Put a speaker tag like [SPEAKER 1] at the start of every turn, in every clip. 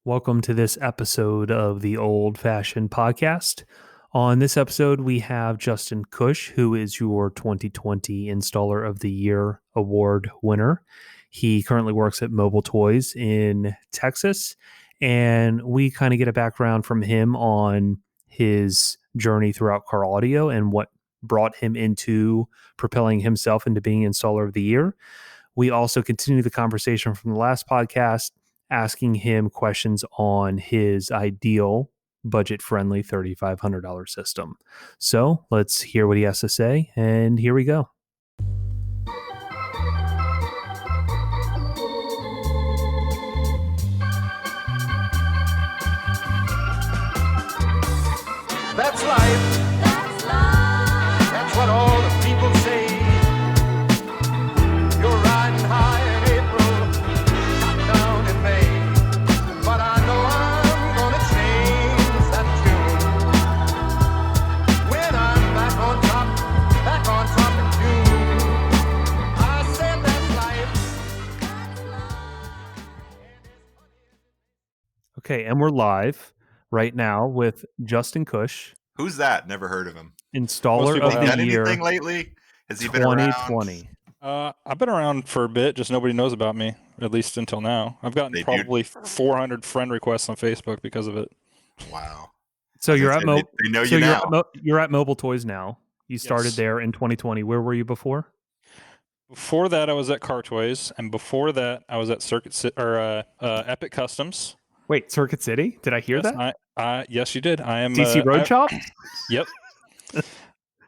[SPEAKER 1] Welcome to this episode of the Old Fashioned Podcast. On this episode, we have Justin Kush, who is your 2020 Installer of the Year award winner. He currently works at Mobile Toys in Texas, and we kind of get a background from him on his journey throughout car audio and what brought him into propelling himself into being Installer of the Year. We also continue the conversation from the last podcast, asking him questions on his ideal budget-friendly $3,500 system. So let's hear what he has to say, and here we go.
[SPEAKER 2] That's life.
[SPEAKER 3] That's life.
[SPEAKER 2] That's what all the people say. You're riding high in April, shot down in May. But I know I'm gonna change that tune when I'm back on top in June. I said that's life.
[SPEAKER 1] Okay, and we're live right now with Justin Kush,
[SPEAKER 4] Who's that? Never heard of him.
[SPEAKER 1] Installer
[SPEAKER 5] people
[SPEAKER 1] of
[SPEAKER 4] Has he
[SPEAKER 1] the
[SPEAKER 4] done
[SPEAKER 1] Year
[SPEAKER 4] anything lately? Has he been around?
[SPEAKER 1] 2020.
[SPEAKER 5] I've been around for a bit, just nobody knows about me, at least until now. I've gotten
[SPEAKER 4] They do.
[SPEAKER 5] probably 400 friend requests on Facebook because of it.
[SPEAKER 4] Wow.
[SPEAKER 1] So you're at
[SPEAKER 4] They know you now.
[SPEAKER 1] you're at Mobile Toys now. You started
[SPEAKER 5] Yes.
[SPEAKER 1] there in 2020. Where were you before?
[SPEAKER 5] Before that, I was at Car Toys, and before that, I was at Epic Customs.
[SPEAKER 1] Wait, Circuit City? Did I hear that?
[SPEAKER 5] Yes, you did. I am
[SPEAKER 1] DC Road Shop?
[SPEAKER 5] Yep.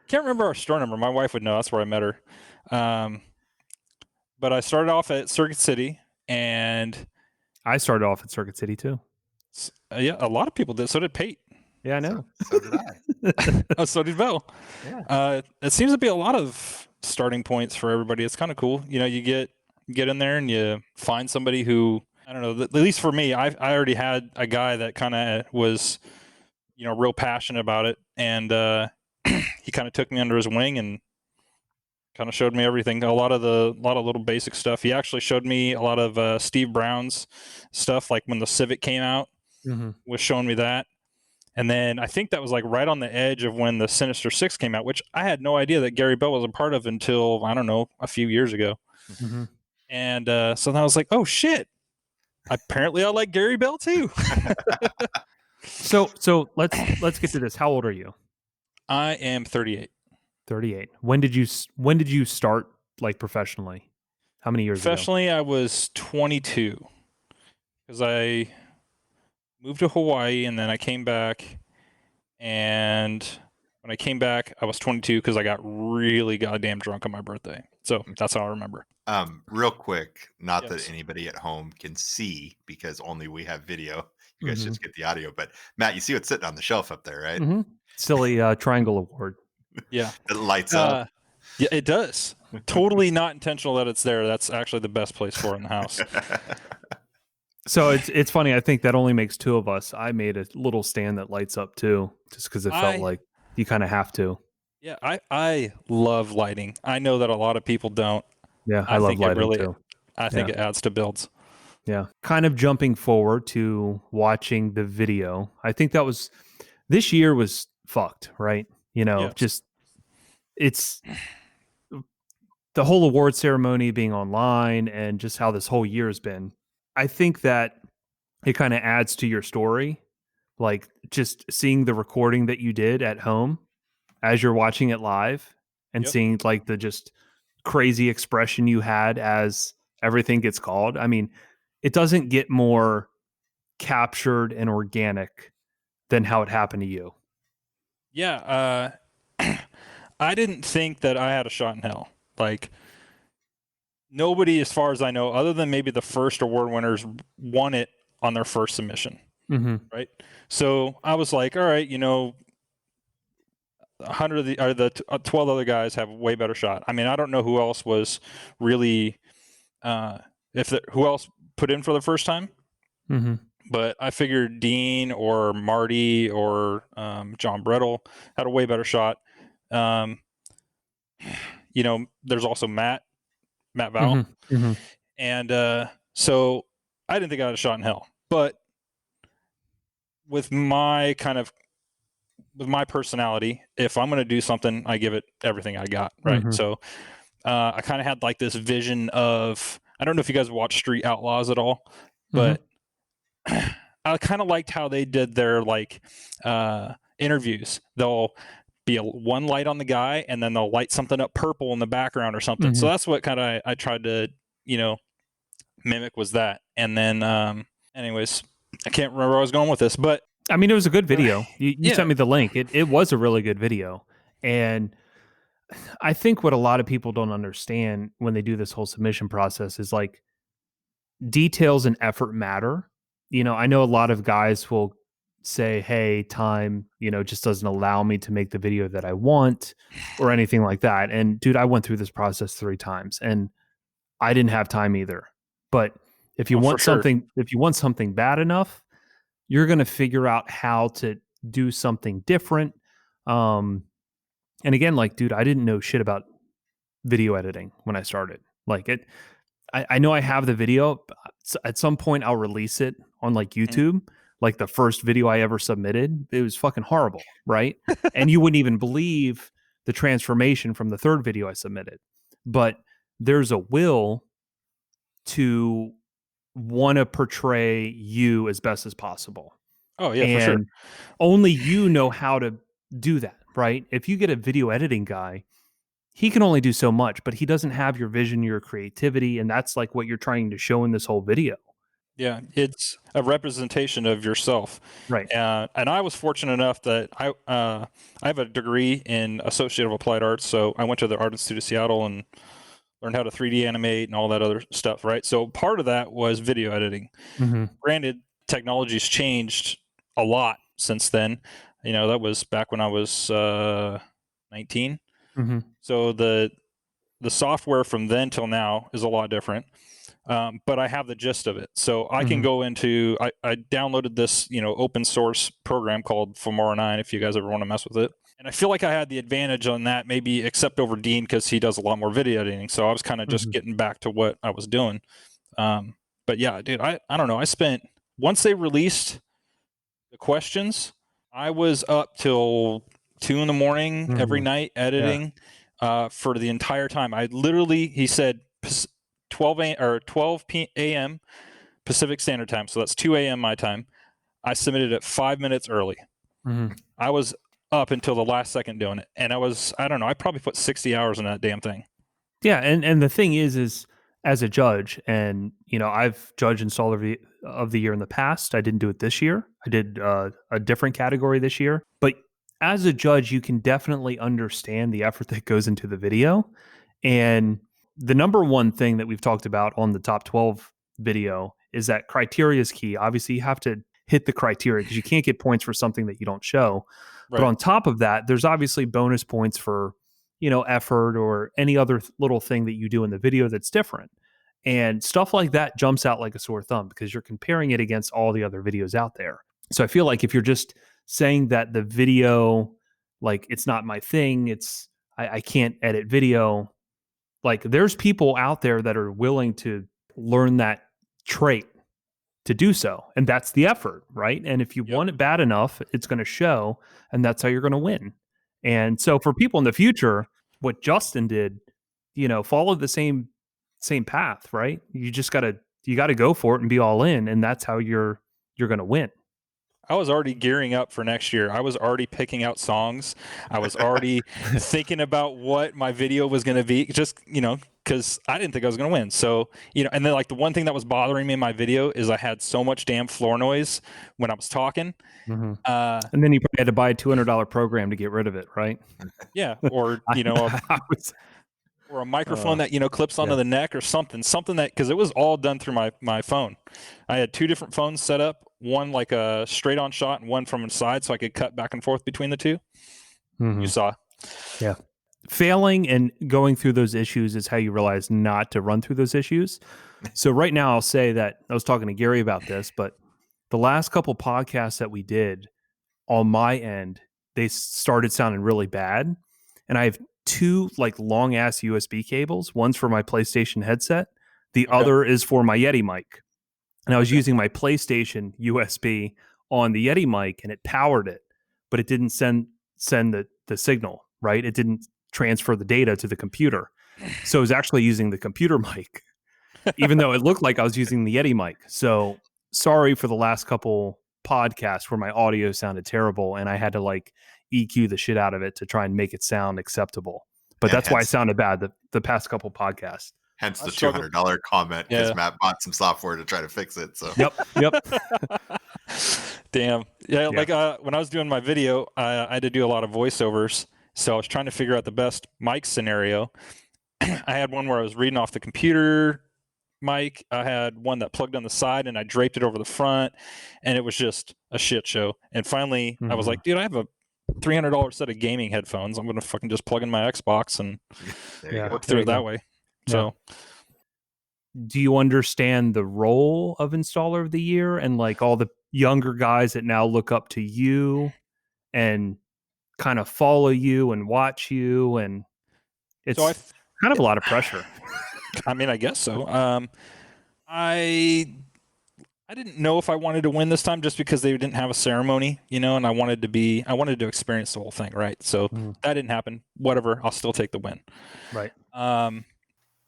[SPEAKER 5] Can't remember our store number. My wife would know. That's where I met her. But I started off at Circuit City, and
[SPEAKER 1] I started off at Circuit City too.
[SPEAKER 5] yeah, a lot of people did. So did Pate.
[SPEAKER 1] Yeah, I know.
[SPEAKER 4] So did I.
[SPEAKER 5] Oh, so did Bill.
[SPEAKER 1] Yeah.
[SPEAKER 5] It seems to be a lot of starting points for everybody. It's kind of cool. You know, you get in there and you find somebody who, I don't know, at least for me, I already had a guy that kind of was, real passionate about it. And he kind of took me under his wing and kind of showed me everything. A lot of little basic stuff. He actually showed me a lot of Steve Brown's stuff, like when the Civic came out, was showing me that. And then I think that was like right on the edge of when the Sinister Six came out, which I had no idea that Gary Bell was a part of until, I don't know, a few years ago.
[SPEAKER 1] Mm-hmm.
[SPEAKER 5] And so then I was like, oh shit, apparently I like Gary Bell too.
[SPEAKER 1] So let's get to this. How old are you?
[SPEAKER 5] I am 38.
[SPEAKER 1] 38. When did you start like professionally? How many years ago?
[SPEAKER 5] Professionally, I was 22 because I moved to Hawaii and then I came back. And when I came back, I was 22 because I got really goddamn drunk on my birthday. So that's how I remember.
[SPEAKER 4] Real quick, not
[SPEAKER 5] Yes.
[SPEAKER 4] that anybody at home can see because only we have video. You guys
[SPEAKER 1] Mhm.
[SPEAKER 4] just get the audio. But Matt, you see what's sitting on the shelf up there, right?
[SPEAKER 1] Mm-hmm. Silly triangle award.
[SPEAKER 5] Yeah.
[SPEAKER 4] It lights up.
[SPEAKER 5] Yeah, it does. Totally not intentional that it's there. That's actually the best place for it in the house.
[SPEAKER 1] So it's funny. I think that only makes two of us. I made a little stand that lights up too, just because it felt like you kind of have to.
[SPEAKER 5] Yeah, I love lighting. I know that a lot of people don't.
[SPEAKER 1] Yeah, I love
[SPEAKER 5] think it
[SPEAKER 1] lighting
[SPEAKER 5] really-
[SPEAKER 1] too.
[SPEAKER 5] I think it adds to builds.
[SPEAKER 1] Yeah. Kind of jumping forward to watching the video. I think this year was fucked, right?
[SPEAKER 5] Yes.
[SPEAKER 1] Just it's the whole award ceremony being online and just how this whole year has been. I think that it kind of adds to your story. Like just seeing the recording that you did at home as you're watching it live and
[SPEAKER 5] Yep.
[SPEAKER 1] seeing like the just crazy expression you had as everything gets called. I mean, it doesn't get more captured and organic than how it happened to you.
[SPEAKER 5] Yeah, I didn't think that I had a shot in hell. Like nobody, as far as I know, other than maybe the first award winners, won it on their first submission.
[SPEAKER 1] Mm-hmm.
[SPEAKER 5] Right. So I was like, all right, 100 of the 12 other guys have a way better shot. I mean, I don't know who else was really, who else put in for the first time.
[SPEAKER 1] Mm-hmm.
[SPEAKER 5] But I figured Dean or Marty or John Brettle had a way better shot. There's also Matt Val.
[SPEAKER 1] Mm-hmm. Mm-hmm.
[SPEAKER 5] And so I didn't think I had a shot in hell. But with my personality, if I'm going to do something, I give it everything I got. Right.
[SPEAKER 1] Mhm.
[SPEAKER 5] So I kind of had like this vision of, I don't know if you guys watch Street Outlaws at all, but I kind of liked how they did their like interviews. They'll be one light on the guy and then they'll light something up purple in the background or something. So that's what kind of I tried to, mimic was that. And then anyways, I can't remember where I was going with this, but
[SPEAKER 1] I mean, it was a good video. You
[SPEAKER 5] Yeah.
[SPEAKER 1] sent me the link. It was a really good video. And I think what a lot of people don't understand when they do this whole submission process is like details and effort matter. I know a lot of guys will say, hey, time, just doesn't allow me to make the video that I want or anything like that. And dude, I went through this process 3 times and I didn't have time either. But if you
[SPEAKER 5] Oh,
[SPEAKER 1] want
[SPEAKER 5] for sure.
[SPEAKER 1] something bad enough, you're going to figure out how to do something different. And again, like, dude, I didn't know shit about video editing when I started. Like I know I have the video. At some point, I'll release it on like YouTube. Like the first video I ever submitted, it was fucking horrible, right? And you wouldn't even believe the transformation from the third video I submitted. But there's a will to want to portray you as best as possible.
[SPEAKER 5] Oh yeah, for sure.
[SPEAKER 1] And only you know how to do that, right? If you get a video editing guy, he can only do so much, but he doesn't have your vision, your creativity, and that's like what you're trying to show in this whole video.
[SPEAKER 5] Yeah, it's a representation of yourself.
[SPEAKER 1] Right.
[SPEAKER 5] And I was fortunate enough that I have a degree in Associative Applied Arts, so I went to the Art Institute of Seattle and learned how to 3D animate and all that other stuff, right? So part of that was video editing. Granted, technology's changed a lot since then. That was back when I was 19. So the software from then till now is a lot different. But I have the gist of it. So I can go into, I downloaded this, open source program called Filmora 9, if you guys ever want to mess with it. And I feel like I had the advantage on that, maybe except over Dean, because he does a lot more video editing. So I was kind of just getting back to what I was doing. But yeah, dude, I don't know. Once they released the questions, I was up till 2 a.m. every night editing for the entire time. He said 12 a.m. Pacific Standard Time. So that's 2 a.m. my time. I submitted it 5 minutes early. I was up until the last second doing it. And I probably put 60 hours in that damn thing.
[SPEAKER 1] Yeah. And the thing is as a judge, and, I've judged Installer of the Year in the past. I didn't do it this year. I did a different category this year. But as a judge, you can definitely understand the effort that goes into the video. And the number one thing that we've talked about on the top 12 video is that criteria is key. Obviously, you have to hit the criteria because you can't get points for something that you don't show. Right. But on top of that, there's obviously bonus points for, effort or any other little thing that you do in the video that's different. And stuff like that jumps out like a sore thumb because you're comparing it against all the other videos out there. So I feel like if you're just saying that the video, like, it's not my thing, I can't edit video, like, there's people out there that are willing to learn that trait to do so. And that's the effort, right? And if you want it bad enough, it's going to show, and that's how you're going to win. And so for people in the future, what Justin did, follow the same path, right? You just got to go for it and be all in. And that's how you're going to win.
[SPEAKER 5] I was already gearing up for next year. I was already picking out songs. I was already thinking about what my video was going to be, just, because I didn't think I was going to win. So, and then like the one thing that was bothering me in my video is I had so much damn floor noise when I was talking.
[SPEAKER 1] And then you probably had to buy a $200 program to get rid of it, right?
[SPEAKER 5] Yeah. Or, or a microphone that, clips onto the neck or something that, because it was all done through my phone. I had 2 different phones set up, one like a straight on shot and one from the side, so I could cut back and forth between the 2. You saw.
[SPEAKER 1] Yeah. Failing and going through those issues is how you realize not to run through those issues. So right now I'll say that I was talking to Gary about this, but the last couple podcasts that we did on my end, they started sounding really bad. And I have 2 like long ass USB cables. One's for my PlayStation headset. The other is for my Yeti mic. And I was using my PlayStation USB on the Yeti mic and it powered it, but it didn't send the signal, right? It didn't transfer the data to the computer. So I was actually using the computer mic, even though it looked like I was using the Yeti mic. So sorry for the last couple podcasts where my audio sounded terrible and I had to like EQ the shit out of it to try and make it sound acceptable. But
[SPEAKER 4] And
[SPEAKER 1] that's why it
[SPEAKER 4] hence-
[SPEAKER 1] sounded bad the past couple podcasts.
[SPEAKER 4] Hence
[SPEAKER 5] I
[SPEAKER 4] the
[SPEAKER 5] struggled-
[SPEAKER 4] $200 comment because
[SPEAKER 5] Yeah.
[SPEAKER 4] Matt bought some software to try to fix it. So
[SPEAKER 1] Yep.
[SPEAKER 5] Damn. Yeah, like when I was doing my video, I had to do a lot of voiceovers. So I was trying to figure out the best mic scenario. I had one where I was reading off the computer mic. I had one that plugged on the side and I draped it over the front, and it was just a shit show. And finally, I was
[SPEAKER 1] Mhm.
[SPEAKER 5] like, dude, I have a $300 set of gaming headphones. I'm going to fucking just plug in my Xbox and
[SPEAKER 4] there you
[SPEAKER 1] Yeah.
[SPEAKER 4] go.
[SPEAKER 5] work
[SPEAKER 1] there
[SPEAKER 5] through
[SPEAKER 1] you
[SPEAKER 5] it that
[SPEAKER 1] go.
[SPEAKER 5] way.
[SPEAKER 1] Yeah.
[SPEAKER 5] So
[SPEAKER 1] Do you understand the role of installer of the year and like all the younger guys that now look up to you and kind of follow you and watch you, and it's
[SPEAKER 5] so
[SPEAKER 1] kind of a lot of pressure.
[SPEAKER 5] I mean, I guess so. I didn't know if I wanted to win this time just because they didn't have a ceremony, and I wanted to experience the whole thing, right? So that didn't happen. Whatever, I'll still take the win.
[SPEAKER 1] Right.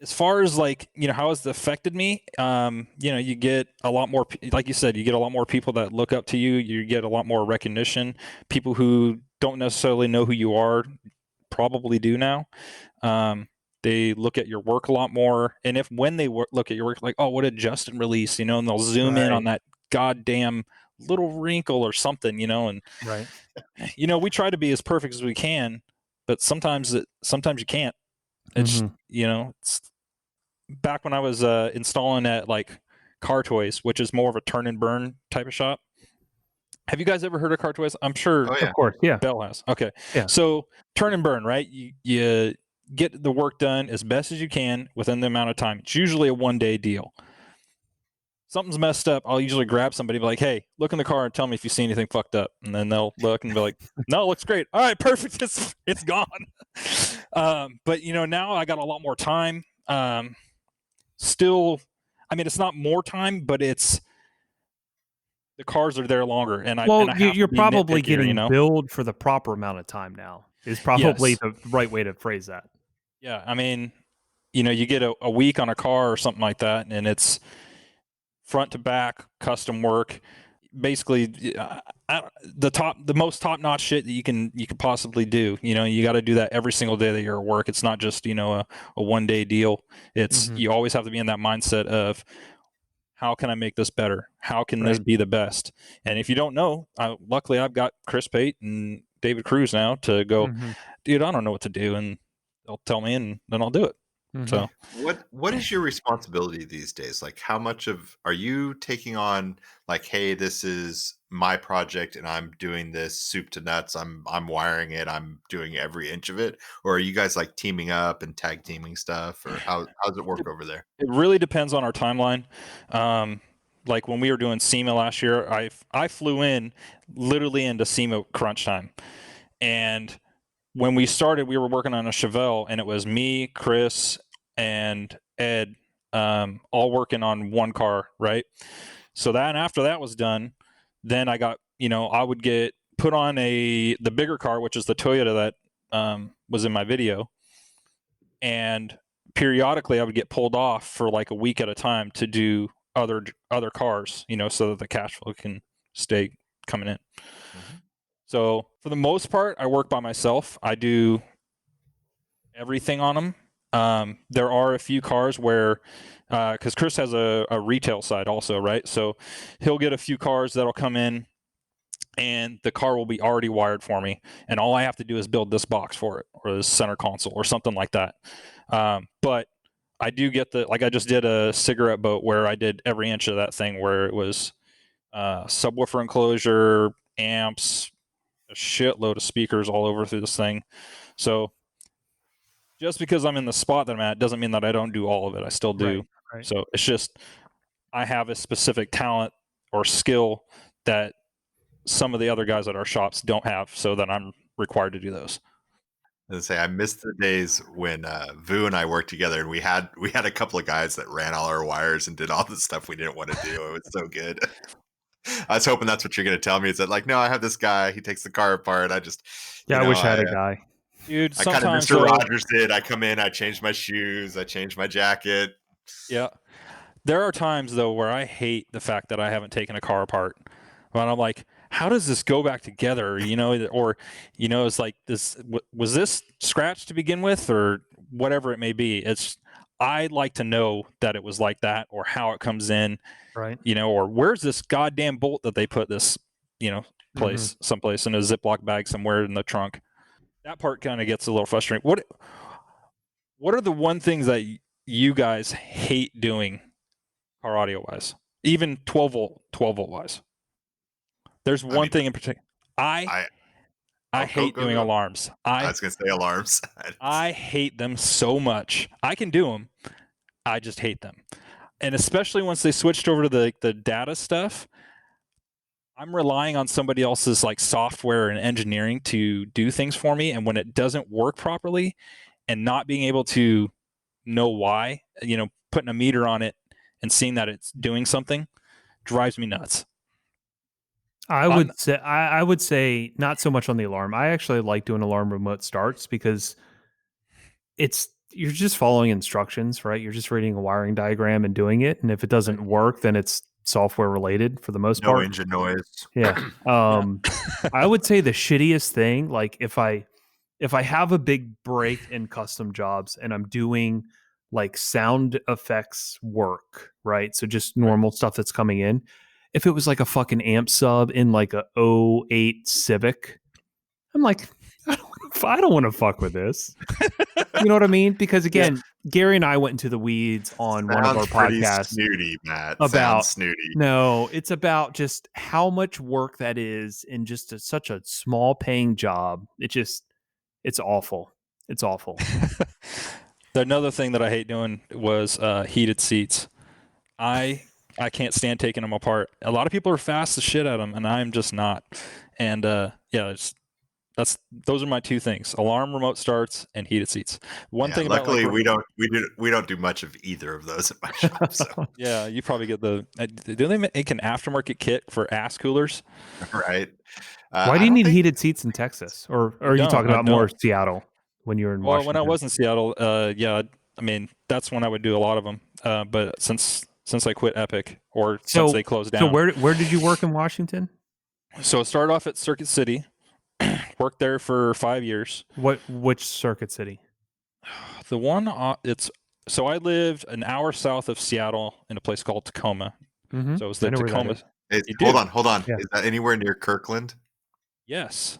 [SPEAKER 5] As far as like, how has it affected me? You get a lot more, like you said, you get a lot more people that look up to you. You get a lot more recognition. People who don't necessarily know who you are probably do now. They look at your work a lot more, and when they look at your work, like, oh, what did Justin release? And they'll zoom in on that goddamn little wrinkle or something, and
[SPEAKER 1] Right.
[SPEAKER 5] we try to be as perfect as we can, but sometimes you can't. It's it's back when I was installing at like Car Toys, which is more of a turn and burn type of shop. Have you guys ever heard of Car Toys? I'm sure
[SPEAKER 4] Oh, yeah.
[SPEAKER 1] Of course. Yeah.
[SPEAKER 5] Bell has. Okay.
[SPEAKER 1] Yeah.
[SPEAKER 5] So turn and burn, right? You get the work done as best as you can within the amount of time. It's usually a 1-day deal. Something's messed up, I'll usually grab somebody and be like, hey, look in the car and tell me if you see anything fucked up. And then they'll look and be like, no, it looks great. All right, perfect. It's gone. But now I got a lot more time. Still, I mean, it's not more time, but it's the cars are there longer, and
[SPEAKER 1] you're
[SPEAKER 5] be
[SPEAKER 1] probably
[SPEAKER 5] nitpickier,
[SPEAKER 1] getting billed for the proper amount of time now. Is probably
[SPEAKER 5] Yes.
[SPEAKER 1] the right way to phrase that.
[SPEAKER 5] Yeah, I mean, you get a week on a car or something like that, and it's front to back custom work. Basically, the most top notch shit that you can possibly do. You got to do that every single day that you're at work. It's not just a 1-day deal. It's you always have to be in that mindset of, how can I make this better? How can this be the best? And if you don't know, luckily I've got Chris Pate and David Cruz now to go, dude, I don't know what to do, and they'll tell me, and then I'll do it. So
[SPEAKER 4] What is your responsibility these days? Like, how much are you taking on? Like, hey, this is my project, and I'm doing this soup to nuts. I'm wiring it. I'm doing every inch of it. Or are you guys like teaming up and tag teaming stuff? Or how's it work over there?
[SPEAKER 5] it really depends on our timeline. Like when we were doing SEMA last year, I flew in literally into SEMA crunch time, and when we started, we were working on a Chevelle, and it was me, Chris, and Ed, all working on one car, right? So then after that was done, then I got, I would get put on the bigger car, which is the Toyota that was in my video, and periodically I would get pulled off for like a week at a time to do other cars, so that the cash flow can stay coming in. So for the most part, I work by myself. I do everything on them. There are a few cars where, because Chris has a retail side also, right? So he'll get a few cars that'll come in, and the car will be already wired for me, and all I have to do is build this box for it, or this center console, or something like that. But I do get like I just did a cigarette boat where I did every inch of that thing, where it was subwoofer enclosure, amps, a shitload of speakers all over through this thing. So just because I'm in the spot that I'm at doesn't mean that I don't do all of it. I still do.
[SPEAKER 1] Right.
[SPEAKER 5] So it's just I have a specific talent or skill that some of the other guys at our shops don't have, so that I'm required to do those.
[SPEAKER 4] I miss the days when Vu and I worked together, and we had a couple of guys that ran all our wires and did all the stuff we didn't want to do. It was so good. I was hoping that's what you're going to tell me. Is that like, no, I have this guy. He takes the car apart. I just,
[SPEAKER 1] Yeah, I wish I had a guy.
[SPEAKER 5] Dude,
[SPEAKER 4] I kind of
[SPEAKER 5] sometimes
[SPEAKER 4] Mr. Rogers did. I come in, I change my shoes, I change my jacket.
[SPEAKER 5] yeah. There are times though where I hate the fact that I haven't taken a car apart. But I'm like, how does this go back together? Or it's like this. Was this scratched to begin with, or whatever it may be? I'd like to know that it was like that, or how it comes in,
[SPEAKER 1] Right.
[SPEAKER 5] or where's this goddamn bolt that they put this, place someplace in a Ziploc bag somewhere in the trunk. That part kind of gets a little frustrating. What are the one things that you guys hate doing car audio wise, even 12 volt wise? There's one thing in particular. I hate doing alarms.
[SPEAKER 4] I was going to say alarms.
[SPEAKER 5] I hate them so much. I can do them. I just hate them. And especially once they switched over to the data stuff, I'm relying on somebody else's like software and engineering to do things for me. And when it doesn't work properly and not being able to know why, putting a meter on it and seeing that it's doing something drives me nuts.
[SPEAKER 1] I would say not so much on the alarm. I actually like doing alarm remote starts because you're just following instructions, right? You're just reading a wiring diagram and doing it. And if it doesn't work, then it's software related for the most part.
[SPEAKER 4] No engine noise.
[SPEAKER 1] Yeah. I would say the shittiest thing, like if I have a big break in custom jobs and I'm doing like sound effects work, right? So just normal stuff that's coming in. If it was like a fucking amp sub in like a 08 Civic, I'm like, I don't want to fuck with this. You know what I mean? Because again, Gary and I went into the weeds on one of our podcasts.
[SPEAKER 4] Snooty, Matt.
[SPEAKER 1] About
[SPEAKER 4] snooty.
[SPEAKER 1] No, it's about just how much work that is in just such a small paying job. It's awful. It's awful.
[SPEAKER 5] Another thing that I hate doing was heated seats. I can't stand taking them apart. A lot of people are fast as shit at them, and I'm just not. And those are my two things: alarm remote starts and heated seats.
[SPEAKER 4] Luckily, we don't do much of either of those at my shop. So.
[SPEAKER 5] Yeah, you probably get do they make an aftermarket kit for ass coolers?
[SPEAKER 4] Right.
[SPEAKER 1] Why do you need heated seats in Texas, or are you talking about more Seattle when you're in Washington?
[SPEAKER 5] Well, when I was in Seattle, that's when I would do a lot of them. But since I quit Epic, or since they closed down.
[SPEAKER 1] So where did you work in Washington?
[SPEAKER 5] So I started off at Circuit City, worked there for 5 years.
[SPEAKER 1] Which Circuit City?
[SPEAKER 5] The one so I lived an hour south of Seattle in a place called Tacoma.
[SPEAKER 1] Mm-hmm.
[SPEAKER 5] So it was the Tacoma.
[SPEAKER 4] Hold on. Yeah. Is that anywhere near Kirkland?
[SPEAKER 5] Yes.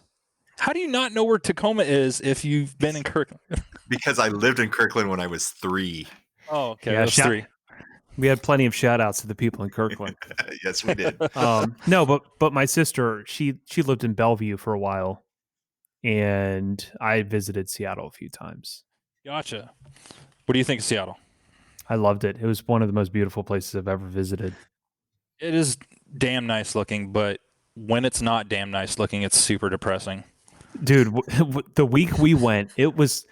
[SPEAKER 5] How do you not know where Tacoma is if you've been in Kirkland?
[SPEAKER 4] Because I lived in Kirkland when I was 3.
[SPEAKER 5] Oh, okay. Yeah, that's 3.
[SPEAKER 1] We had plenty of shout outs to the people in Kirkland.
[SPEAKER 4] Yes, we did.
[SPEAKER 1] No, but my sister, she lived in Bellevue for a while, and I visited Seattle a few times.
[SPEAKER 5] Gotcha. What do you think of Seattle?
[SPEAKER 1] I loved it. It was one of the most beautiful places I've ever visited.
[SPEAKER 5] It is damn nice looking, but when it's not damn nice looking, it's super depressing.
[SPEAKER 1] Dude, the week we went, it was,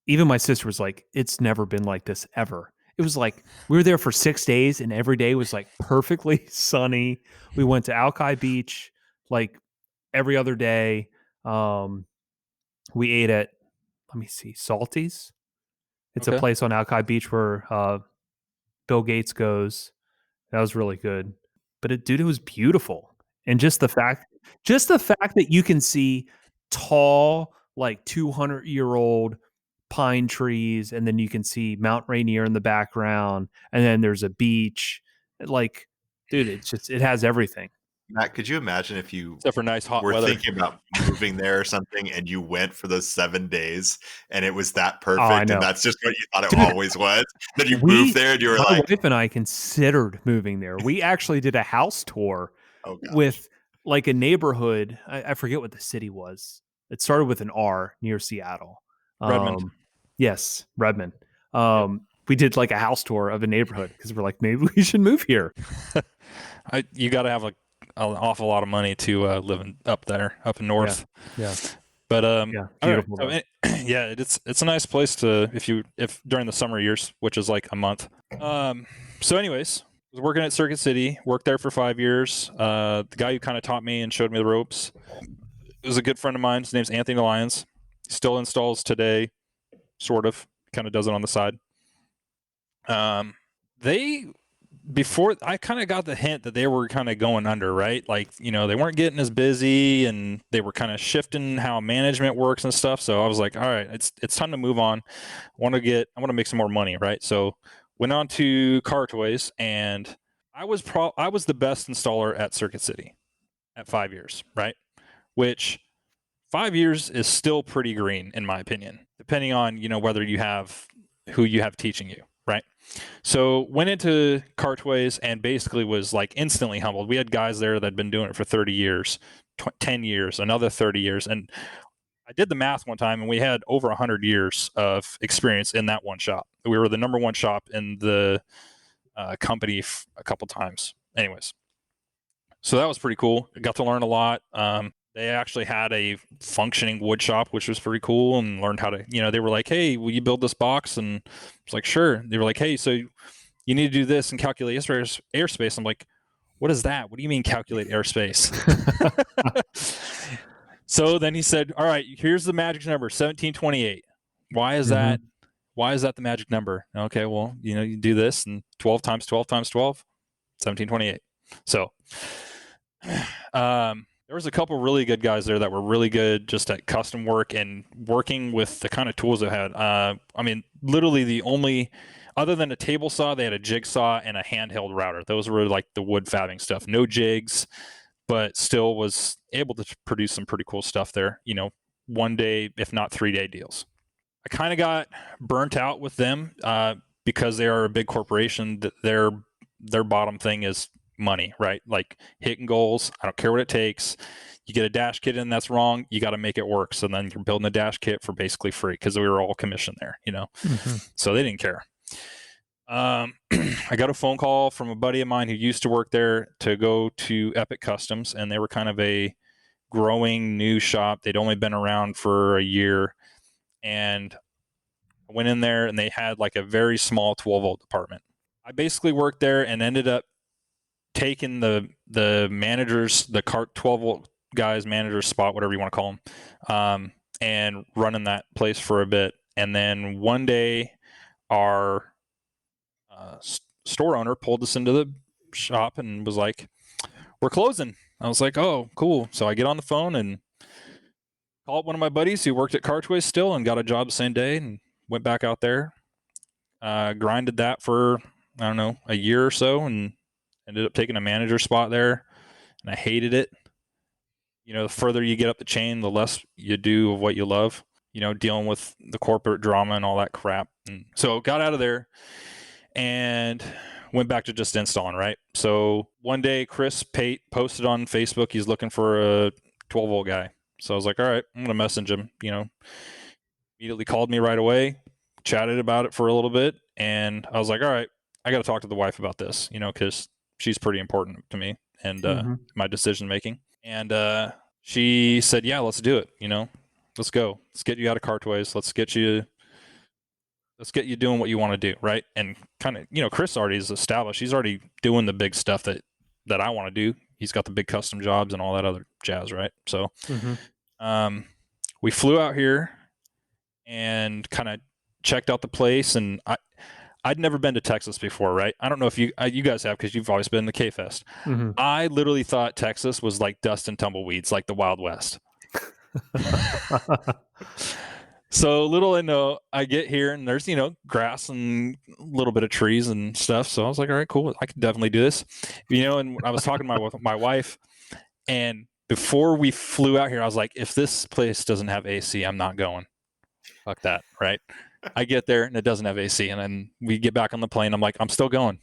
[SPEAKER 1] even my sister was like, it's never been like this ever. It was like, we were there for 6 days and every day was like perfectly sunny. We went to Alki Beach like every other day. We ate at, let me see, Salty's. It's a place on Alki Beach where Bill Gates goes. That was really good. But it was beautiful. And just the fact that you can see tall, like 200-year-old pine trees, and then you can see Mount Rainier in the background, and then there's a beach. Like, dude, it has everything.
[SPEAKER 4] Matt, could you imagine if you
[SPEAKER 5] except for nice hot
[SPEAKER 4] were
[SPEAKER 5] weather,
[SPEAKER 4] thinking about moving there or something, and you went for those 7 days, and it was that perfect, and that's just what you thought it always was? Then you moved there, and you were
[SPEAKER 1] my
[SPEAKER 4] like,
[SPEAKER 1] wife and I considered moving there. We actually did a house tour with like a neighborhood. I forget what the city was. It started with an R near Seattle.
[SPEAKER 5] Redmond.
[SPEAKER 1] Yes, Redmond. We did like a house tour of a neighborhood because we're like, maybe we should move here.
[SPEAKER 5] You got to have an awful lot of money to live up there, up in north.
[SPEAKER 1] Yeah.
[SPEAKER 5] But
[SPEAKER 1] beautiful.
[SPEAKER 5] Right. So, it's a nice place to if during the summer years, which is like a month. So anyways, was working at Circuit City, worked there for 5 years. The guy who kind of taught me and showed me the ropes was a good friend of mine. His name's Anthony Lyons. He still installs today, sort of, kind of does it on the side. Before I kind of got the hint that they were kind of going under, right? Like, they weren't getting as busy and they were kind of shifting how management works and stuff. So I was like, all right, it's time to move on. I want to make some more money, right? So went on to Car Toys, and I was the best installer at Circuit City at 5 years, right? Which 5 years is still pretty green in my opinion, depending on, whether you have who you have teaching you, right? So went into Cartways and basically was like instantly humbled. We had guys there that had been doing it for 30 years, 10 years, another 30 years. And I did the math one time and we had over 100 years of experience in that one shop. We were the number one shop in the company a couple times. Anyways, so that was pretty cool. I got to learn a lot. They actually had a functioning wood shop, which was pretty cool, and learned how to, they were like, hey, will you build this box? And I was like, sure. They were like, hey, so you need to do this and calculate airspace. I'm like, what is that? What do you mean calculate airspace? So then he said, all right, here's the magic number, 1728. Why is that? Why is that the magic number? Okay, well, you do this, and 12 times 12 times 12, 1728. So there was a couple really good guys there that were really good just at custom work and working with the kind of tools they had. Literally the only, other than a table saw, they had a jigsaw and a handheld router. Those were like the wood fabbing stuff. No jigs, but still was able to produce some pretty cool stuff there. 1 day, if not 3 day deals. I kind of got burnt out with them because they are a big corporation. Their bottom thing is money, right? Like hitting goals. I don't care what it takes. You get a dash kit in that's wrong, you got to make it work. So then you're building a dash kit for basically free because we were all commissioned there, So they didn't care. I got a phone call from a buddy of mine who used to work there to go to Epic Customs, and they were kind of a growing new shop. They'd only been around for a year, and I went in there and they had like a very small 12-volt department. I basically worked there and ended up taking the managers, the 12-volt guys, manager's spot, whatever you want to call them, and running that place for a bit. And then one day, our store owner pulled us into the shop and was like, "We're closing." I was like, "Oh, cool." So I get on the phone and call up one of my buddies who worked at Cartways still and got a job the same day, and went back out there, grinded that for, I don't know, a year or so, and ended up taking a manager spot there, and I hated it. The further you get up the chain, the less you do of what you love, dealing with the corporate drama and all that crap. And so got out of there and went back to just installing, right? So one day, Chris Pate posted on Facebook he's looking for a 12-volt guy. So I was like, all right, I'm going to message him, Immediately called me right away, chatted about it for a little bit, and I was like, all right, I got to talk to the wife about this, because she's pretty important to me and my decision making. And she said, yeah, let's do it. Let's go. Let's get you out of Cartways. Let's get you doing what you want to do, right? And kind of, Chris already is established. He's already doing the big stuff that I want to do. He's got the big custom jobs and all that other jazz, right? So we flew out here and kind of checked out the place, and I'd never been to Texas before, right? I don't know if you guys have, because you've always been to K-Fest. I literally thought Texas was like dust and tumbleweeds, like the Wild West. So little I know, I get here and there's, grass and a little bit of trees and stuff. So I was like, all right, cool. I can definitely do this. And I was talking to my wife, and before we flew out here, I was like, if this place doesn't have AC, I'm not going. Fuck that, right? I get there and it doesn't have AC, and then we get back on the plane. I'm like, I'm still going.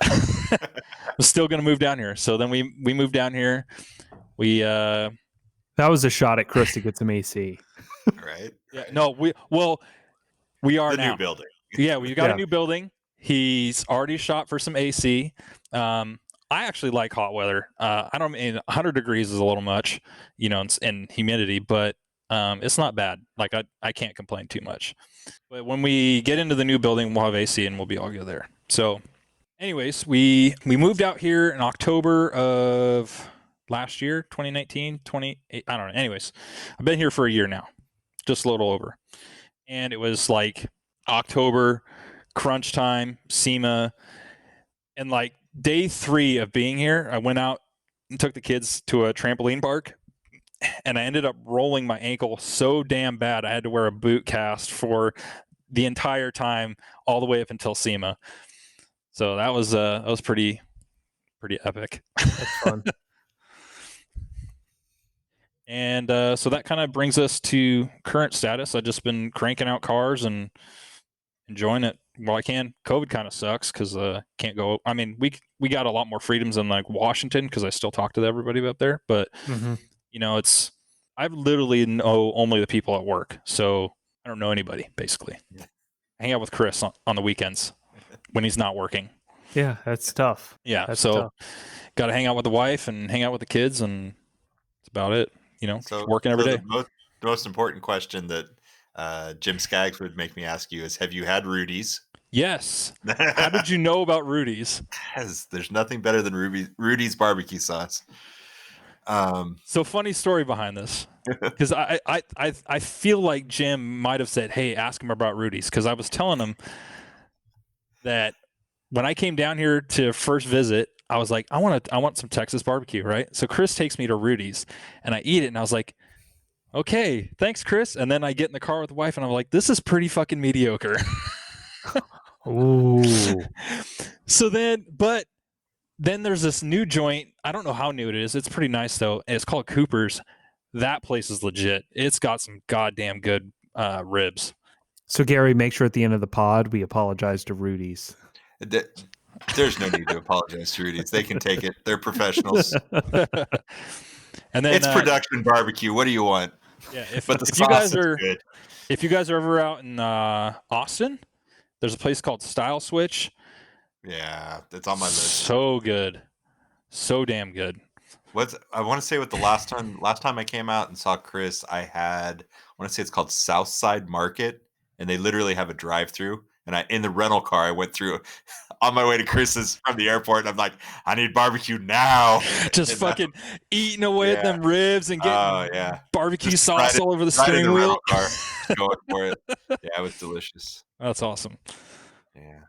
[SPEAKER 5] I'm still going to move down here. So then we moved down here.
[SPEAKER 1] That was a shot at Chris to get some AC.
[SPEAKER 4] Right?
[SPEAKER 5] Yeah, no, we are
[SPEAKER 4] the
[SPEAKER 5] now.
[SPEAKER 4] new building.
[SPEAKER 5] Yeah, we've got a new building. He's already shot for some AC. I actually like hot weather. I don't mean 100 degrees is a little much, and humidity, but it's not bad. Like I can't complain too much. But when we get into the new building, we'll have AC and we'll be all good there. So anyways, we moved out here in October of last year, 2019, 28. I don't know. Anyways, I've been here for a year now, just a little over. And it was like October, crunch time, SEMA. And like day 3 of being here, I went out and took the kids to a trampoline park. And I ended up rolling my ankle so damn bad I had to wear a boot cast for the entire time, all the way up until SEMA. So that was pretty epic.
[SPEAKER 1] That's fun.
[SPEAKER 5] And so that kind of brings us to current status. I've just been cranking out cars and enjoying it while I can. COVID kind of sucks because can't go. I mean, we got a lot more freedoms than like Washington because I still talk to everybody up there. But you know, I literally know only the people at work, so I don't know anybody basically.
[SPEAKER 4] Yeah.
[SPEAKER 5] I hang out with Chris on the weekends when he's not working.
[SPEAKER 1] Yeah, that's tough.
[SPEAKER 5] Yeah,
[SPEAKER 1] That's
[SPEAKER 5] so
[SPEAKER 1] tough.
[SPEAKER 5] got to hang out with the wife and hang out with the kids, and that's about it. You know,
[SPEAKER 4] So
[SPEAKER 5] working every day.
[SPEAKER 4] The most important question that Jim Skaggs would make me ask you is, have you had Rudy's?
[SPEAKER 5] Yes. How did you know about Rudy's?
[SPEAKER 4] There's nothing better than Rudy's barbecue sauce.
[SPEAKER 5] So funny story behind this, because I feel like Jim might have said, "Hey, ask him about Rudy's," because I was telling him that when I came down here to first visit, I was like, I want some Texas barbecue, right? So Chris takes me to Rudy's, and I eat it, and I was like, okay, thanks, Chris. And then I get in the car with the wife, and I'm like, this is pretty fucking mediocre.
[SPEAKER 1] Ooh.
[SPEAKER 5] So then there's this new joint. I don't know how new it is. It's pretty nice though. It's called Cooper's. That place is legit. It's got some goddamn good ribs.
[SPEAKER 1] So Gary, make sure at the end of the pod we apologize to Rudy's.
[SPEAKER 4] There's no need to apologize to Rudy's. They can take it. They're professionals.
[SPEAKER 5] And then
[SPEAKER 4] It's production barbecue. What do you want?
[SPEAKER 5] Yeah,
[SPEAKER 4] But the
[SPEAKER 5] if
[SPEAKER 4] sauce
[SPEAKER 5] you guys
[SPEAKER 4] is
[SPEAKER 5] are
[SPEAKER 4] good.
[SPEAKER 5] if you guys are ever out in Austin, there's a place called Style Switch.
[SPEAKER 4] Yeah, that's on my list.
[SPEAKER 5] So good, so damn good.
[SPEAKER 4] I want to say what the last time I came out and saw Chris, I want to say it's called Southside Market, and they literally have a drive-through. And in the rental car, I went through on my way to Chris's from the airport, and I'm like, I need barbecue now.
[SPEAKER 5] Just
[SPEAKER 4] And
[SPEAKER 5] fucking eating away at them ribs and getting barbecue
[SPEAKER 4] Just
[SPEAKER 5] sauce all over the
[SPEAKER 4] right in
[SPEAKER 5] steering
[SPEAKER 4] the
[SPEAKER 5] wheel.
[SPEAKER 4] rental car, going for it. Yeah, it was delicious.
[SPEAKER 5] That's awesome.
[SPEAKER 4] Yeah.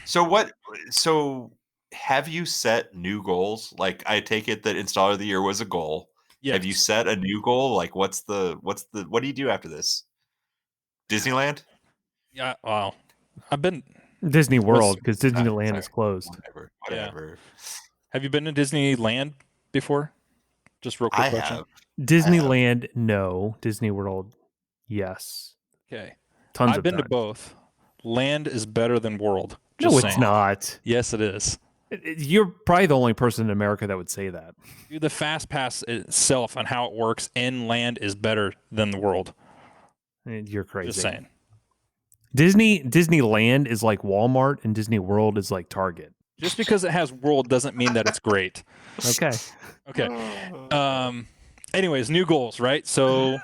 [SPEAKER 4] So have you set new goals? Like, I take it that installer of the year was a goal.
[SPEAKER 5] Yeah.
[SPEAKER 4] Have you set a new goal? Like, what do you do after this? Disneyland?
[SPEAKER 5] Yeah. Wow. I've been.
[SPEAKER 1] Disney World, because Disneyland
[SPEAKER 4] Sorry.
[SPEAKER 1] is closed.
[SPEAKER 4] Whatever.
[SPEAKER 5] Have you been to Disneyland before? Just real quick
[SPEAKER 4] I
[SPEAKER 5] question.
[SPEAKER 4] have.
[SPEAKER 1] Disneyland, no. Disney World, yes.
[SPEAKER 5] Okay.
[SPEAKER 1] Tons
[SPEAKER 5] I've
[SPEAKER 1] of
[SPEAKER 5] been to
[SPEAKER 1] times.
[SPEAKER 5] both. Land is better than World.
[SPEAKER 1] No,
[SPEAKER 5] Just
[SPEAKER 1] it's
[SPEAKER 5] saying.
[SPEAKER 1] not.
[SPEAKER 5] Yes, it is.
[SPEAKER 1] You're probably the only person in America that would say that.
[SPEAKER 5] Dude, the Fast Pass itself and how it works in Land is better than the World.
[SPEAKER 1] You're crazy.
[SPEAKER 5] Just saying.
[SPEAKER 1] Disneyland is like Walmart, and Disney World is like Target.
[SPEAKER 5] Just because it has World doesn't mean that it's great.
[SPEAKER 1] Okay.
[SPEAKER 5] Okay. Anyways, new goals, right? So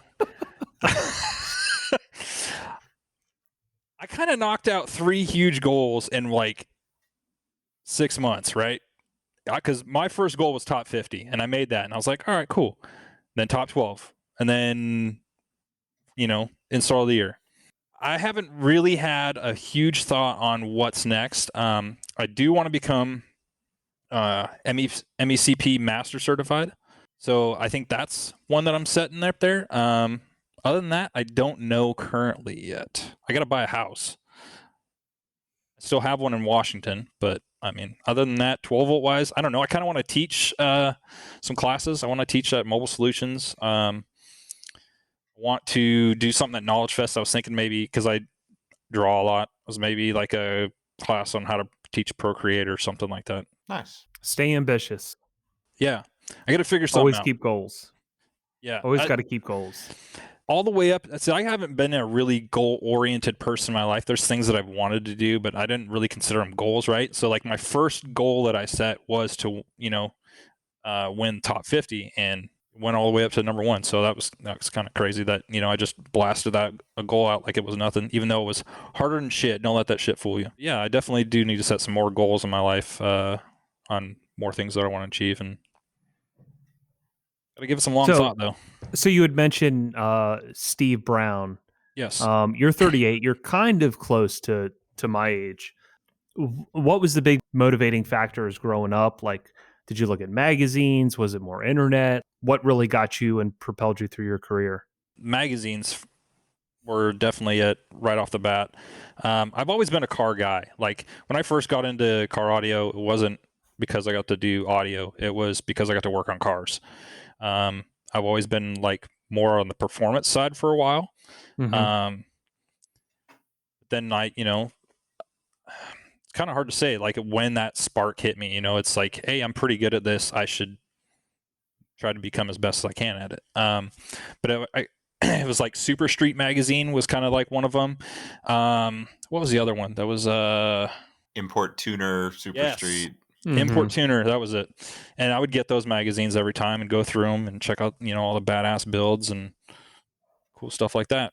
[SPEAKER 5] I kind of knocked out 3 huge goals in like 6 months, right? Because my first goal was top 50, and I made that, and I was like, all right, cool. Then top 12, and then, install of the year. I haven't really had a huge thought on what's next. I do want to become MECP Master Certified. So I think that's one that I'm setting up there. Other than that, I don't know currently yet. I got to buy a house. I still have one in Washington, but I mean, other than that, 12-volt wise, I don't know. I kind of want to teach some classes. I want to teach at Mobile Solutions. Want to do something at Knowledge Fest. I was thinking maybe, because I draw a lot, was maybe like a class on how to teach Procreate or something like that.
[SPEAKER 4] Nice.
[SPEAKER 1] Stay ambitious.
[SPEAKER 5] Yeah. I got to figure something
[SPEAKER 1] Always
[SPEAKER 5] out.
[SPEAKER 1] keep goals.
[SPEAKER 5] Yeah.
[SPEAKER 1] Always got to keep goals.
[SPEAKER 5] All the way up. See, I haven't been a really goal-oriented person in my life. There's things that I've wanted to do, but I didn't really consider them goals, right? So like my first goal that I set was to, win top 50. And went all the way up to number 1. So that was kind of crazy that, I just blasted a goal out like it was nothing, even though it was harder than shit. Don't let that shit fool you. Yeah, I definitely do need to set some more goals in my life on more things that I want to achieve, and gotta give it some long thought though.
[SPEAKER 1] So you had mentioned Steve Brown.
[SPEAKER 5] Yes.
[SPEAKER 1] You're 38. You're kind of close to my age. What was the big motivating factors growing up? Like, did you look at magazines? Was it more internet? What really got you and propelled you through your career?
[SPEAKER 5] Magazines were definitely it right off the bat. I've always been a car guy. Like when I first got into car audio, it wasn't because I got to do audio. It was because I got to work on cars. I've always been like more on the performance side for a while.
[SPEAKER 1] Mhm.
[SPEAKER 5] Then it's kind of hard to say like when that spark hit me. It's like, hey, I'm pretty good at this. I should try to become as best as I can at it. But it was like Super Street Magazine was kind of like one of them. What was the other one? That was
[SPEAKER 4] Import Tuner, Super Street.
[SPEAKER 5] Import Tuner, that was it. And I would get those magazines every time and go through them and check out, all the badass builds and cool stuff like that.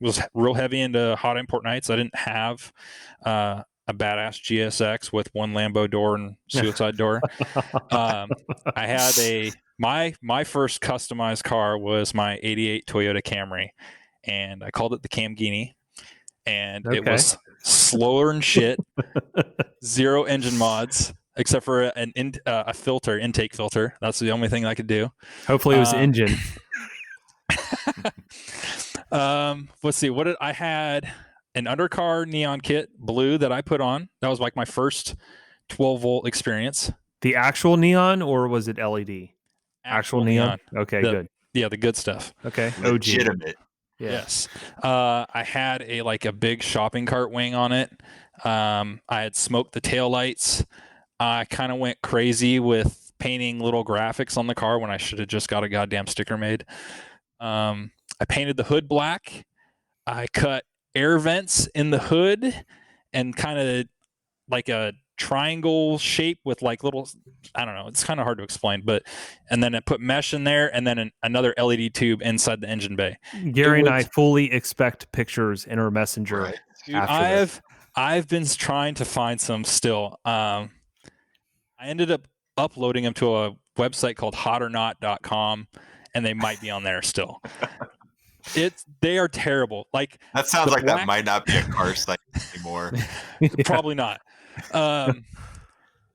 [SPEAKER 5] Was real heavy into hot import nights. I didn't have a badass GSX with one Lambo door and suicide door. I had my first customized car was my 88 Toyota Camry, and I called it the Camgini, and it was slower than shit, 0 engine mods, except for a filter, intake filter. That's the only thing I could do.
[SPEAKER 1] Hopefully it was engine.
[SPEAKER 5] Let's see. What did I had? An undercar neon kit, blue, that I put on. That was like my first 12-volt experience.
[SPEAKER 1] The actual neon, or was it LED? Actual neon. Okay, good.
[SPEAKER 5] Yeah, the good stuff.
[SPEAKER 1] Okay,
[SPEAKER 4] Legitimate.
[SPEAKER 1] Yeah.
[SPEAKER 5] Yes. I had a big shopping cart wing on it. I had smoked the taillights. I kind of went crazy with painting little graphics on the car when I should have just got a goddamn sticker made. I painted the hood black. I cut air vents in the hood and kind of like a triangle shape with like little, I don't know, it's kind of hard to explain, and then I put mesh in there and then another LED tube inside the engine bay.
[SPEAKER 1] Gary and I fully expect pictures in our messenger.
[SPEAKER 4] Right.
[SPEAKER 5] Dude, I've been trying to find some still. I ended up uploading them to a website called hotornot.com, and they might be on there still. They are terrible. Like
[SPEAKER 4] that sounds like that might not be a car site anymore.
[SPEAKER 5] Probably not.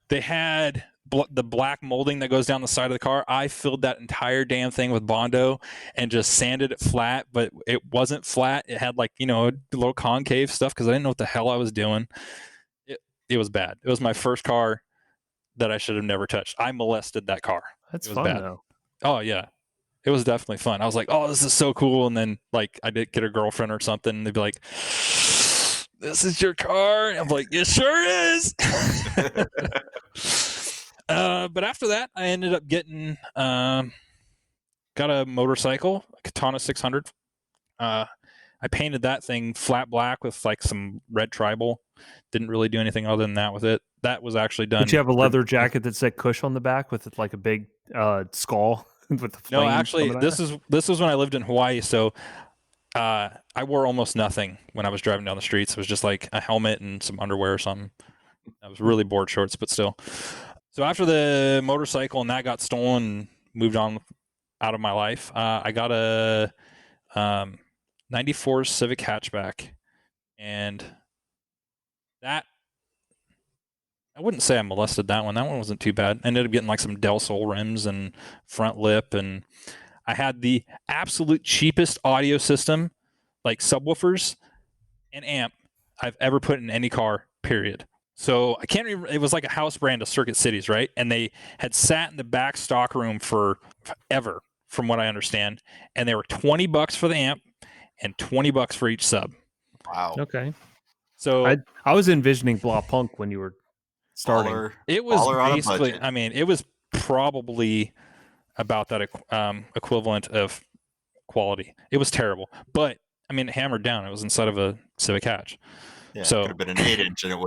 [SPEAKER 5] They had the black molding that goes down the side of the car. I filled that entire damn thing with Bondo and just sanded it flat, but it wasn't flat. It had like, a little concave stuff because I didn't know what the hell I was doing. It was bad. It was my first car that I should have never touched. I molested that car.
[SPEAKER 1] That's fun though.
[SPEAKER 5] Oh yeah. It was definitely fun. I was like, oh, this is so cool. And then like I did get a girlfriend or something and they'd be like, this is your car? And I'm like, it sure is. But after that, I ended up getting, got a motorcycle, a Katana 600. I painted that thing flat black with like some red tribal. Didn't really do anything other than that with it. That was actually done.
[SPEAKER 1] Did you have a leather jacket that said Kush on the back with like a big skull? With the
[SPEAKER 5] no, actually, this was when I lived in Hawaii. So I wore almost nothing when I was driving down the streets. It was just like a helmet and some underwear or something. I was really board shorts, but still. So after the motorcycle and that got stolen and moved on out of my life, I got a 94 Civic hatchback. And that, I wouldn't say I molested that one. That one wasn't too bad. I ended up getting like some Del Sol rims and front lip, and I had the absolute cheapest audio system, like subwoofers and amp, I've ever put in any car, period. So I can't remember, it was like a house brand of Circuit Cities, right? And they had sat in the back stock room for ever, from what I understand. And they were $20 for the amp and $20 for each sub.
[SPEAKER 4] Wow.
[SPEAKER 1] Okay.
[SPEAKER 5] So
[SPEAKER 1] I was envisioning Blah Punk when you were starting.
[SPEAKER 5] It was basically, I mean, it was probably about that equivalent of quality. It was terrible, but I mean, it hammered down. It was inside of a Civic hatch.
[SPEAKER 4] Yeah,
[SPEAKER 5] so
[SPEAKER 4] it could have been an 8-inch and it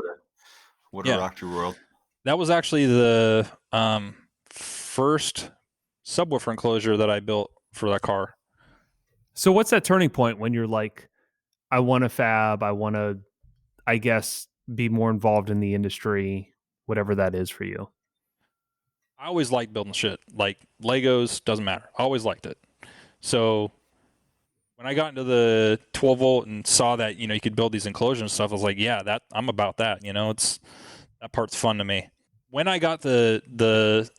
[SPEAKER 4] would have rocked your world.
[SPEAKER 5] That was actually the first subwoofer enclosure that I built for that car.
[SPEAKER 1] So what's that turning point when you're like, I want to fab, I want to, I guess, be more involved in the industry, whatever that is for you?
[SPEAKER 5] I always liked building shit. Like Legos, doesn't matter. I always liked it. So when I got into the 12 volt and saw that, you know, you could build these enclosures and stuff, I was like, yeah, that I'm about that. You know, it's that part's fun to me. When I got the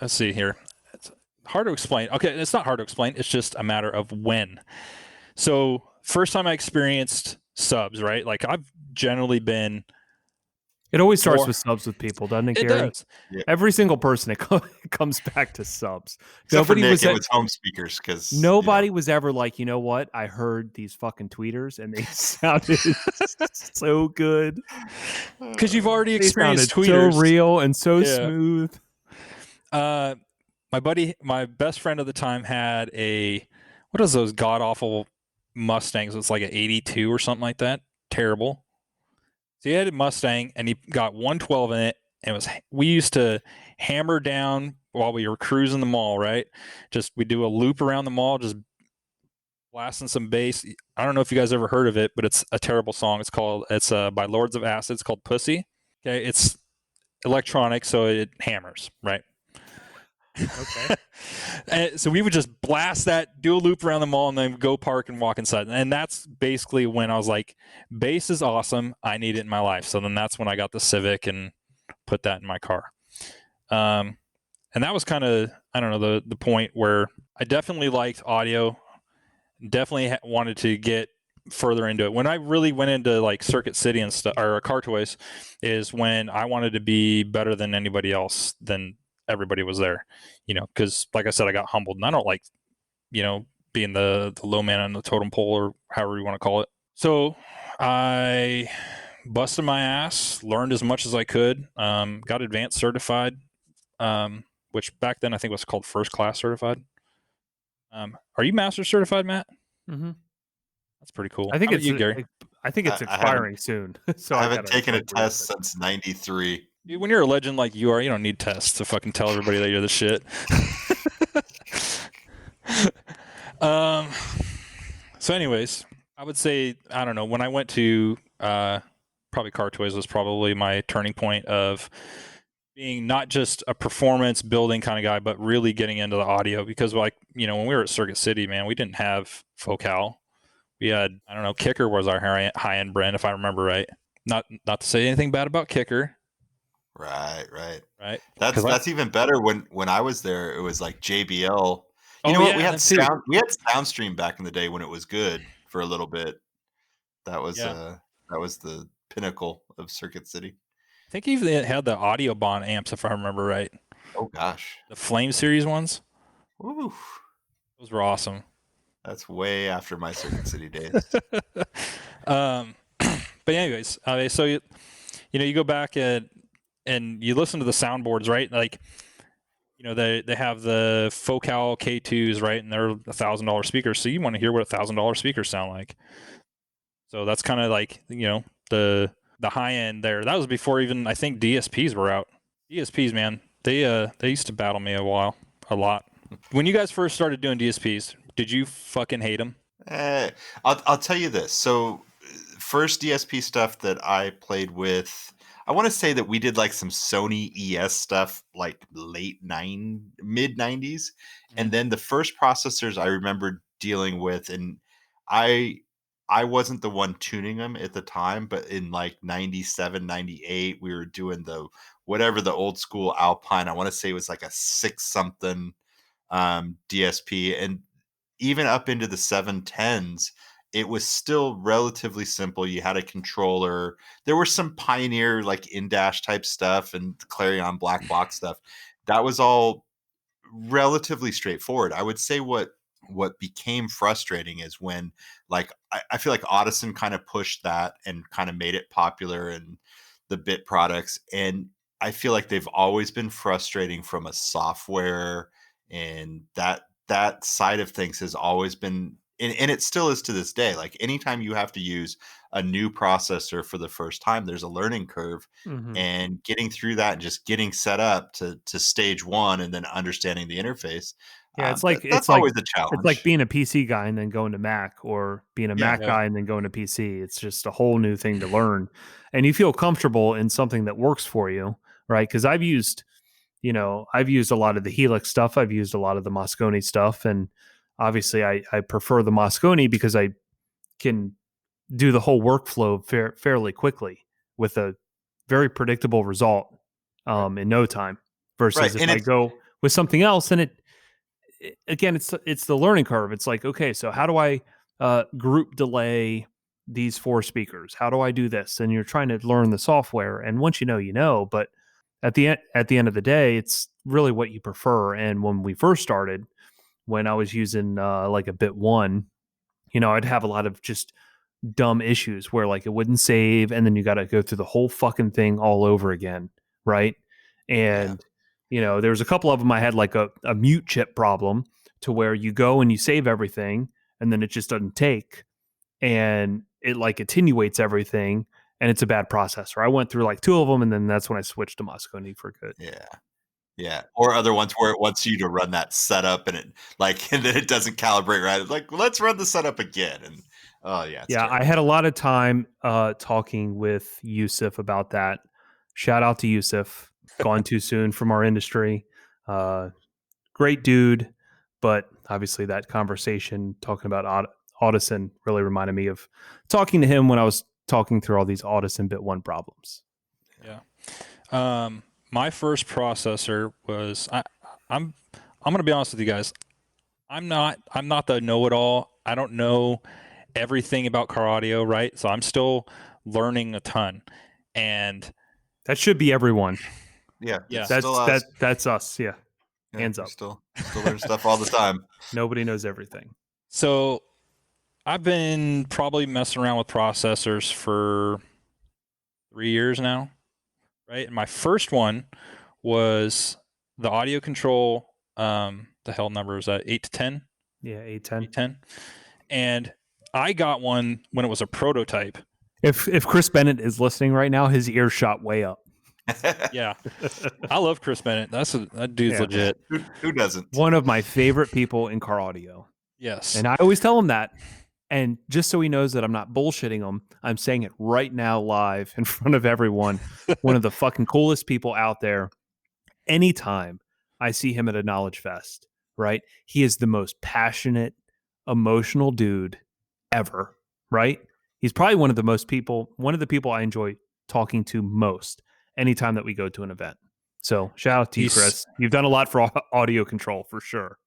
[SPEAKER 5] let's see here. It's hard to explain. Okay, it's not hard to explain. It's just a matter of when. So first time I experienced subs, right? Like I've generally been.
[SPEAKER 1] It always starts
[SPEAKER 5] Or-
[SPEAKER 1] with subs with people, doesn't it,
[SPEAKER 5] It
[SPEAKER 1] Gary?
[SPEAKER 5] does.
[SPEAKER 1] Every single person, it comes back to subs.
[SPEAKER 4] Except for
[SPEAKER 1] Nobody
[SPEAKER 4] Nick,
[SPEAKER 1] was
[SPEAKER 4] it
[SPEAKER 1] at-
[SPEAKER 4] was home speakers because
[SPEAKER 1] Nobody was ever like, you know what? I heard these fucking tweeters and they sounded so good.
[SPEAKER 5] Because you've already
[SPEAKER 1] They sounded
[SPEAKER 5] experienced tweeters.
[SPEAKER 1] so real and so
[SPEAKER 5] Yeah.
[SPEAKER 1] smooth.
[SPEAKER 5] My best friend at the time had what is those god awful Mustangs? It's like an 82 or something like that. Terrible. So he had a Mustang and he got 112 in it. And we used to hammer down while we were cruising the mall, right? We do a loop around the mall, just blasting some bass. I don't know if you guys ever heard of it, but it's a terrible song. It's by Lords of Acid. It's called Pussy. Okay. It's electronic, so it hammers, right?
[SPEAKER 1] Okay.
[SPEAKER 5] And so we would just blast that, do a loop around the mall, and then go park and walk inside. And that's basically when I was like, bass is awesome. I need it in my life. So then that's when I got the Civic and put that in my car. And that was kind of, I don't know, the point where I definitely liked audio, definitely wanted to get further into it. When I really went into like Circuit City and stuff, or Car Toys, is when I wanted to be better than anybody else, than everybody was there, you know, because like I said, I got humbled, and I don't like, you know, being the low man on the totem pole, or however you want to call it. So I busted my ass, learned as much as I could, got advanced certified, which back then I think was called first class certified. Are you master certified, Matt?
[SPEAKER 1] Mm-hmm.
[SPEAKER 5] That's pretty cool.
[SPEAKER 1] I think
[SPEAKER 5] How
[SPEAKER 1] it's
[SPEAKER 5] about you, Gary?
[SPEAKER 1] I think it's
[SPEAKER 4] I haven't-
[SPEAKER 1] expiring soon. So
[SPEAKER 4] I haven't
[SPEAKER 1] gotta,
[SPEAKER 4] taken a
[SPEAKER 1] like,
[SPEAKER 4] test
[SPEAKER 1] real quick.
[SPEAKER 4] since '93.
[SPEAKER 5] Dude, when you're a legend like you are, you don't need tests to fucking tell everybody that you're the shit. So anyways, I would say, I don't know, when I went to probably Car Toys was probably my turning point of being not just a performance building kind of guy, but really getting into the audio. Because, like, you know, when we were at Circuit City, man, we didn't have Focal. We had, I don't know, Kicker was our high end brand, if I remember right. Not to say anything bad about Kicker.
[SPEAKER 4] Right.
[SPEAKER 5] That's
[SPEAKER 4] even better. When I was there, it was like JBL. You
[SPEAKER 5] Oh,
[SPEAKER 4] know what?
[SPEAKER 5] yeah,
[SPEAKER 4] We had
[SPEAKER 5] that too.
[SPEAKER 4] we had Soundstream back in the day when it was good for a little bit. That was
[SPEAKER 5] Yeah.
[SPEAKER 4] that was the pinnacle of Circuit City.
[SPEAKER 5] I think even it had the Audio Bond amps, if I remember right.
[SPEAKER 4] Oh gosh.
[SPEAKER 5] The Flame Series ones.
[SPEAKER 4] Woo.
[SPEAKER 5] Those were awesome.
[SPEAKER 4] That's way after my Circuit City days.
[SPEAKER 5] But anyways, so you know, you go back and you listen to the soundboards, right? Like, you know, they have the Focal K2s, right? And they're $1,000 speakers. So you want to hear what $1,000 speakers sound like. So that's kind of like, you know, the high end there. That was before even, I think, DSPs were out. DSPs, man, they used to battle me a lot. When you guys first started doing DSPs, did you fucking hate them?
[SPEAKER 4] I'll tell you this. So first DSP stuff that I played with, I want to say that we did like some Sony ES stuff like mid 90s. And then the first processors I remember dealing with, and I wasn't the one tuning them at the time, but in like 97, 98, we were doing whatever the old school Alpine, I want to say it was like a 6 something DSP. And even up into the 710s, it was still relatively simple. You had a controller. There were some Pioneer like in-dash type stuff and Clarion black box stuff. That was all relatively straightforward. I would say what became frustrating is when, like, I feel like Audison kind of pushed that and kind of made it popular in the bit products. And I feel like they've always been frustrating from a software, and that side of things has always been and it still is to this day. Like anytime you have to use a new processor for the first time, there's a learning curve,
[SPEAKER 1] Mhm.
[SPEAKER 4] and getting through that and just getting set up to stage one and then understanding the interface.
[SPEAKER 1] Yeah, it's
[SPEAKER 4] That,
[SPEAKER 1] like
[SPEAKER 4] that's
[SPEAKER 1] it's like
[SPEAKER 4] always a
[SPEAKER 1] it's like
[SPEAKER 4] challenge.
[SPEAKER 1] being a PC guy and then going to Mac, or being a
[SPEAKER 4] Yeah.
[SPEAKER 1] Mac
[SPEAKER 5] Yeah.
[SPEAKER 1] guy and then going to PC. It's just a whole new thing to learn. And you feel comfortable in something that works for you, right? Because I've used a lot of the Helix stuff. I've used a lot of the Moscone stuff. And obviously I prefer the Moscone because I can do the whole workflow fairly quickly with a very predictable result
[SPEAKER 5] Right.
[SPEAKER 1] in no time.
[SPEAKER 4] Right.
[SPEAKER 1] Versus if
[SPEAKER 4] And
[SPEAKER 1] I
[SPEAKER 4] it's
[SPEAKER 1] go with something else, and again, it's the learning curve. It's like, okay, so how do I group delay these four speakers? How do I do this? And you're trying to learn the software, and once you know. But at the end of the day, it's really what you prefer. And when we first started, when I was using like a Bit One, I'd have a lot of just dumb issues where like it wouldn't save, and then you got to go through the whole fucking thing all over again, right?
[SPEAKER 4] yeah.
[SPEAKER 1] And there was a couple of them. I had like a mute chip problem, to where you go and you save everything, and then it just doesn't take, and it like attenuates everything, and it's a bad processor. I went through like two of them, and then that's when I switched to Moscone for good.
[SPEAKER 4] Yeah. Yeah, or other ones where it wants you to run that setup and it like and then it doesn't calibrate right. It's like, let's run the setup again. And oh yeah, it's
[SPEAKER 1] Yeah, I
[SPEAKER 4] terrible.
[SPEAKER 1] had a lot of time talking with Yusuf about that. Shout out to Yusuf, gone too soon from our industry. Uh, Great dude, but obviously that conversation talking about Audison really reminded me of talking to him when I was talking through all these Audison Bit 1 problems.
[SPEAKER 5] Yeah. My first processor was I'm going to be honest with you guys. I'm not the know-it-all. I don't know everything about car audio, right? So I'm still learning a ton. And
[SPEAKER 1] That should be everyone.
[SPEAKER 4] Yeah,
[SPEAKER 5] Yeah.
[SPEAKER 4] it's still us.
[SPEAKER 1] That's us. Yeah,
[SPEAKER 4] Yeah,
[SPEAKER 1] hands
[SPEAKER 4] we're
[SPEAKER 1] up.
[SPEAKER 4] still learning stuff all the time.
[SPEAKER 1] Nobody knows everything.
[SPEAKER 5] so I've been probably messing around with processors for 3 years now, right? And my first one was the audio control. The hell number is that? 8 to 10?
[SPEAKER 1] Yeah, 810.
[SPEAKER 5] 810. And I got one when it was a prototype.
[SPEAKER 1] If Chris Bennett is listening right now, his ears shot way up.
[SPEAKER 5] Yeah. I love Chris Bennett. That dude's
[SPEAKER 1] Yeah.
[SPEAKER 5] legit.
[SPEAKER 4] Who doesn't?
[SPEAKER 1] One of my favorite people in car audio.
[SPEAKER 5] Yes.
[SPEAKER 1] And I always tell him that. And just so he knows that I'm not bullshitting him, I'm saying it right now live in front of everyone. One of the fucking coolest people out there. Anytime I see him at a Knowledge Fest, right? He is the most passionate, emotional dude ever, right? He's probably one of the people I enjoy talking to most anytime that we go to an event. So shout out to you,
[SPEAKER 5] He's-
[SPEAKER 1] Chris. You've done a lot for audio control for sure.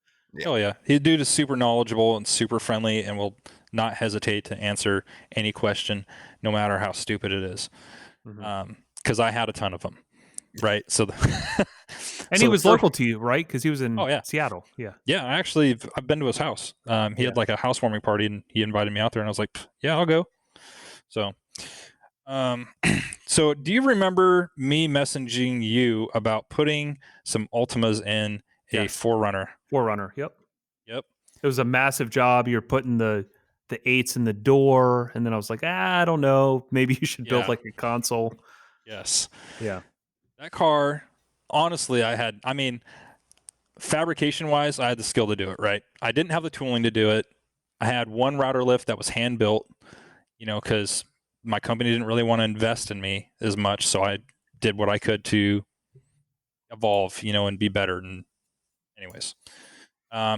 [SPEAKER 5] Oh yeah, his dude is super knowledgeable and super friendly, and will not hesitate to answer any question, no matter how stupid it is.
[SPEAKER 1] Mhm.
[SPEAKER 5] Because I had a ton of them, right? So,
[SPEAKER 1] And
[SPEAKER 5] so
[SPEAKER 1] he
[SPEAKER 5] the
[SPEAKER 1] was
[SPEAKER 5] first-
[SPEAKER 1] local to you, right? Because he was in
[SPEAKER 5] Oh, yeah.
[SPEAKER 1] Seattle. Yeah.
[SPEAKER 5] Yeah, I've been to his house. He
[SPEAKER 1] Yeah.
[SPEAKER 5] had like a housewarming party, and he invited me out there, and I was like, yeah, I'll go. So, so do you remember me messaging you about putting some Ultimas in a
[SPEAKER 1] Yes.
[SPEAKER 5] Forerunner?
[SPEAKER 1] Forerunner. Yep.
[SPEAKER 5] Yep.
[SPEAKER 1] It was a massive job. You're putting the eights in the door, and then I was like, I don't know. Maybe you should build
[SPEAKER 5] Yeah.
[SPEAKER 1] like a console.
[SPEAKER 5] Yes.
[SPEAKER 1] Yeah.
[SPEAKER 5] That car, honestly, fabrication wise, I had the skill to do it, right? I didn't have the tooling to do it. I had one router lift that was hand built, because my company didn't really want to invest in me as much. So I did what I could to evolve, and be better. And anyways,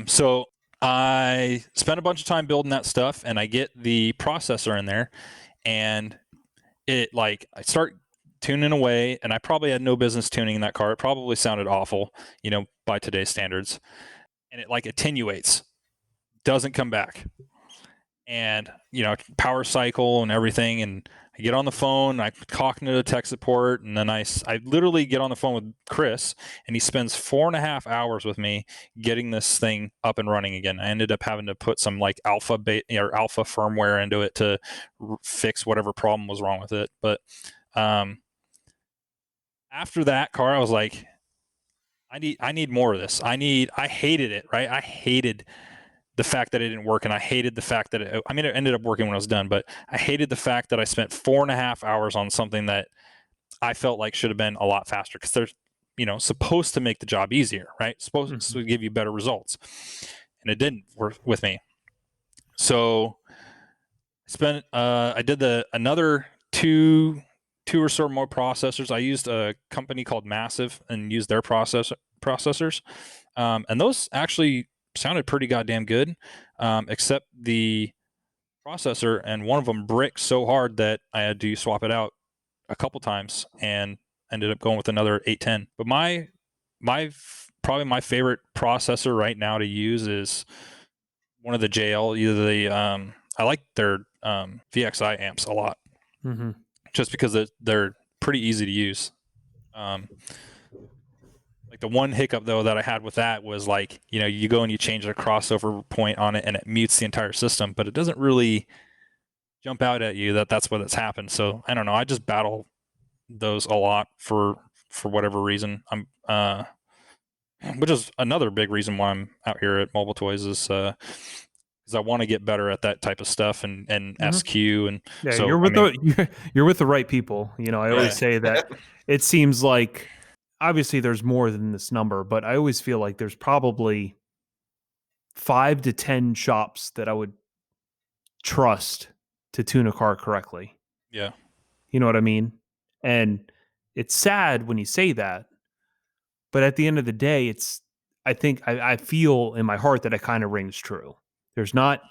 [SPEAKER 5] so I spent a bunch of time building that stuff, and I get the processor in there, and I start tuning away, and I probably had no business tuning in that car. It probably sounded awful, by today's standards, and it like attenuates, doesn't come back, and power cycle and everything. And I get on the phone, I talking to the tech support, and then I literally get on the phone with Chris, and he spends 4.5 hours with me getting this thing up and running again. I ended up having to put some like alpha firmware into it to fix whatever problem was wrong with it. But after that car, I was like, I need more of this. I hated it, right? I hated the fact that it didn't work, and I hated the fact that it ended up working when I was done, but I hated the fact that I spent 4.5 hours on something that I felt like should have been a lot faster, because they're supposed to make the job easier, right? Supposed to give you better results, and it didn't work with me. So I did another two or so more processors. I used a company called Massive and used their processors, and those actually sounded pretty goddamn good, except the processor, and one of them bricked so hard that I had to swap it out a couple times and ended up going with another 810. But probably my favorite processor right now to use is one of the JL, either the I like their VXI amps a lot, just because they're pretty easy to use. Like the one hiccup though that I had with that was like, you go and you change the crossover point on it and it mutes the entire system, but it doesn't really jump out at you that that's what's happened. So I don't know. I just battle those a lot for whatever reason. Which is another big reason why I'm out here at Mobile Toys is because I want to get better at that type of stuff and SQ, and
[SPEAKER 1] yeah,
[SPEAKER 5] so
[SPEAKER 1] you're with the right people. I always say that it seems like obviously there's more than this number, but I always feel like there's probably 5 to 10 shops that I would trust to tune a car correctly.
[SPEAKER 5] Yeah.
[SPEAKER 1] You know what I mean? And it's sad when you say that, but at the end of the day, I think I feel in my heart that it kind of rings true. There's not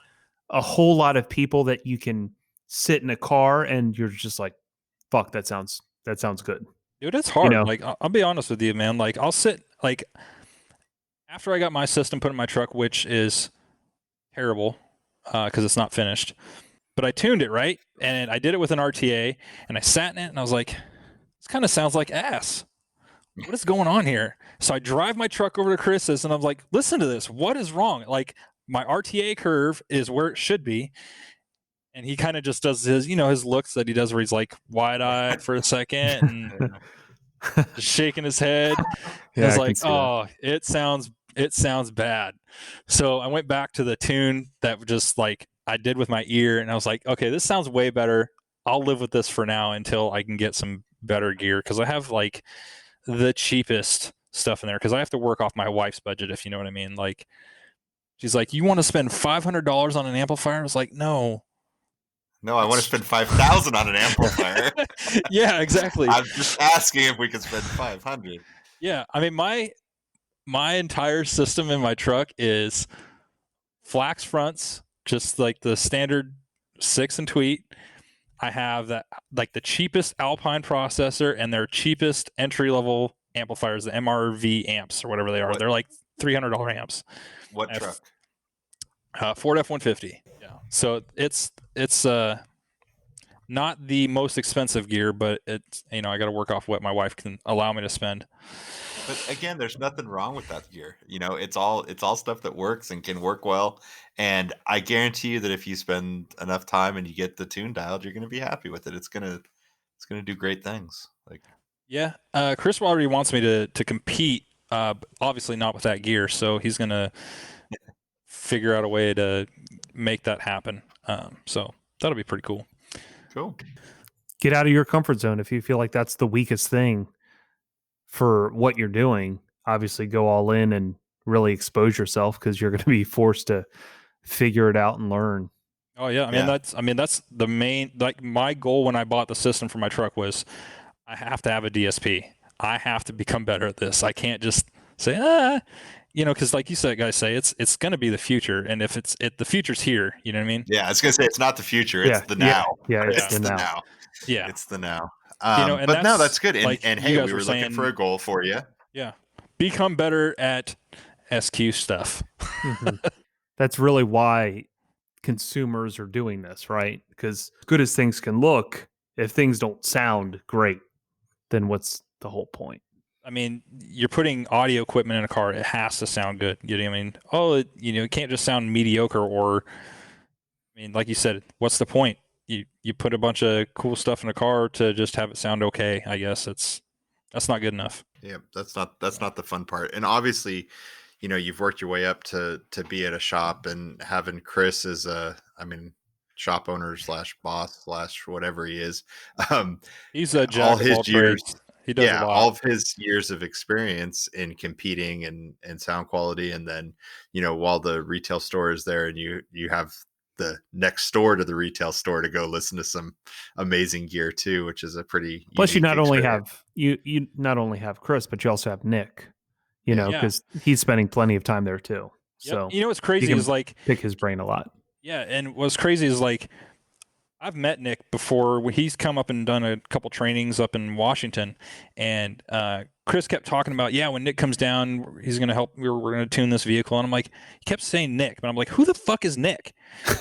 [SPEAKER 1] a whole lot of people that you can sit in a car and you're just like, fuck, that sounds good.
[SPEAKER 5] Dude, it's hard.
[SPEAKER 1] know?
[SPEAKER 5] Like, I'll be honest with you, man. Like, I'll sit, like, after I got my system put in my truck, which is terrible because it's not finished, but I tuned it, right? And I did it with an RTA, and I sat in it, and I was like, this kind of sounds like ass. What is going on here? So I drive my truck over to Chris's, and I'm like, listen to this. What is wrong? Like, my RTA curve is where it should be. And he kind of just does his looks that he does where he's like wide-eyed for a second and just shaking his head.
[SPEAKER 1] Yeah,
[SPEAKER 5] it's like, oh, it sounds bad. So I went back to the tune that just like I did with my ear, and I was like, okay, this sounds way better. I'll live with this for now until I can get some better gear, because I have like the cheapest stuff in there, because I have to work off my wife's budget, if you know what I mean. Like, she's like, you want to spend $500 on an amplifier? I was like, no,
[SPEAKER 4] I want to spend $5,000 on an amplifier.
[SPEAKER 5] Yeah, exactly.
[SPEAKER 4] I'm just asking if we can spend $500.
[SPEAKER 5] Yeah, I mean, my entire system in my truck is flax fronts, just like the standard 6 and tweet. I have that, like, the cheapest Alpine processor and their cheapest entry level amplifiers, the MRV amps or whatever they are. They're like $300 amps.
[SPEAKER 4] What truck?
[SPEAKER 5] Ford F-150. Yeah. So it's not the most expensive gear, but it's, I got to work off what my wife can allow me to spend.
[SPEAKER 4] But again, there's nothing wrong with that gear. It's all stuff that works and can work well. And I guarantee you that if you spend enough time and you get the tune dialed, you're going to be happy with it. It's gonna do great things. Like,
[SPEAKER 5] yeah, Chris already wants me to compete. Obviously not with that gear, so he's gonna figure out a way to make that happen. So that'll be pretty cool.
[SPEAKER 4] Cool.
[SPEAKER 1] Get out of your comfort zone. If you feel like that's the weakest thing for what you're doing, obviously go all in and really expose yourself, because you're going to be forced to figure it out and learn.
[SPEAKER 5] Oh yeah, I mean that's the main, like, my goal when I bought the system for my truck was I have to have a DSP. I have to become better at this. I can't just say because like you said, guys say it's going to be the future, and if the future's here, you know what I mean?
[SPEAKER 4] Yeah, I was going to say it's not the future, it's the now.
[SPEAKER 1] Yeah,
[SPEAKER 4] it's the now.
[SPEAKER 5] Yeah,
[SPEAKER 4] it's the now.
[SPEAKER 5] And
[SPEAKER 4] but no, that's good.
[SPEAKER 5] like
[SPEAKER 4] and
[SPEAKER 5] you
[SPEAKER 4] hey,
[SPEAKER 5] guys
[SPEAKER 4] we were
[SPEAKER 5] saying,
[SPEAKER 4] looking for a goal for you.
[SPEAKER 5] Yeah, become better at SQ stuff.
[SPEAKER 1] That's really why consumers are doing this, right? Because good as things can look, if things don't sound great, then what's the whole point?
[SPEAKER 5] I mean, you're putting audio equipment in a car; it has to sound good. You know what I mean? Oh, it can't just sound mediocre. Or, I mean, like you said, what's the point? You put a bunch of cool stuff in a car to just have it sound okay. I guess that's not good enough.
[SPEAKER 4] Yeah, that's not the fun part. And obviously, you've worked your way up to be at a shop, and having Chris as shop owner slash boss slash whatever he is, um,
[SPEAKER 5] He's a
[SPEAKER 4] all
[SPEAKER 5] jack of all
[SPEAKER 4] his years,
[SPEAKER 5] trades. He does a
[SPEAKER 4] yeah,
[SPEAKER 5] lot.
[SPEAKER 4] all of his years of experience in competing and sound quality, and then while the retail store is there, and you have the next store to the retail store to go listen to some amazing gear too, which is a pretty
[SPEAKER 1] Plus, you
[SPEAKER 4] unique
[SPEAKER 1] not only
[SPEAKER 4] experience.
[SPEAKER 1] have you not only have Chris, but you also have Nick.
[SPEAKER 4] Yeah.
[SPEAKER 5] Yeah.
[SPEAKER 1] Because he's spending plenty of time there too.
[SPEAKER 5] Yep.
[SPEAKER 1] So
[SPEAKER 5] You know what's
[SPEAKER 1] you
[SPEAKER 5] crazy
[SPEAKER 1] can
[SPEAKER 5] is like,
[SPEAKER 1] pick his brain a lot.
[SPEAKER 5] yeah, and what's crazy is like, I've met Nick before. He's come up and done a couple trainings up in Washington, and Chris kept talking about, yeah, when Nick comes down, he's going to help. We're going to tune this vehicle, and I'm like, he kept saying Nick, but I'm like, who the fuck is Nick?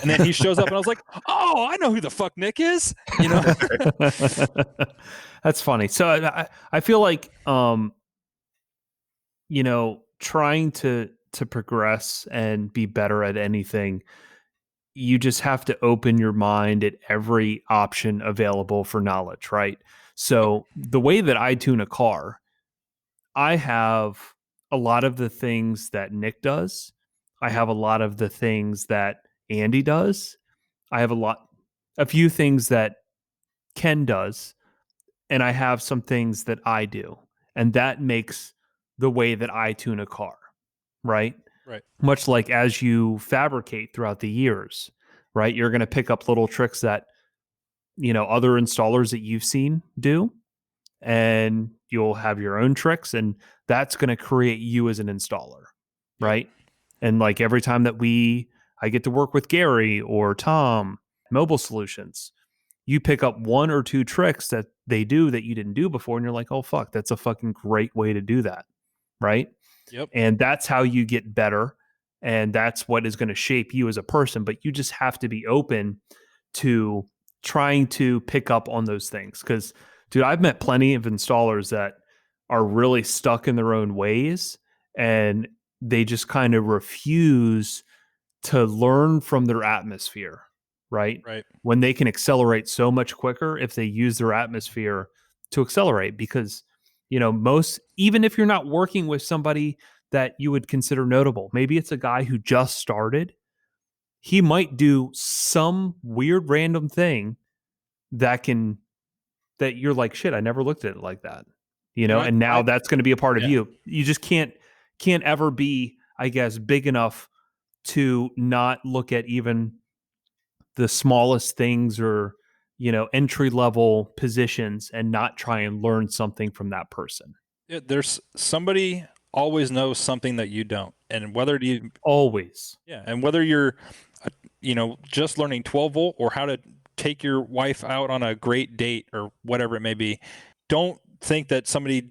[SPEAKER 5] And then he shows up, and I was like, oh, I know who the fuck Nick is.
[SPEAKER 1] That's funny. So I feel like trying to progress and be better at anything, you just have to open your mind at every option available for knowledge, right? So the way that I tune a car, I have a lot of the things that Nick does. I have a lot of the things that Andy does. I have a few things that Ken does, and I have some things that I do. And that makes the way that I tune a car, right?
[SPEAKER 5] Right.
[SPEAKER 1] Much like as you fabricate throughout the years, right? You're going to pick up little tricks that, other installers that you've seen do, and you'll have your own tricks, and that's going to create you as an installer, right? And like every time that I get to work with Gary or Tom, Mobile Solutions, you pick up one or two tricks that they do that you didn't do before, and you're like, oh fuck, that's a fucking great way to do that, right?
[SPEAKER 5] Yep.
[SPEAKER 1] And that's how you get better, and that's what is going to shape you as a person. But you just have to be open to trying to pick up on those things, because dude, I've met plenty of installers that are really stuck in their own ways, and they just kind of refuse to learn from their atmosphere, right?
[SPEAKER 5] Right.
[SPEAKER 1] When they can accelerate so much quicker if they use their atmosphere to accelerate. Because, even if you're not working with somebody that you would consider notable, maybe it's a guy who just started, he might do some weird random thing that you're like, shit, I never looked at it like that, and now that's going to be a part of you. You just can't ever be, I guess, big enough to not look at even the smallest things, or entry level positions, and not try and learn something from that person.
[SPEAKER 5] There's somebody always knows something that you don't, and whether you
[SPEAKER 1] Always.
[SPEAKER 5] and whether you're just learning 12 volt or how to take your wife out on a great date or whatever it may be, don't think that somebody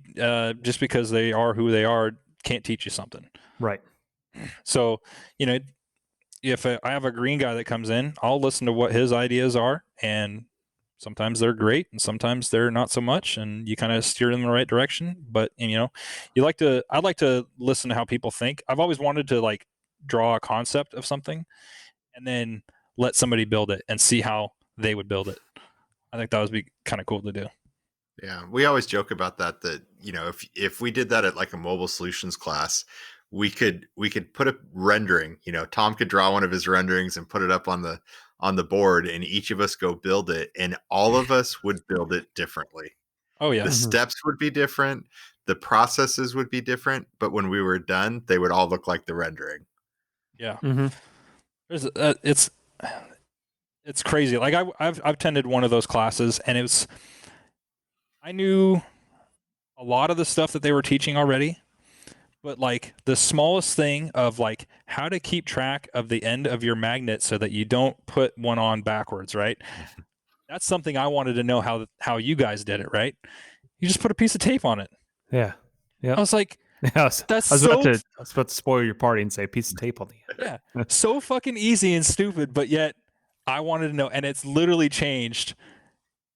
[SPEAKER 5] just because they are who they are can't teach you something.
[SPEAKER 1] Right.
[SPEAKER 5] So if I have a green guy that comes in, I'll listen to what his ideas are, and sometimes they're great and sometimes they're not so much, and you kind of steer in the right direction. But I'd like to listen to how people think. I've always wanted to like draw a concept of something and then let somebody build it and see how they would build it. I think that would be kind of cool to do.
[SPEAKER 4] Yeah, we always joke about that if we did that at like a mobile solutions class, we could put a rendering, Tom could draw one of his renderings and put it up on the board, and each of us go build it, and all of us would build it differently.
[SPEAKER 5] Oh yeah.
[SPEAKER 4] The steps would be different, the processes would be different, but when we were done, they would all look like the rendering.
[SPEAKER 5] Yeah.
[SPEAKER 1] Mm-hmm.
[SPEAKER 5] There's it's crazy. Like I've attended one of those classes, and I knew a lot of the stuff that they were teaching already, but like the smallest thing of like how to keep track of the end of your magnet so that you don't put one on backwards, right? That's something I wanted to know how you guys did it, right? You just put a piece of tape on it.
[SPEAKER 1] Yeah. Yeah.
[SPEAKER 5] I was like,
[SPEAKER 1] I was about to spoil your party and say a piece of tape on the end.
[SPEAKER 5] yeah, so fucking easy and stupid, but yet I wanted to know, and it's literally changed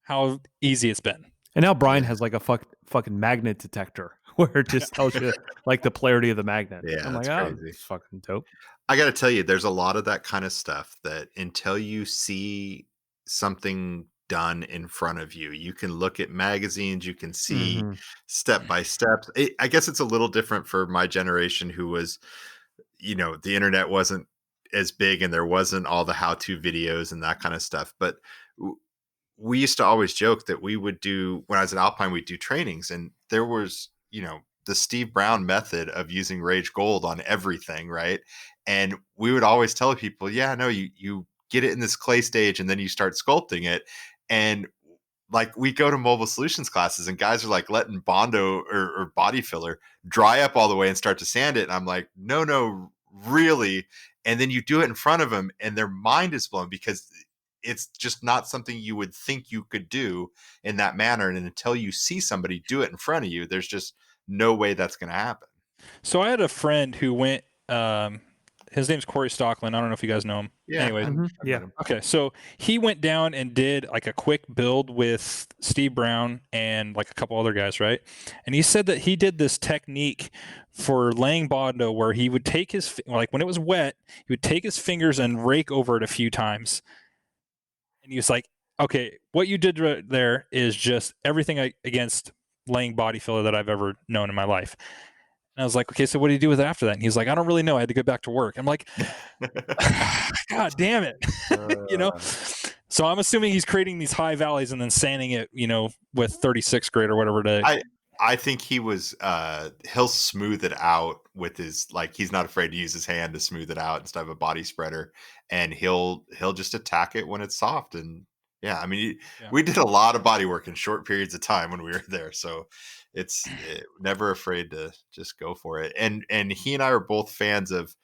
[SPEAKER 5] how easy it's been.
[SPEAKER 1] And now Brian has like a fucking magnet detector where it just tells you like the polarity of the magnet.
[SPEAKER 4] Yeah,
[SPEAKER 1] I'm like,
[SPEAKER 4] that's
[SPEAKER 1] oh,
[SPEAKER 4] crazy.
[SPEAKER 1] it's fucking dope.
[SPEAKER 4] I got to tell you, there's a lot of that kind of stuff that until you see something done in front of you. You can look at magazines, you can see
[SPEAKER 1] Mhm.
[SPEAKER 4] step by step. I guess it's a little different for my generation who was, the internet wasn't as big and there wasn't all the how-to videos and that kind of stuff. But we used to always joke that we would do, when I was at Alpine, we'd do trainings, and there was, the Steve Brown method of using Rage Gold on everything, right? And we would always tell people, yeah, no, you get it in this clay stage and then you start sculpting it. And like we go to mobile solutions classes and guys are like letting Bondo or body filler dry up all the way and start to sand it. And I'm like, no, really? And then you do it in front of them and their mind is blown because it's just not something you would think you could do in that manner. And until you see somebody do it in front of you, there's just no way that's going to happen.
[SPEAKER 5] So I had a friend who went. His name's Corey Stockland. I don't know if you guys know him.
[SPEAKER 4] Yeah.
[SPEAKER 5] Anyway,
[SPEAKER 4] I've
[SPEAKER 1] Yeah.
[SPEAKER 4] met him.
[SPEAKER 5] okay, so he went down and did like a quick build with Steve Brown and like a couple other guys, right? And he said that he did this technique for laying Bondo where he would take his, like when it was wet, he would take his fingers and rake over it a few times. And he was like, okay, what you did right there is just everything against laying body filler that I've ever known in my life. And I was like, okay, so what do you do with it after that? And he's like, I don't really know. I had to go back to work. I'm like, God damn it. So I'm assuming he's creating these high valleys and then sanding it, with 36 grade or whatever to.
[SPEAKER 4] I think he was he'll smooth it out with his, like, he's not afraid to use his hand to smooth it out instead of a body spreader, and he'll just attack it when it's soft. And yeah, I mean, we did a lot of body work in short periods of time when we were there, so it's never afraid to just go for it. And he and I are both fans of,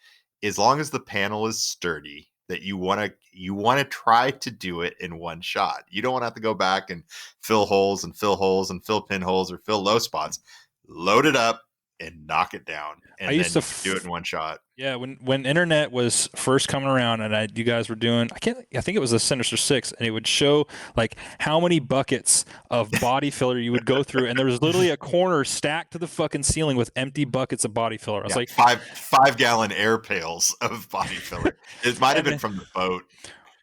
[SPEAKER 4] as long as the panel is sturdy, that you want to try to do it in one shot. You don't want to have to go back and fill holes and fill holes and fill pinholes or fill low spots. Load it up and knock it down, and
[SPEAKER 5] I used
[SPEAKER 4] then
[SPEAKER 5] to
[SPEAKER 4] do it in one shot.
[SPEAKER 5] Yeah, when internet was first coming around, and you guys were doing, I think it was the Sinister Six, and it would show like how many buckets of body filler you would go through, and there was literally a corner stacked to the fucking ceiling with empty buckets of body filler. I was like,
[SPEAKER 4] 5-gallon air pails of body filler. It might have been from the boat.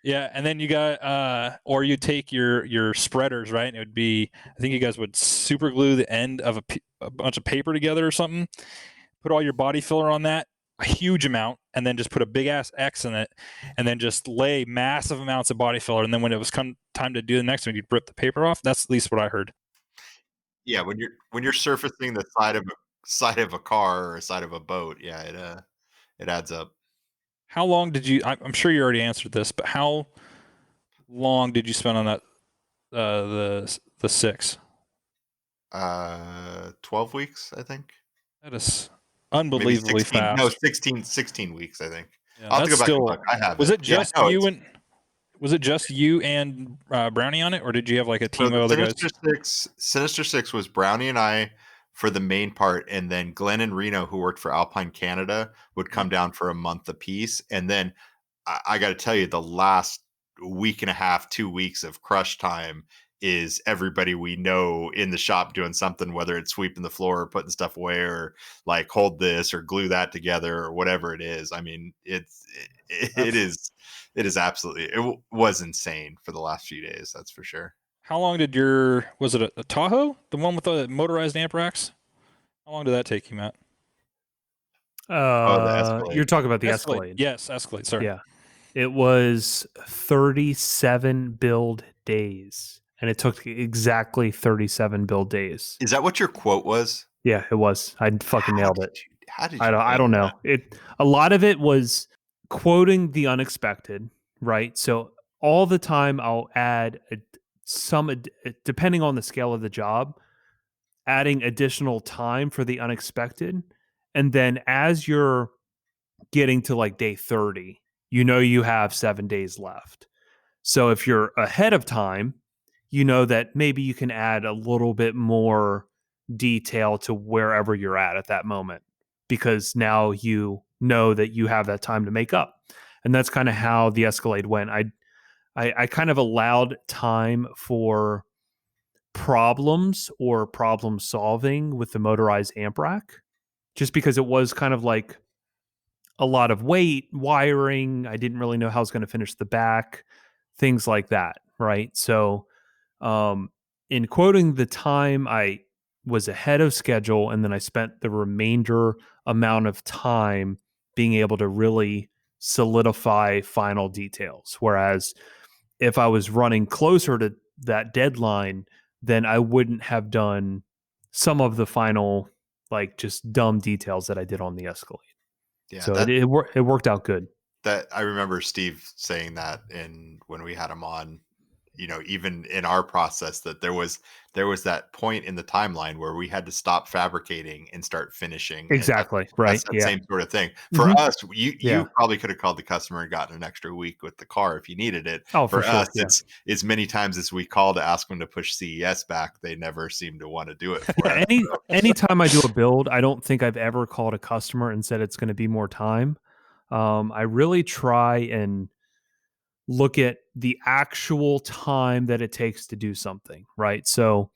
[SPEAKER 5] Yeah, and then you got, or you take your spreaders, right? And it would be, I think you guys would super glue the end of a bunch of paper together or something. Put all your body filler on that, a huge amount, and then just put a big ass X in it, and then just lay massive amounts of body filler. And then when it was time to do the next one, you'd rip the paper off. That's at least what I heard.
[SPEAKER 4] Yeah, when you're surfacing the side of a car or a side of a boat, yeah, it adds up.
[SPEAKER 5] How long did you? I'm sure you already answered this, but how long did you spend on that? The 6.
[SPEAKER 4] 12 weeks, I think.
[SPEAKER 5] That is
[SPEAKER 4] Maybe
[SPEAKER 5] unbelievably
[SPEAKER 4] 16,
[SPEAKER 5] fast.
[SPEAKER 4] no, 16 weeks, I think.
[SPEAKER 5] Yeah,
[SPEAKER 4] I'll have to
[SPEAKER 5] that's
[SPEAKER 4] go back
[SPEAKER 5] still.
[SPEAKER 4] and look. I have
[SPEAKER 5] Was it
[SPEAKER 4] Yeah,
[SPEAKER 5] just
[SPEAKER 4] no,
[SPEAKER 5] you
[SPEAKER 4] it's-
[SPEAKER 5] and? Was it just you and Brownie on it, or did you have like a team
[SPEAKER 4] So
[SPEAKER 5] of other guys?
[SPEAKER 4] Sinister Six was Brownie and I for the main part, and then Glenn and Reno, who worked for Alpine Canada, would come down for a month apiece. And then I got to tell you, the last week and a half, 2 weeks of crush time is everybody we know in the shop doing something, whether it's sweeping the floor or putting stuff away or like hold this or glue that together or whatever it is. I mean, it is absolutely, was insane for the last few days. That's for sure.
[SPEAKER 5] How long did was it a Tahoe, the one with the motorized amp racks? How long did that take you, Matt?
[SPEAKER 4] The Escalade.
[SPEAKER 1] You're talking about the Escalade.
[SPEAKER 5] Yes, Escalade. Sorry.
[SPEAKER 1] Yeah. It was 37 build days, and it took exactly 37 build days.
[SPEAKER 4] Is that what your quote was?
[SPEAKER 1] Yeah, it was. I fucking nailed it.
[SPEAKER 4] How did you
[SPEAKER 1] I don't know.
[SPEAKER 4] that?
[SPEAKER 1] A lot of it was quoting the unexpected, right? So all the time I'll add depending on the scale of the job, adding additional time for the unexpected. And then as you're getting to like day 30, you have 7 days left. So if you're ahead of time, that maybe you can add a little bit more detail to wherever you're at that moment, because now you know that you have that time to make up. And that's kind of how the Escalade went. I kind of allowed time for problems or problem solving with the motorized amp rack, just because it was kind of like a lot of weight, wiring. I didn't really know how I was going to finish the back, things like that. Right. So In quoting the time, I was ahead of schedule, and then I spent the remainder amount of time being able to really solidify final details. Whereas if I was running closer to that deadline, then I wouldn't have done some of the final, like just dumb details that I did on the Escalade.
[SPEAKER 4] Yeah,
[SPEAKER 1] So it worked out good.
[SPEAKER 4] that I remember Steve saying that in when we had him on, even in our process that there was that point in the timeline where we had to stop fabricating and start finishing, and
[SPEAKER 1] Exactly.
[SPEAKER 4] that's
[SPEAKER 1] Right.
[SPEAKER 4] that
[SPEAKER 1] Yeah.
[SPEAKER 4] same sort of thing. For
[SPEAKER 1] Mhm.
[SPEAKER 4] us, you
[SPEAKER 1] Yeah.
[SPEAKER 4] probably could have called the customer and gotten an extra week with the car if you needed it.
[SPEAKER 1] Oh, for
[SPEAKER 4] For us,
[SPEAKER 1] sure. Yeah.
[SPEAKER 4] it's many times as we call to ask them to push CES back, they never seem to want to do it for
[SPEAKER 1] Yeah.
[SPEAKER 4] us.
[SPEAKER 1] Anytime I do a build, I don't think I've ever called a customer and said it's going to be more time. I really try and look at the actual time that it takes to do something, right? So,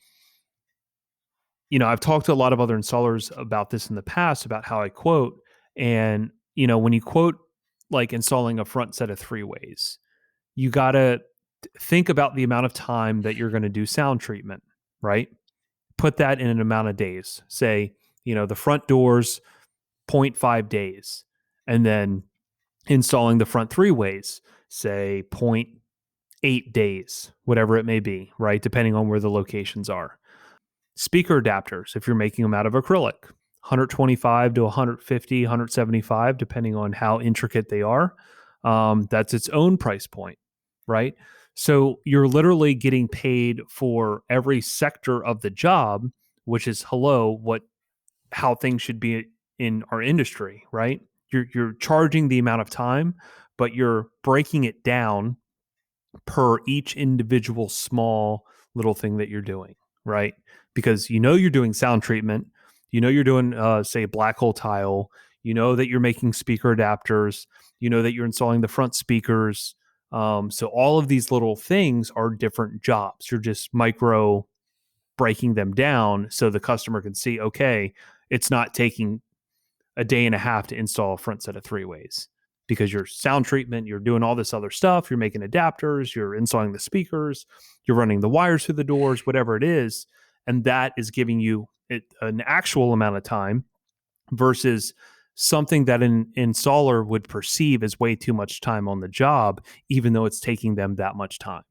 [SPEAKER 1] I've talked to a lot of other installers about this in the past about how I quote. And, when you quote like installing a front set of three ways, you got to think about the amount of time that you're going to do sound treatment, right? Put that in an amount of days. Say, the front doors, zero point 0.5 days. And then installing the front three ways, say 0.8 days, whatever it may be, right? Depending on where the locations are. Speaker adapters, if you're making them out of acrylic, 125 to 150, 175, depending on how intricate they are. That's its own price point, right? So you're literally getting paid for every sector of the job, which is how things should be in our industry, right? You're charging the amount of time, but you're breaking it down per each individual small little thing that you're doing, right? Because you're doing sound treatment, you're doing say black hole tile, that you're making speaker adapters, that you're installing the front speakers. So all of these little things are different jobs. You're just micro breaking them down so the customer can see, okay, it's not taking a day and a half to install a front set of three ways because your sound treatment, you're doing all this other stuff, you're making adapters, you're installing the speakers, you're running the wires through the doors, whatever it is. And that is giving you an actual amount of time versus something that an installer would perceive as way too much time on the job, even though it's taking them that much time,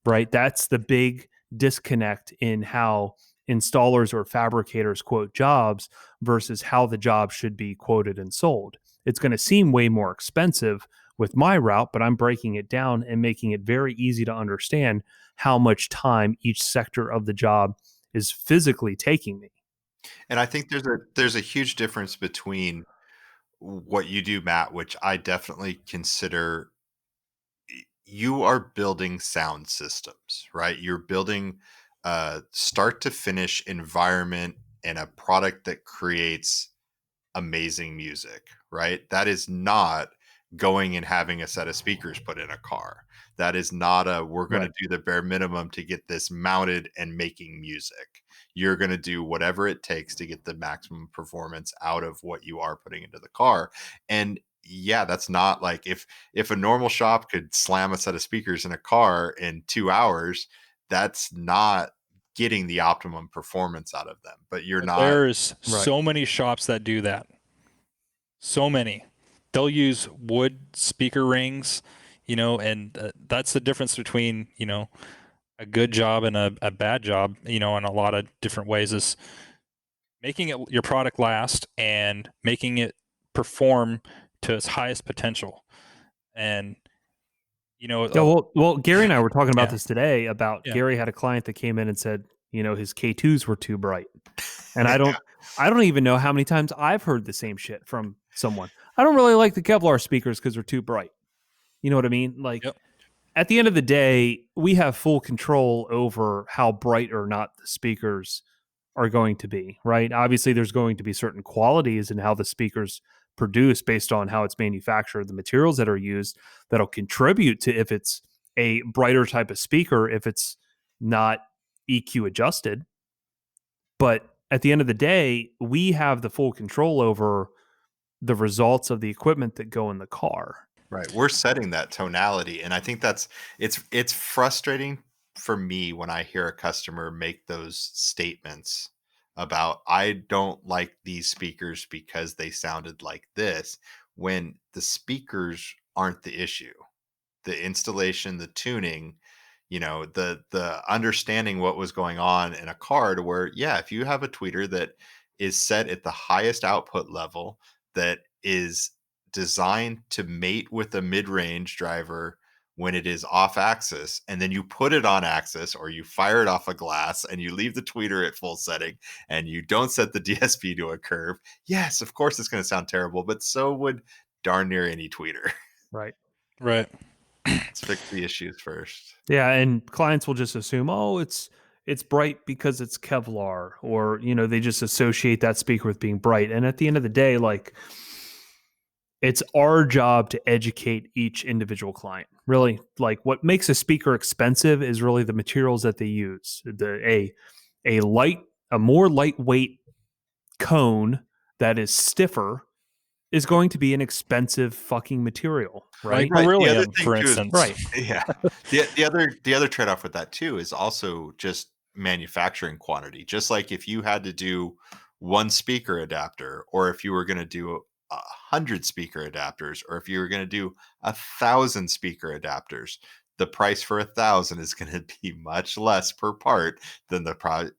[SPEAKER 1] right? That's the big disconnect in how installers or fabricators quote jobs versus how the job should be quoted and sold. It's going to seem way more expensive with my route, but I'm breaking it down and making it very easy to understand how much time each sector of the job is physically taking me.
[SPEAKER 4] And I think there's a huge difference between what you do, Matt, which I definitely consider you are building sound systems, right? You're building a start to finish environment and a product that creates amazing music, right? That is not going and having a set of speakers put in a car. That is not we're going to
[SPEAKER 1] Right.
[SPEAKER 4] do the bare minimum to get this mounted and making music. You're going to do whatever it takes to get the maximum performance out of what you are putting into the car. And yeah, that's not like if a normal shop could slam a set of speakers in a car in 2 hours, that's not getting the optimum performance out of them. But you're
[SPEAKER 5] But
[SPEAKER 4] not.
[SPEAKER 5] there's
[SPEAKER 1] Right.
[SPEAKER 5] so many shops that do that. So many. They'll use wood speaker rings, and that's the difference between, a good job and a bad job, in a lot of different ways is making your product last and making it perform to its highest potential. And,
[SPEAKER 1] Yeah, well, Gary and I were talking about
[SPEAKER 5] yeah,
[SPEAKER 1] this today about
[SPEAKER 5] yeah,
[SPEAKER 1] Gary had a client that came in and said, his K2s were too bright. And I don't even know how many times I've heard the same shit from someone. I don't really like the Kevlar speakers because they're too bright. You know what I mean? Like
[SPEAKER 5] yep.
[SPEAKER 1] at the end of the day, we have full control over how bright or not the speakers are going to be, right? Obviously, there's going to be certain qualities in how the speakers produce based on how it's manufactured, the materials that are used that'll contribute to if it's a brighter type of speaker, if it's not EQ adjusted. But at the end of the day, we have the full control over the results of the equipment that go in the car.
[SPEAKER 4] Right. We're setting that tonality. And I think it's frustrating for me when I hear a customer make those statements about, I don't like these speakers because they sounded like this, when the speakers aren't the issue. The installation, the tuning, the understanding what was going on in a card, where yeah, if you have a tweeter that is set at the highest output level, that is designed to mate with a mid-range driver when it is off axis, and then you put it on axis or you fire it off a glass and you leave the tweeter at full setting and you don't set the DSP to a curve, yes, of course it's going to sound terrible, but so would darn near any tweeter.
[SPEAKER 1] Right.
[SPEAKER 5] Right.
[SPEAKER 4] Let's fix the issues first.
[SPEAKER 1] Yeah, and clients will just assume, oh, it's bright because it's Kevlar, or they just associate that speaker with being bright. And at the end of the day, like, it's our job to educate each individual client. Really, like, what makes a speaker expensive is really the materials that they use. A more lightweight cone that is stiffer is going to be an expensive fucking material, right?
[SPEAKER 5] Like
[SPEAKER 4] Right. The other
[SPEAKER 5] beryllium,
[SPEAKER 4] thing
[SPEAKER 5] for
[SPEAKER 4] too is,
[SPEAKER 5] instance.
[SPEAKER 1] Right.
[SPEAKER 4] yeah. The other trade-off with that too is also just manufacturing quantity. Just like if you had to do one speaker adapter, or if you were going to do 100 speaker adapters, or if you were going to do 1,000 speaker adapters, the price for 1,000 is going to be much less per part than the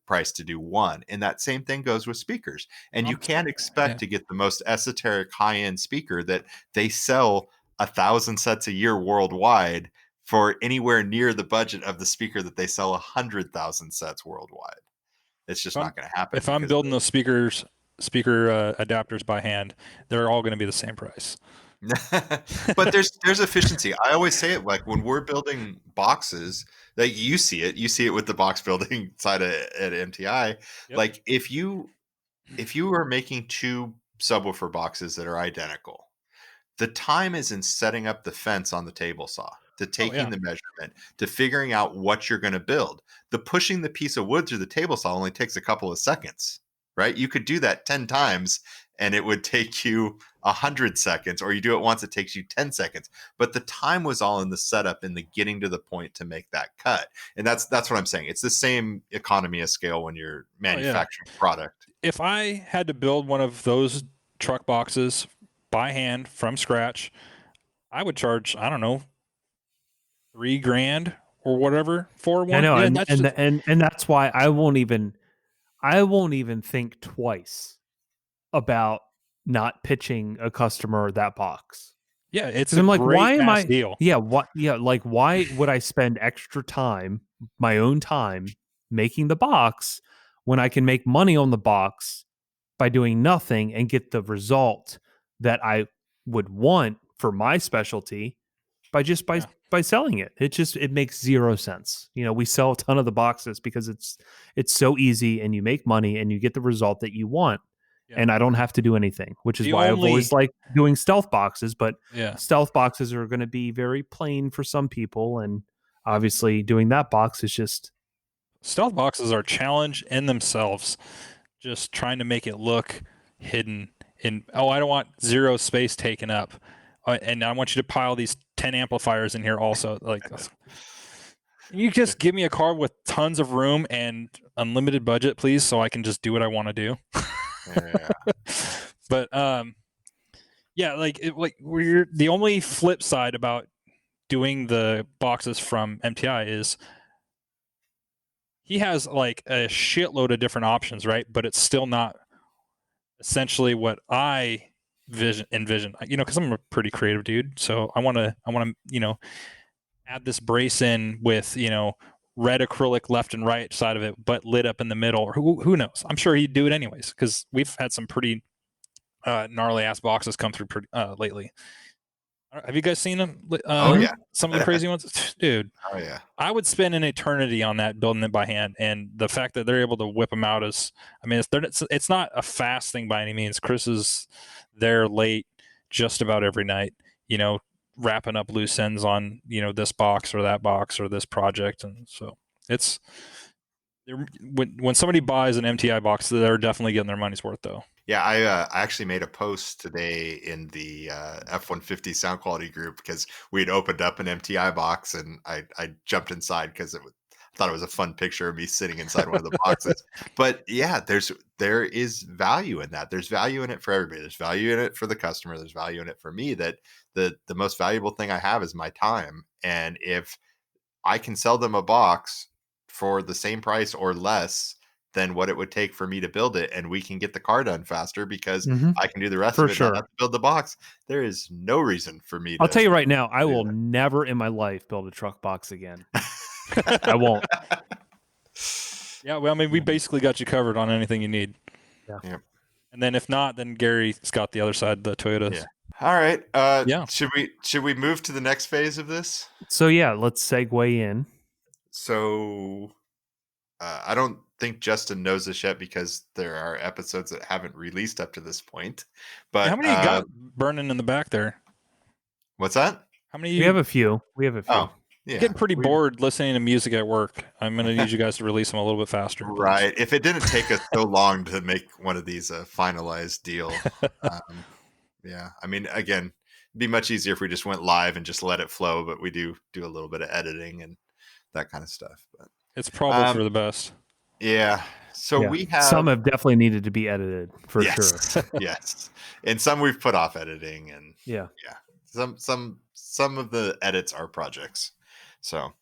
[SPEAKER 4] price to do one. And that same thing goes with speakers. And you can't expect to get the most esoteric high-end speaker that they sell 1,000 sets a year worldwide for anywhere near the budget of the speaker that they sell 100,000 sets worldwide. It's just not going to happen.
[SPEAKER 5] If I'm building those speaker adapters by hand, they're all going to be the same price.
[SPEAKER 4] But there's efficiency. I always say it, like when we're building boxes, like you see it with the box building side at MTI.
[SPEAKER 5] Yep.
[SPEAKER 4] Like if you are making two subwoofer boxes that are identical, the time is in setting up the fence on the table saw, to taking the measurement, to figuring out what you're going to build. The pushing the piece of wood through the table saw only takes a couple of seconds, right? You could do that 10 times and it would take you 100 seconds, or you do it once, it takes you 10 seconds. But the time was all in the setup and the getting to the point to make that cut. And that's what I'm saying. It's the same economy of scale when you're manufacturing product.
[SPEAKER 5] If I had to build one of those truck boxes by hand from scratch, I would charge, I don't know, $3,000 or whatever for one.
[SPEAKER 1] I know,
[SPEAKER 5] Yeah,
[SPEAKER 1] and that's why I won't even think twice about not pitching a customer that box.
[SPEAKER 5] Yeah, it's
[SPEAKER 1] 'Cause
[SPEAKER 5] a
[SPEAKER 1] I'm like,
[SPEAKER 5] great
[SPEAKER 1] why am I?
[SPEAKER 5] deal.
[SPEAKER 1] Yeah, what? Yeah, like, why would I spend extra time, my own time, making the box when I can make money on the box by doing nothing and get the result that I would want for my specialty by selling it? It makes zero sense. We sell a ton of the boxes because it's so easy and you make money and you get the result that you want.
[SPEAKER 5] Yeah.
[SPEAKER 1] And I don't have to do anything, which is
[SPEAKER 5] The
[SPEAKER 1] why I've
[SPEAKER 5] only-
[SPEAKER 1] always liked doing stealth boxes. But
[SPEAKER 5] Yeah.
[SPEAKER 1] stealth boxes are going to be very plain for some people, and obviously doing that box is just
[SPEAKER 5] Stealth boxes are a challenge in themselves. Just trying to make it look hidden. I don't want zero space taken up, and I want you to pile these 10 amplifiers in here also. Like, you just give me a car with tons of room and unlimited budget, please, so I can just do what I want to do.
[SPEAKER 4] Yeah.
[SPEAKER 5] But the only flip side about doing the boxes from MTI is he has like a shitload of different options, right? But it's still not essentially what I envision. Because I'm a pretty creative dude, so I want to add this brace in with red acrylic left and right side of it, but lit up in the middle. Or who knows? I'm sure he'd do it anyways, because we've had some pretty gnarly ass boxes come through lately. Have you guys seen them?
[SPEAKER 4] Oh yeah,
[SPEAKER 5] some of the crazy ones, dude.
[SPEAKER 4] oh yeah.
[SPEAKER 5] I would spend an eternity on that, building it by hand, and the fact that they're able to whip them out is, I mean, it's not a fast thing by any means. Chris is there late just about every night, wrapping up loose ends on this box or that box or this project. And so it's when somebody buys an MTI box, they're definitely getting their money's worth, though.
[SPEAKER 4] Yeah, I actually made a post today in the F-150 sound quality group because we had opened up an MTI box and I jumped inside because thought it was a fun picture of me sitting inside one of the boxes. But yeah, there is value in that. There's value in it for everybody. There's value in it for the customer. There's value in it for me. That the most valuable thing I have is my time. And if I can sell them a box for the same price or less than what it would take for me to build it, and we can get the car done faster because
[SPEAKER 1] Mhm.
[SPEAKER 4] I can do the rest
[SPEAKER 1] For
[SPEAKER 4] of it and not
[SPEAKER 1] sure.
[SPEAKER 4] have to build the box. There is no reason for me to.
[SPEAKER 1] I'll tell you right now, I will
[SPEAKER 4] that.
[SPEAKER 1] never in my life build a truck box again. I won't.
[SPEAKER 5] Yeah, well, I mean, we basically got you covered on anything you need.
[SPEAKER 1] Yeah.
[SPEAKER 4] Yep.
[SPEAKER 5] And then if not, then Gary's got the other side, the Toyotas.
[SPEAKER 4] Yeah. All right.
[SPEAKER 5] Yeah.
[SPEAKER 4] Should we move to the next phase of this?
[SPEAKER 1] So yeah, let's segue in.
[SPEAKER 4] So I don't think Justin knows this yet because there are episodes that haven't released up to this point. But
[SPEAKER 5] How many you got burning in the back there?
[SPEAKER 4] what's that?
[SPEAKER 5] How many?
[SPEAKER 1] We have a few. We have a few.
[SPEAKER 4] Oh, yeah.
[SPEAKER 5] Getting pretty
[SPEAKER 4] We-
[SPEAKER 5] bored listening to music at work. I'm going to need you guys to release them a little bit faster. please.
[SPEAKER 4] Right. If it didn't take us so long to make one of these a finalized deal, yeah. I mean, again, it'd be much easier if we just went live and just let it flow. But we do a little bit of editing and that kind of stuff. But
[SPEAKER 5] It's probably for the best.
[SPEAKER 4] yeah. So
[SPEAKER 1] Yeah.
[SPEAKER 4] we have
[SPEAKER 1] Some have definitely needed to be edited for
[SPEAKER 4] yes,
[SPEAKER 1] sure.
[SPEAKER 4] yes, and some we've put off editing, and
[SPEAKER 1] Yeah.
[SPEAKER 4] some of the edits are projects. So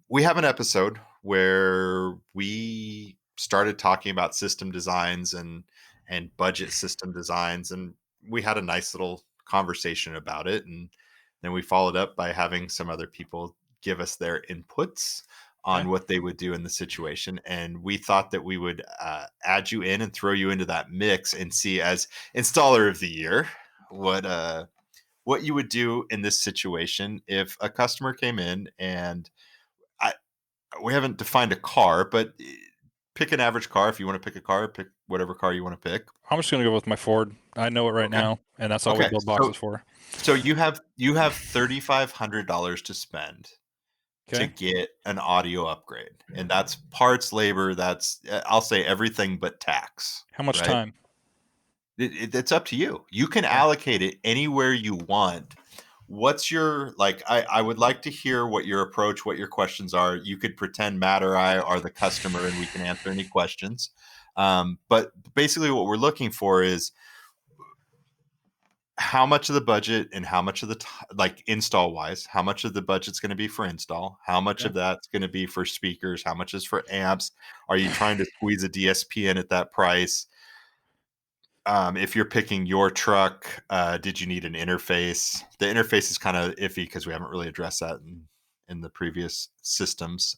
[SPEAKER 4] we have an episode where we started talking about system designs and budget system designs, and we had a nice little conversation about it, and then we followed up by having some other people give us their inputs on
[SPEAKER 5] Okay.
[SPEAKER 4] what they would do in the situation, and we thought that we would add you in and throw you into that mix and see, as installer of the year, what you would do in this situation if a customer came in and we haven't defined a car, but pick an average car. If you want to pick a car, pick whatever car you want to pick.
[SPEAKER 5] I'm just going to go with my Ford. I know it right
[SPEAKER 4] Okay.
[SPEAKER 5] now, and that's all we
[SPEAKER 4] Okay,
[SPEAKER 5] build boxes for.
[SPEAKER 4] So you have $3,500 to spend
[SPEAKER 5] Okay.
[SPEAKER 4] to get an audio upgrade, and that's parts, labor. That's I'll say everything but tax.
[SPEAKER 5] How much
[SPEAKER 4] right?
[SPEAKER 5] time?
[SPEAKER 4] It's up to you. You can allocate it anywhere you want. What's your I would like to hear what your approach, what your questions are. You could pretend Matt or I are the customer and we can answer any questions. But basically what we're looking for is how much of the budget and how much of the install wise, how much of the budget's going to be for install, how much of that's going to be for speakers, how much is for amps. Are you trying to squeeze a DSP in at that price? If you're picking your truck, did you need an interface? The interface is kind of iffy because we haven't really addressed that in the previous systems.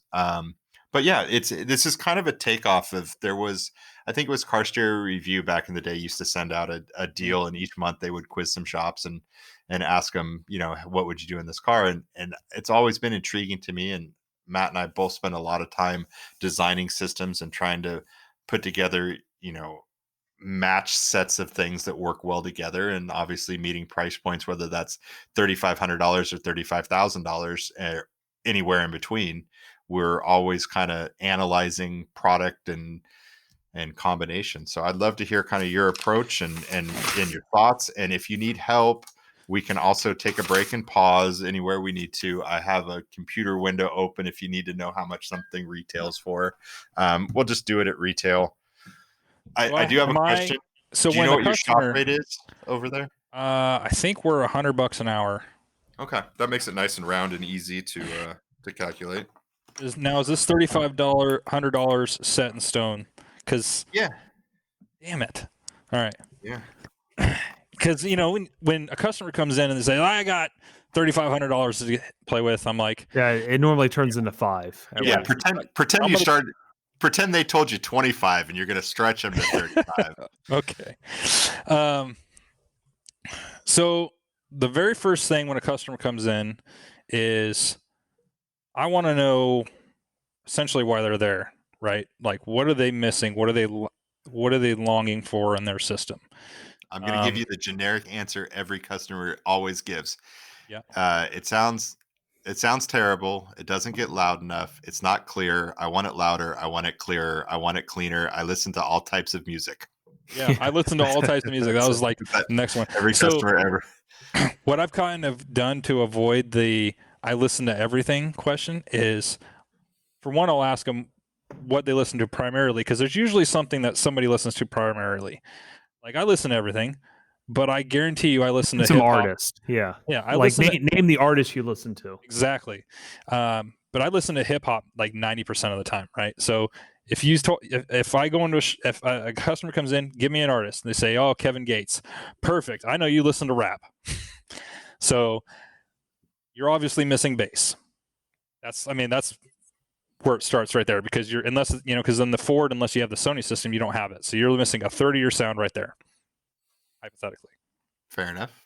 [SPEAKER 4] But yeah, this is kind of a takeoff of I think it was Car Stereo Review back in the day used to send out a deal, and each month they would quiz some shops and ask them, what would you do in this car? And it's always been intriguing to me. And Matt and I both spend a lot of time designing systems and trying to put together, match sets of things that work well together, and obviously meeting price points, whether that's $3,500 or $35,000 or anywhere in between. We're always kind of analyzing product and combination. So I'd love to hear kind of your approach and your thoughts. And if you need help, we can also take a break and pause anywhere we need to. I have a computer window open if you need to know how much something retails for. We'll just do it at retail. I do have a question.
[SPEAKER 5] So
[SPEAKER 4] do you
[SPEAKER 5] when
[SPEAKER 4] know
[SPEAKER 5] a
[SPEAKER 4] what your shop
[SPEAKER 5] customer,
[SPEAKER 4] rate is over there?
[SPEAKER 5] I think we're $100 an hour.
[SPEAKER 4] Okay, that makes it nice and round and easy to calculate.
[SPEAKER 5] Is this $100 set in stone? Because
[SPEAKER 4] Yeah.
[SPEAKER 5] damn it. All right.
[SPEAKER 4] Yeah.
[SPEAKER 5] Because when a customer comes in and they say, I got $3,500 to play with, I'm like,
[SPEAKER 1] Yeah, it normally turns into 5. at
[SPEAKER 4] Yeah,
[SPEAKER 1] least.
[SPEAKER 4] pretend they told you 25 and you're going to stretch them to 35.
[SPEAKER 5] okay. So the very first thing when a customer comes in is I want to know essentially why they're there, right? Like, what are they missing? What are they longing for in their system?
[SPEAKER 4] I'm going to give you the generic answer every customer always gives.
[SPEAKER 5] Yeah.
[SPEAKER 4] It sounds terrible. It doesn't get loud enough. It's not clear. I want it louder. I want it clearer. I want it cleaner. I listen to all types of music.
[SPEAKER 5] Yeah, I listen to all types of music. That was like the next one.
[SPEAKER 4] Every customer ever.
[SPEAKER 5] What I've kind of done to avoid the I listen to everything question is for one, I'll ask them what they listen to primarily, because there's usually something that somebody listens to primarily. Like I listen to everything, but I guarantee you I listen to
[SPEAKER 1] Some
[SPEAKER 5] hip hop.
[SPEAKER 1] artist. Yeah.
[SPEAKER 5] Yeah, I
[SPEAKER 1] Like
[SPEAKER 5] listen to
[SPEAKER 1] name the artist you listen to.
[SPEAKER 5] exactly. But I listen to hip hop like 90% of the time, right? So if I go into if a customer comes in, give me an artist, and they say, "Oh, Kevin Gates," perfect. I know you listen to rap, so you're obviously missing bass. That's where it starts right there, because because in the Ford, unless you have the Sony system, you don't have it, so you're missing a third of your sound right there, hypothetically.
[SPEAKER 4] Fair enough.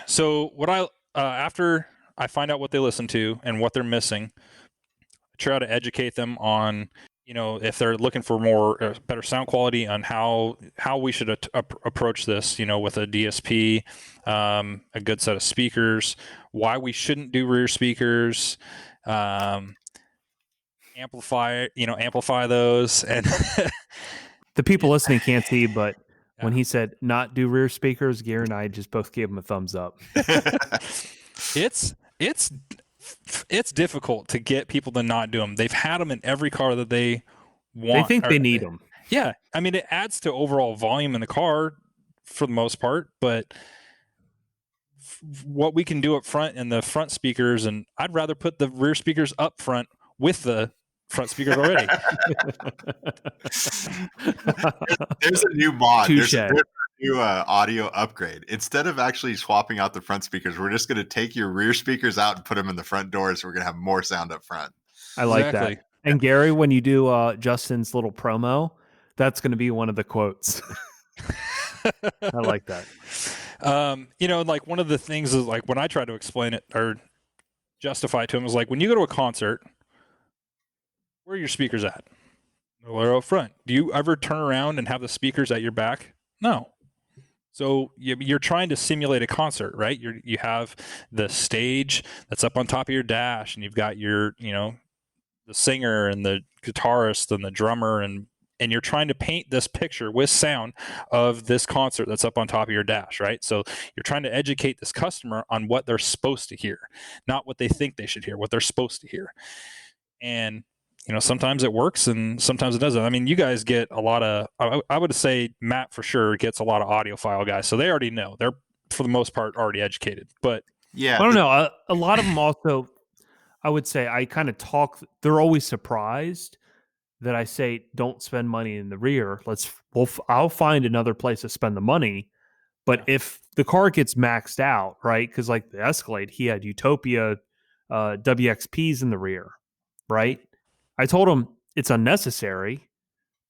[SPEAKER 5] So what after I find out what they listen to and what they're missing, I try to educate them on, if they're looking for more better sound quality, on how we should approach this, with a DSP, a good set of speakers, why we shouldn't do rear speakers, amplify those, and
[SPEAKER 1] The people listening can't see, but when
[SPEAKER 5] Yeah.
[SPEAKER 1] he said not do rear speakers, Gary and I just both gave him a thumbs up.
[SPEAKER 5] it's difficult to get people to not do them. They've had them in every car that they want.
[SPEAKER 1] They think they need them.
[SPEAKER 5] Yeah, I mean, it adds to overall volume in the car for the most part, but what we can do up front and the front speakers, and I'd rather put the rear speakers up front with the front speakers already.
[SPEAKER 4] There's a new mod.
[SPEAKER 1] Touche.
[SPEAKER 4] There's a new audio upgrade. Instead of actually swapping out the front speakers, we're just going to take your rear speakers out and put them in the front doors. We're going to have more sound up front.
[SPEAKER 1] I like
[SPEAKER 5] Exactly.
[SPEAKER 1] that. And Gary, when you do Justin's little promo, that's going to be one of the quotes. I like that.
[SPEAKER 5] Like one of the things is, like, when I try to explain it or justify it to him, is like, when you go to a concert, where are your speakers at? Well, they're up front. Do you ever turn around and have the speakers at your back? No. So you're trying to simulate a concert, right? You have the stage that's up on top of your dash, and you've got your, the singer and the guitarist and the drummer, and you're trying to paint this picture with sound of this concert that's up on top of your dash, right? So you're trying to educate this customer on what they're supposed to hear, not what they think they should hear, what they're supposed to hear. And sometimes it works and sometimes it doesn't. I mean, you guys get a lot of, I would say Matt for sure gets a lot of audiophile guys, so they already know. They're, for the most part, already educated. But
[SPEAKER 4] Yeah.
[SPEAKER 1] I don't know. A lot of them also, I would say, I kind of talk. They're always surprised that I say, don't spend money in the rear. I'll find another place to spend the money. But if the car gets maxed out, right? Because like the Escalade, he had Utopia WXPs in the rear, right? I told him it's unnecessary,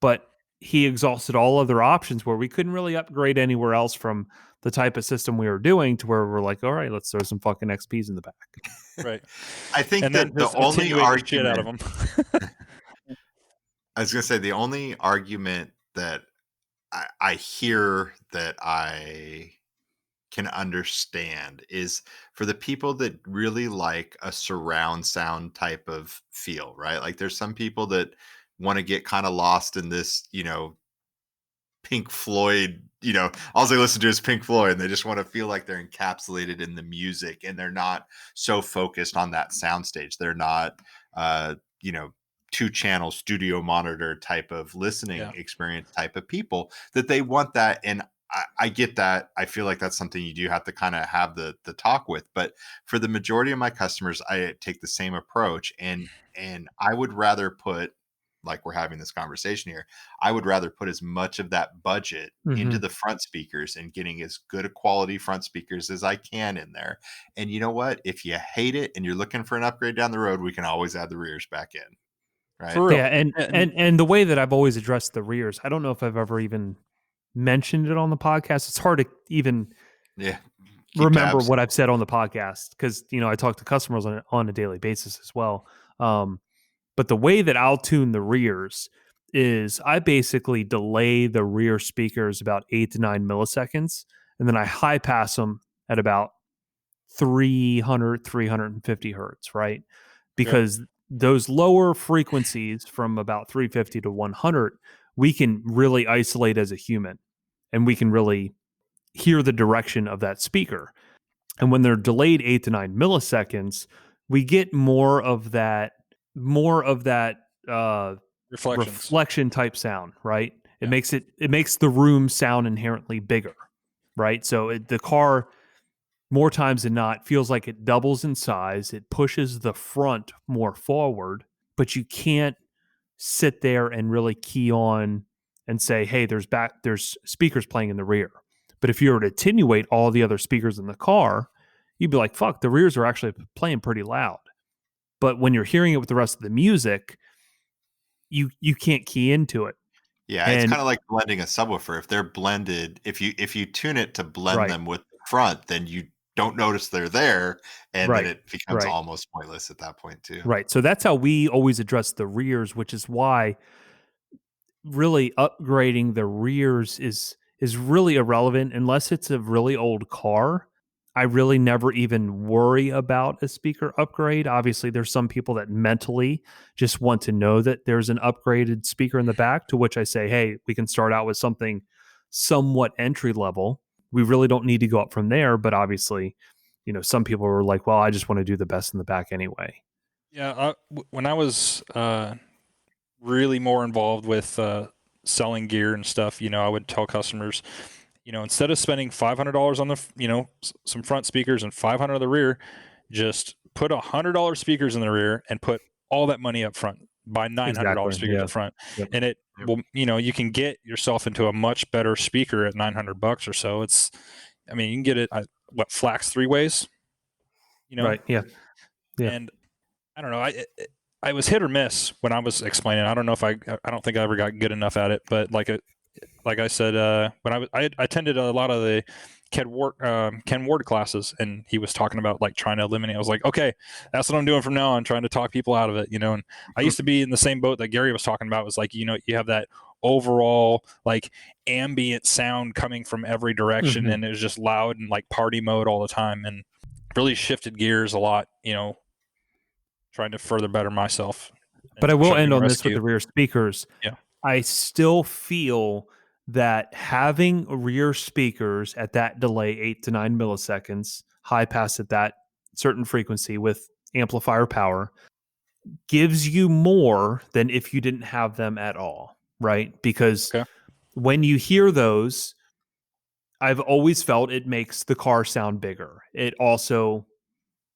[SPEAKER 1] but he exhausted all other options where we couldn't really upgrade anywhere else from the type of system we were doing to where we're like, all right, let's throw some fucking XPs in the back.
[SPEAKER 5] right.
[SPEAKER 4] I think
[SPEAKER 5] And
[SPEAKER 4] that
[SPEAKER 5] then
[SPEAKER 4] the
[SPEAKER 5] just
[SPEAKER 4] only
[SPEAKER 5] attenuate the shit out of
[SPEAKER 4] argument,
[SPEAKER 5] them.
[SPEAKER 4] I was going to say, the only argument that I hear that I can understand is for the people that really like a surround sound type of feel, right? Like there's some people that want to get kind of lost in this, Pink Floyd, all they listen to is Pink Floyd, and they just want to feel like they're encapsulated in the music, and they're not so focused on that soundstage. They're not, 2-channel studio monitor type of listening experience type of people, that they want that. And I get that. I feel like that's something you do have to kind of have the talk with. But for the majority of my customers, I take the same approach, and I would rather put, like we're having this conversation here, I would rather put as much of that budget into the front speakers and getting as good a quality front speakers as I can in there. And you know what? If you hate it and you're looking for an upgrade down the road, we can always add the rears back in. Right.
[SPEAKER 5] For real.
[SPEAKER 1] Yeah, and the way that I've always addressed the rears, I don't know if I've ever even mentioned it on the podcast. It's hard to even remember what I've said on the podcast because I talk to customers on a daily basis as well. But the way that I'll tune the rears is I basically delay the rear speakers about 8 to 9 milliseconds, and then I high pass them at about 350 hertz, right? Because those lower frequencies from about 350 to 100, we can really isolate as a human, and we can really hear the direction of that speaker. And when they're delayed 8 to 9 milliseconds, we get more of that more of that
[SPEAKER 5] Reflections.
[SPEAKER 1] reflection type sound, right? It
[SPEAKER 5] Yeah.
[SPEAKER 1] makes the room sound inherently bigger, right? So the car more times than not feels like it doubles in size. It pushes the front more forward, but you can't sit there and really key on and say, "Hey, there's speakers playing in the rear." But if you were to attenuate all the other speakers in the car, you'd be like, "Fuck, the rears are actually playing pretty loud." But when you're hearing it with the rest of the music, you can't key into it.
[SPEAKER 4] Yeah, it's
[SPEAKER 1] And
[SPEAKER 4] kinda like blending a subwoofer. If they're blended, if you tune it to blend
[SPEAKER 1] right,
[SPEAKER 4] them with the front, then you don't notice they're there, and then
[SPEAKER 1] right,
[SPEAKER 4] it becomes
[SPEAKER 1] right,
[SPEAKER 4] almost pointless at that point too.
[SPEAKER 1] right. So that's how we always address the rears, which is why really upgrading the rears is really irrelevant unless it's a really old car. I really never even worry about a speaker upgrade. Obviously, there's some people that mentally just want to know that there's an upgraded speaker in the back, to which I say, hey, we can start out with something somewhat entry level. We really don't need to go up from there. But obviously, some people are like, well, I just want to do the best in the back anyway.
[SPEAKER 5] Yeah. When I was really more involved with selling gear and stuff, I would tell customers, instead of spending $500 on the, some front speakers and 500 on the rear, just put $100 speakers in the rear and put all that money up front. Buy $900
[SPEAKER 1] Exactly.
[SPEAKER 5] speakers
[SPEAKER 1] Yeah.
[SPEAKER 5] up front,
[SPEAKER 1] Yep.
[SPEAKER 5] and it
[SPEAKER 4] Yep.
[SPEAKER 5] will, you can get yourself into a much better speaker at $900 or so. You can get it flax 3-ways,
[SPEAKER 1] Right. Yeah. Yeah.
[SPEAKER 5] and I don't know. I was hit or miss when I was explaining. I don't know if I don't think I ever got good enough at it. But like I said, when I attended a lot of the Ken Ward classes, and he was talking about like trying to eliminate. I was like, okay, that's what I'm doing from now on, trying to talk people out of it. And I used to be in the same boat that Gary was talking about. It was like, you have that overall like ambient sound coming from every direction,
[SPEAKER 1] Mhm.
[SPEAKER 5] and it was just loud and like party mode all the time, and really shifted gears a lot. Trying to further better myself.
[SPEAKER 1] But
[SPEAKER 5] And
[SPEAKER 1] I will
[SPEAKER 5] try to be
[SPEAKER 1] end
[SPEAKER 5] more
[SPEAKER 1] on this with
[SPEAKER 5] SQ.
[SPEAKER 1] the rear speakers.
[SPEAKER 5] Yeah.
[SPEAKER 1] I still feel that having rear speakers at that delay, 8 to 9 milliseconds, high pass at that certain frequency with amplifier power, gives you more than if you didn't have them at all, right? Because
[SPEAKER 5] Okay.
[SPEAKER 1] when you hear those, I've always felt it makes the car sound bigger. It also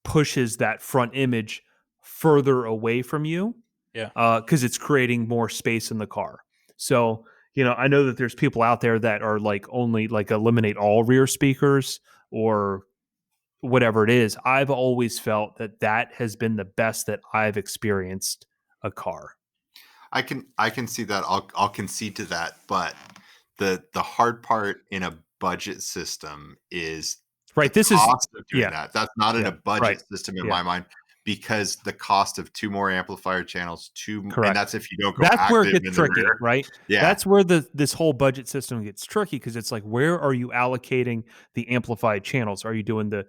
[SPEAKER 1] pushes that front image further away from you
[SPEAKER 5] Yeah.
[SPEAKER 1] because it's creating more space in the car. So, I know that there's people out there that are like only like eliminate all rear speakers or whatever it is. I've always felt that has been the best that I've experienced a car.
[SPEAKER 4] I can see that. I'll concede to that, but the hard part in a budget system is the
[SPEAKER 1] Right. This is,
[SPEAKER 4] cost of doing
[SPEAKER 1] yeah,
[SPEAKER 4] that. That's not in
[SPEAKER 1] yeah,
[SPEAKER 4] a budget
[SPEAKER 1] right.
[SPEAKER 4] system in
[SPEAKER 1] Yeah,
[SPEAKER 4] my mind because the cost of 2 more amplifier channels, and
[SPEAKER 1] correct.
[SPEAKER 4] that's if you don't go
[SPEAKER 1] That's where it
[SPEAKER 4] active
[SPEAKER 1] gets
[SPEAKER 4] in the
[SPEAKER 1] tricky,
[SPEAKER 4] rear.
[SPEAKER 1] right?
[SPEAKER 4] Yeah.
[SPEAKER 1] That's where this whole budget system gets tricky because it's like, where are you allocating the amplified channels? Are you doing the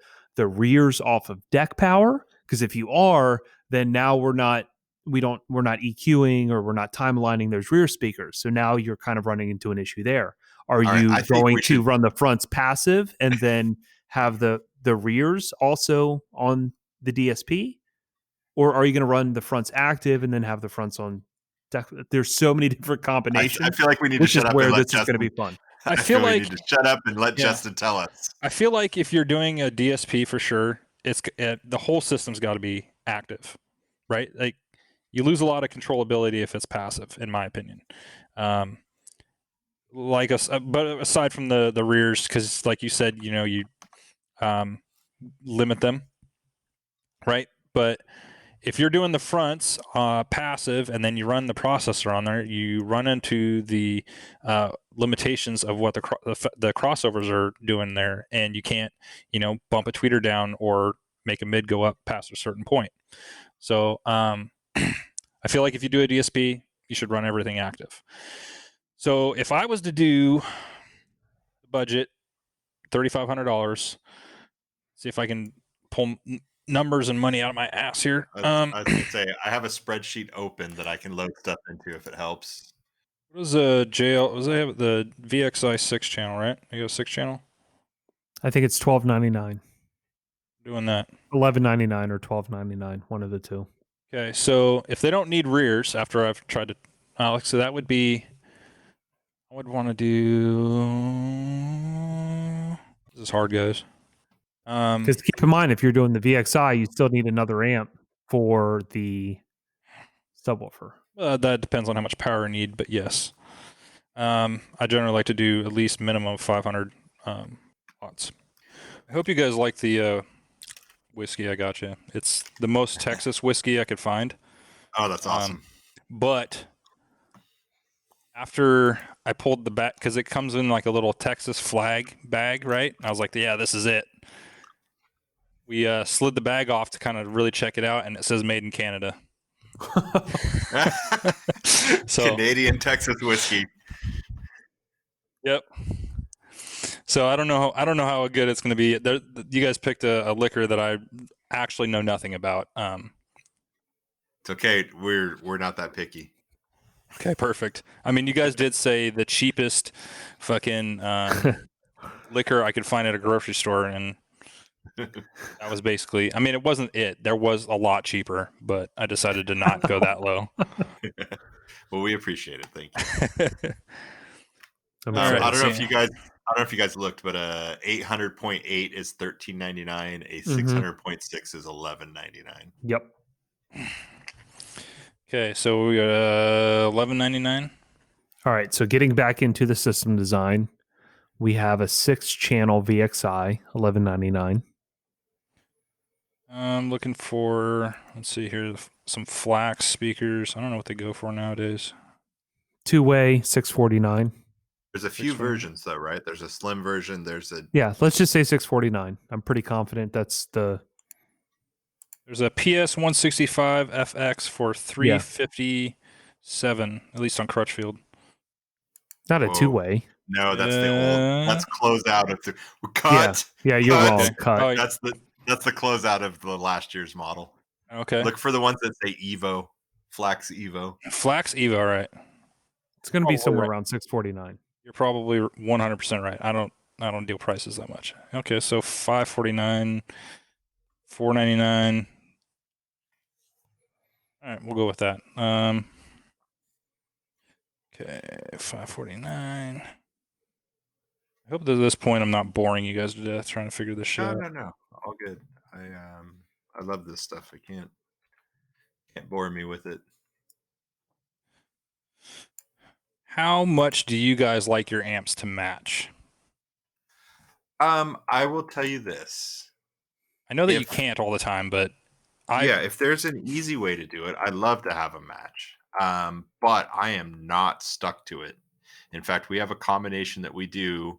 [SPEAKER 1] rears off of deck power? Because if you are, then now we're not EQing or we're not time aligning those rear speakers. So now you're kind of running into an issue there. Are
[SPEAKER 4] All right.
[SPEAKER 1] you
[SPEAKER 4] I think
[SPEAKER 1] going
[SPEAKER 4] we
[SPEAKER 1] to
[SPEAKER 4] should
[SPEAKER 1] run the fronts passive and then have the rears also on the DSP? Or are you going to run the fronts active and then have the fronts on deck? There's so many different
[SPEAKER 4] I
[SPEAKER 1] combinations,
[SPEAKER 4] feel like we need to
[SPEAKER 1] which is
[SPEAKER 4] shut up and
[SPEAKER 1] where
[SPEAKER 4] let
[SPEAKER 1] this is going to be
[SPEAKER 4] Justin
[SPEAKER 1] fun.
[SPEAKER 5] I
[SPEAKER 4] I
[SPEAKER 5] feel
[SPEAKER 4] feel we need
[SPEAKER 5] like,
[SPEAKER 4] to shut up and let
[SPEAKER 5] yeah,
[SPEAKER 4] Justin tell us.
[SPEAKER 5] I feel like if you're doing a DSP for sure, the whole system's got to be active, right? Like you lose a lot of controllability if it's passive, in my opinion. But aside from the rears, because like you said, you limit them, right? But if you're doing the fronts passive and then you run the processor on there, you run into the limitations of what the crossovers are doing there, and you can't, bump a tweeter down or make a mid go up past a certain point. So I feel like if you do a DSP, you should run everything active. So if I was to do the budget, $3,500, see if I can pull numbers and money out of my ass here.
[SPEAKER 4] I was gonna say I have a spreadsheet open that I can load stuff into if it helps.
[SPEAKER 5] What was a JL? Was they have the VXI 6 channel, right? You got a 6 channel?
[SPEAKER 1] I think it's $12.99,
[SPEAKER 5] Doing that.
[SPEAKER 1] $11.99 or $12.99, one of the two.
[SPEAKER 5] Okay, so if they don't need rears after I've tried to, Alex, so that would be, I would want to do. This is hard, guys.
[SPEAKER 1] Because keep in mind, if you're doing the VXI, you still need another amp for the subwoofer.
[SPEAKER 5] That depends on how much power I need, but yes. I generally like to do at least minimum of 500 watts. I hope you guys like the whiskey I got you. It's the most Texas whiskey I could find.
[SPEAKER 4] Oh, that's awesome.
[SPEAKER 5] But after I pulled the back, because it comes in like a little Texas flag bag, right? I was like, yeah, this is it. We slid the bag off to kind of really check it out, and it says made in Canada. So,
[SPEAKER 4] Canadian Texas whiskey.
[SPEAKER 5] yep. So I don't know how good it's going to be. You guys picked a liquor that I actually know nothing about.
[SPEAKER 4] It's okay. We're not that picky.
[SPEAKER 5] Okay, perfect. I mean, you guys did say the cheapest fucking liquor I could find at a grocery store, and that was basically. I mean, it wasn't it. There was a lot cheaper, but I decided to not go that low.
[SPEAKER 4] Well, we appreciate it. Thank you.
[SPEAKER 1] I'm
[SPEAKER 5] All right,
[SPEAKER 4] I don't know if
[SPEAKER 5] so-
[SPEAKER 4] you guys. I don't know if you guys looked, but 800.8 is $13.99. A
[SPEAKER 1] Mhm.
[SPEAKER 4] 600.6 is $11.99.
[SPEAKER 1] Yep.
[SPEAKER 5] Okay, so we got $11.99.
[SPEAKER 1] All right. So getting back into the system design, we have a 6-channel VXI, $11.99.
[SPEAKER 5] I'm looking for. Let's see here, some flax speakers. I don't know what they go for nowadays.
[SPEAKER 1] 2-way, $649.
[SPEAKER 4] There's a few
[SPEAKER 5] 640.
[SPEAKER 4] versions though, right? There's a slim version. There's a
[SPEAKER 1] Yeah, let's just say $649. I'm pretty confident that's the.
[SPEAKER 5] There's a PS 165 FX for $357, at least on Crutchfield.
[SPEAKER 1] Not a
[SPEAKER 4] Whoa.
[SPEAKER 1] 2-way.
[SPEAKER 4] no. That's the old. That's closed out of the cut.
[SPEAKER 1] Yeah, you're
[SPEAKER 4] Cut.
[SPEAKER 1] wrong.
[SPEAKER 5] Okay.
[SPEAKER 1] Cut.
[SPEAKER 5] Oh,
[SPEAKER 4] That's the closeout of the last year's model.
[SPEAKER 5] okay.
[SPEAKER 4] Look for the ones that say Evo, Flax Evo.
[SPEAKER 5] Flax Evo, right?
[SPEAKER 1] It's going to be
[SPEAKER 5] Oh,
[SPEAKER 1] somewhere
[SPEAKER 5] right.
[SPEAKER 1] around $649.
[SPEAKER 5] You're probably 100% right. I don't deal prices that much. Okay, so $549, $499. All right, we'll go with that. Okay, $549. I hope that at this point I'm not boring you guys to death trying to figure this shit out.
[SPEAKER 4] No. All good. I love this stuff. I can't bore me with it.
[SPEAKER 5] How much do you guys like your amps to match?
[SPEAKER 4] I will tell you this.
[SPEAKER 5] I know that you
[SPEAKER 4] If-
[SPEAKER 5] can't all the time, but
[SPEAKER 4] if there's an easy way to do it, I'd love to have a match. But I am not stuck to it. In fact, we have a combination that we do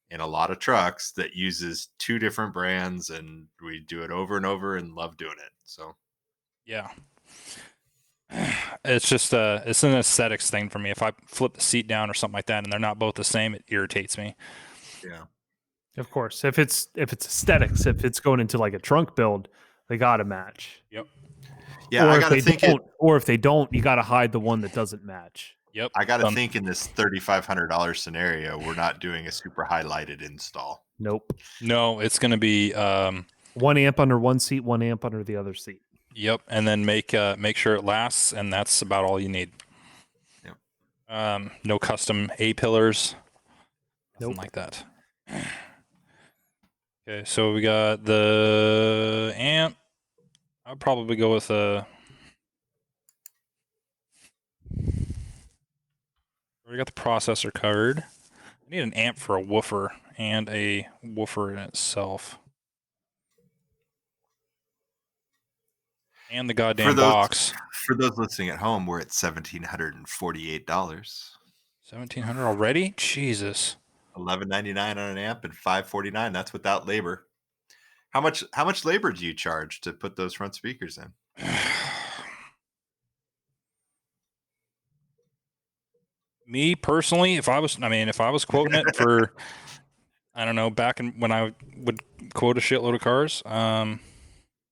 [SPEAKER 4] in a lot of trucks that uses 2 different brands, and we do it over and over and love doing it. So
[SPEAKER 5] yeah. It's just it's an aesthetics thing for me. If I flip the seat down or something like that and they're not both the same, it irritates me.
[SPEAKER 4] yeah.
[SPEAKER 1] Of course, if it's aesthetics, if it's going into like a trunk build, they got to match.
[SPEAKER 4] Yeah,
[SPEAKER 1] or
[SPEAKER 4] I
[SPEAKER 1] if
[SPEAKER 4] got to
[SPEAKER 1] they
[SPEAKER 4] think
[SPEAKER 1] don't, or if they don't, you got to hide the one that doesn't match.
[SPEAKER 5] Yep.
[SPEAKER 4] I got to think in this $3,500 scenario, we're not doing a super highlighted install.
[SPEAKER 1] Nope.
[SPEAKER 5] No, it's going to be
[SPEAKER 1] 1 amp under one seat, 1 amp under the other seat.
[SPEAKER 5] yep, and then make sure it lasts, and that's about all you need.
[SPEAKER 4] Yep.
[SPEAKER 5] No custom A pillars, nothing
[SPEAKER 1] Nope.
[SPEAKER 5] like that. Okay, so we got the amp. I'd probably go with a. We got the processor covered. I need an amp for a woofer and a woofer in itself. And the goddamn box.
[SPEAKER 4] For those listening at home, we're at $1,748.
[SPEAKER 5] $1,700 already? Jesus.
[SPEAKER 4] $11.99 on an amp and $549. That's without labor. How much labor do you charge to put those front speakers in?
[SPEAKER 5] Me personally, if I was quoting it for, I don't know, back when I would quote a shitload of cars,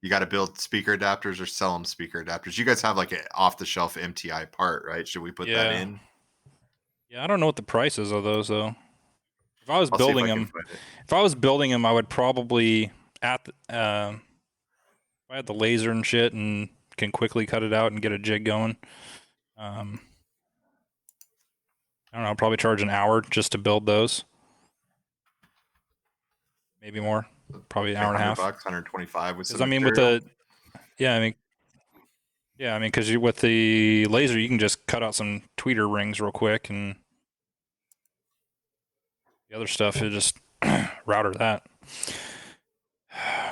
[SPEAKER 4] You got to build speaker adapters or sell them speaker adapters. You guys have like an off-the-shelf MTI part, right? Should we put that
[SPEAKER 5] Yeah.
[SPEAKER 4] in?
[SPEAKER 5] yeah, I don't know what the prices of those though. If I was
[SPEAKER 4] I'll see if
[SPEAKER 5] building
[SPEAKER 4] I can
[SPEAKER 5] them,
[SPEAKER 4] find it.
[SPEAKER 5] if I was building them, I would probably if I had the laser and shit and can quickly cut it out and get a jig going. I don't know. I'll probably charge an hour just to build those. Maybe more. Probably an hour and a half.
[SPEAKER 4] $100, 125 with some
[SPEAKER 5] Because I mean, with
[SPEAKER 4] material.
[SPEAKER 5] because with the laser, you can just cut out some tweeter rings real quick, and the other stuff is just router that.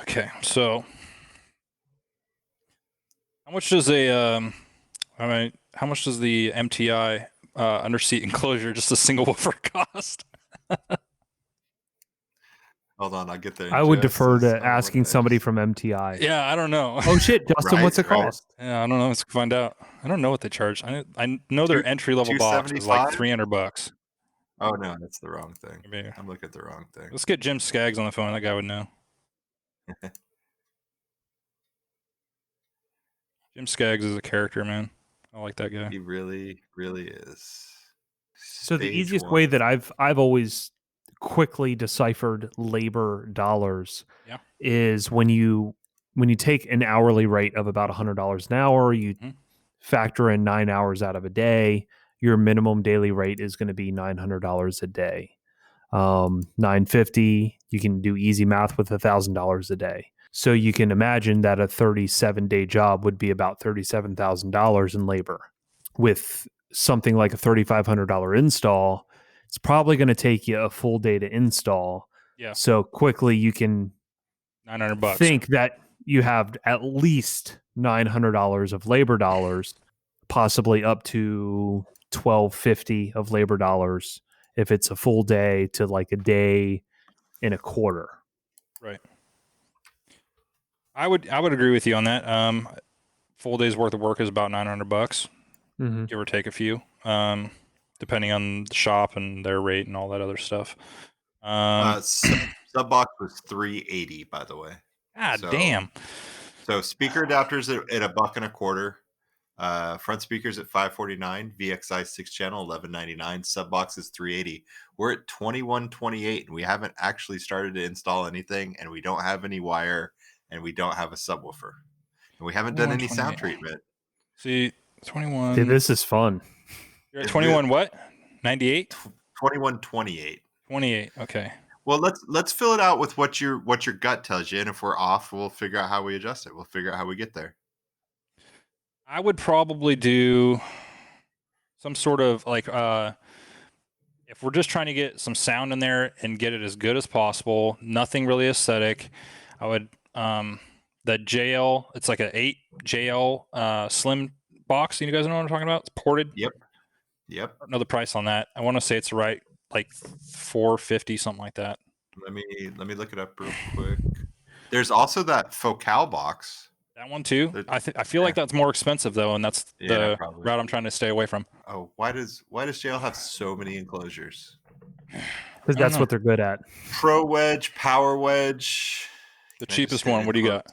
[SPEAKER 5] Okay, so how much does how much does the MTI underseat enclosure, just a single woofer, cost?
[SPEAKER 4] Hold on, I'll get there. in
[SPEAKER 1] I would
[SPEAKER 4] just
[SPEAKER 1] defer
[SPEAKER 4] a
[SPEAKER 1] to
[SPEAKER 4] second.
[SPEAKER 1] asking somebody from MTI.
[SPEAKER 5] Yeah, I don't know.
[SPEAKER 1] Oh shit, Justin, what's it
[SPEAKER 4] Right, right.
[SPEAKER 1] cost?
[SPEAKER 5] Yeah, I don't know. Let's find out. I don't know what they charge. I know their entry level box is like $300.
[SPEAKER 4] Oh no, that's the wrong thing.
[SPEAKER 5] Maybe.
[SPEAKER 4] I'm looking at the wrong thing.
[SPEAKER 5] Let's get Jim Skaggs on the phone. That guy would know. Jim Skaggs is a character, man. I like that guy.
[SPEAKER 4] He really, really is.
[SPEAKER 1] So the
[SPEAKER 4] Stage
[SPEAKER 1] easiest
[SPEAKER 4] one.
[SPEAKER 1] way that I've always quickly deciphered labor dollars
[SPEAKER 5] Yeah.
[SPEAKER 1] is when you take an hourly rate of about $100 an hour, you
[SPEAKER 5] Mhm.
[SPEAKER 1] factor in 9 hours out of a day, your minimum daily rate is going to be $900 a day. 950, you can do easy math with $1,000 a day. So you can imagine that a 37-day job would be about $37,000 in labor. With something like a $3,500 install, it's probably going to take you a full day to install.
[SPEAKER 5] Yeah.
[SPEAKER 1] So quickly you can
[SPEAKER 5] $900.
[SPEAKER 1] think that you have at least $900 of labor dollars, possibly up to $1,250 of labor dollars if it's a full day to like a day and a quarter.
[SPEAKER 5] Right. I would agree with you on that. Full day's worth of work is about $900,
[SPEAKER 1] Mm-hmm.
[SPEAKER 5] give or take a few, depending on the shop and their rate and all that other stuff.
[SPEAKER 4] Sub box was $380, by the way.
[SPEAKER 5] God
[SPEAKER 4] So-
[SPEAKER 5] damn.
[SPEAKER 4] So speaker adapters at $1.25. Front speakers at $549. VXI 6-channel $11.99. Sub box is $380. We're at $21.28, and we haven't actually started to install anything, and we don't have any wire, and we don't have a subwoofer, and we haven't done any sound
[SPEAKER 5] 21.28.
[SPEAKER 4] treatment.
[SPEAKER 5] See, 21.
[SPEAKER 1] Dude, this is fun.
[SPEAKER 5] You're at
[SPEAKER 4] It
[SPEAKER 5] 21 what? 98?
[SPEAKER 4] 21.28.
[SPEAKER 5] 28. Okay.
[SPEAKER 4] Well, let's fill it out with what your gut tells you, and if we're off, we'll figure out how we adjust it. We'll figure out how we get there.
[SPEAKER 5] I would probably do some sort of like if we're just trying to get some sound in there and get it as good as possible, nothing really aesthetic, I would the JL, it's like a 8 JL slim box. You guys know what I'm talking about? It's ported.
[SPEAKER 4] Yep.
[SPEAKER 5] I don't know the price on that. I want to say it's right like $450, something like that.
[SPEAKER 4] Let me look it up real quick. There's also that Focal box.
[SPEAKER 5] That one too.
[SPEAKER 4] There-
[SPEAKER 5] I feel like that's more expensive though, and that's
[SPEAKER 4] Yeah,
[SPEAKER 5] the
[SPEAKER 4] probably.
[SPEAKER 5] route I'm trying to stay away from.
[SPEAKER 4] Oh, why does JL have so many enclosures?
[SPEAKER 1] Because that's
[SPEAKER 5] know.
[SPEAKER 1] what they're good at.
[SPEAKER 4] Pro wedge, power wedge.
[SPEAKER 5] The
[SPEAKER 4] Can I just
[SPEAKER 5] cheapest
[SPEAKER 4] get
[SPEAKER 5] one. What do you got?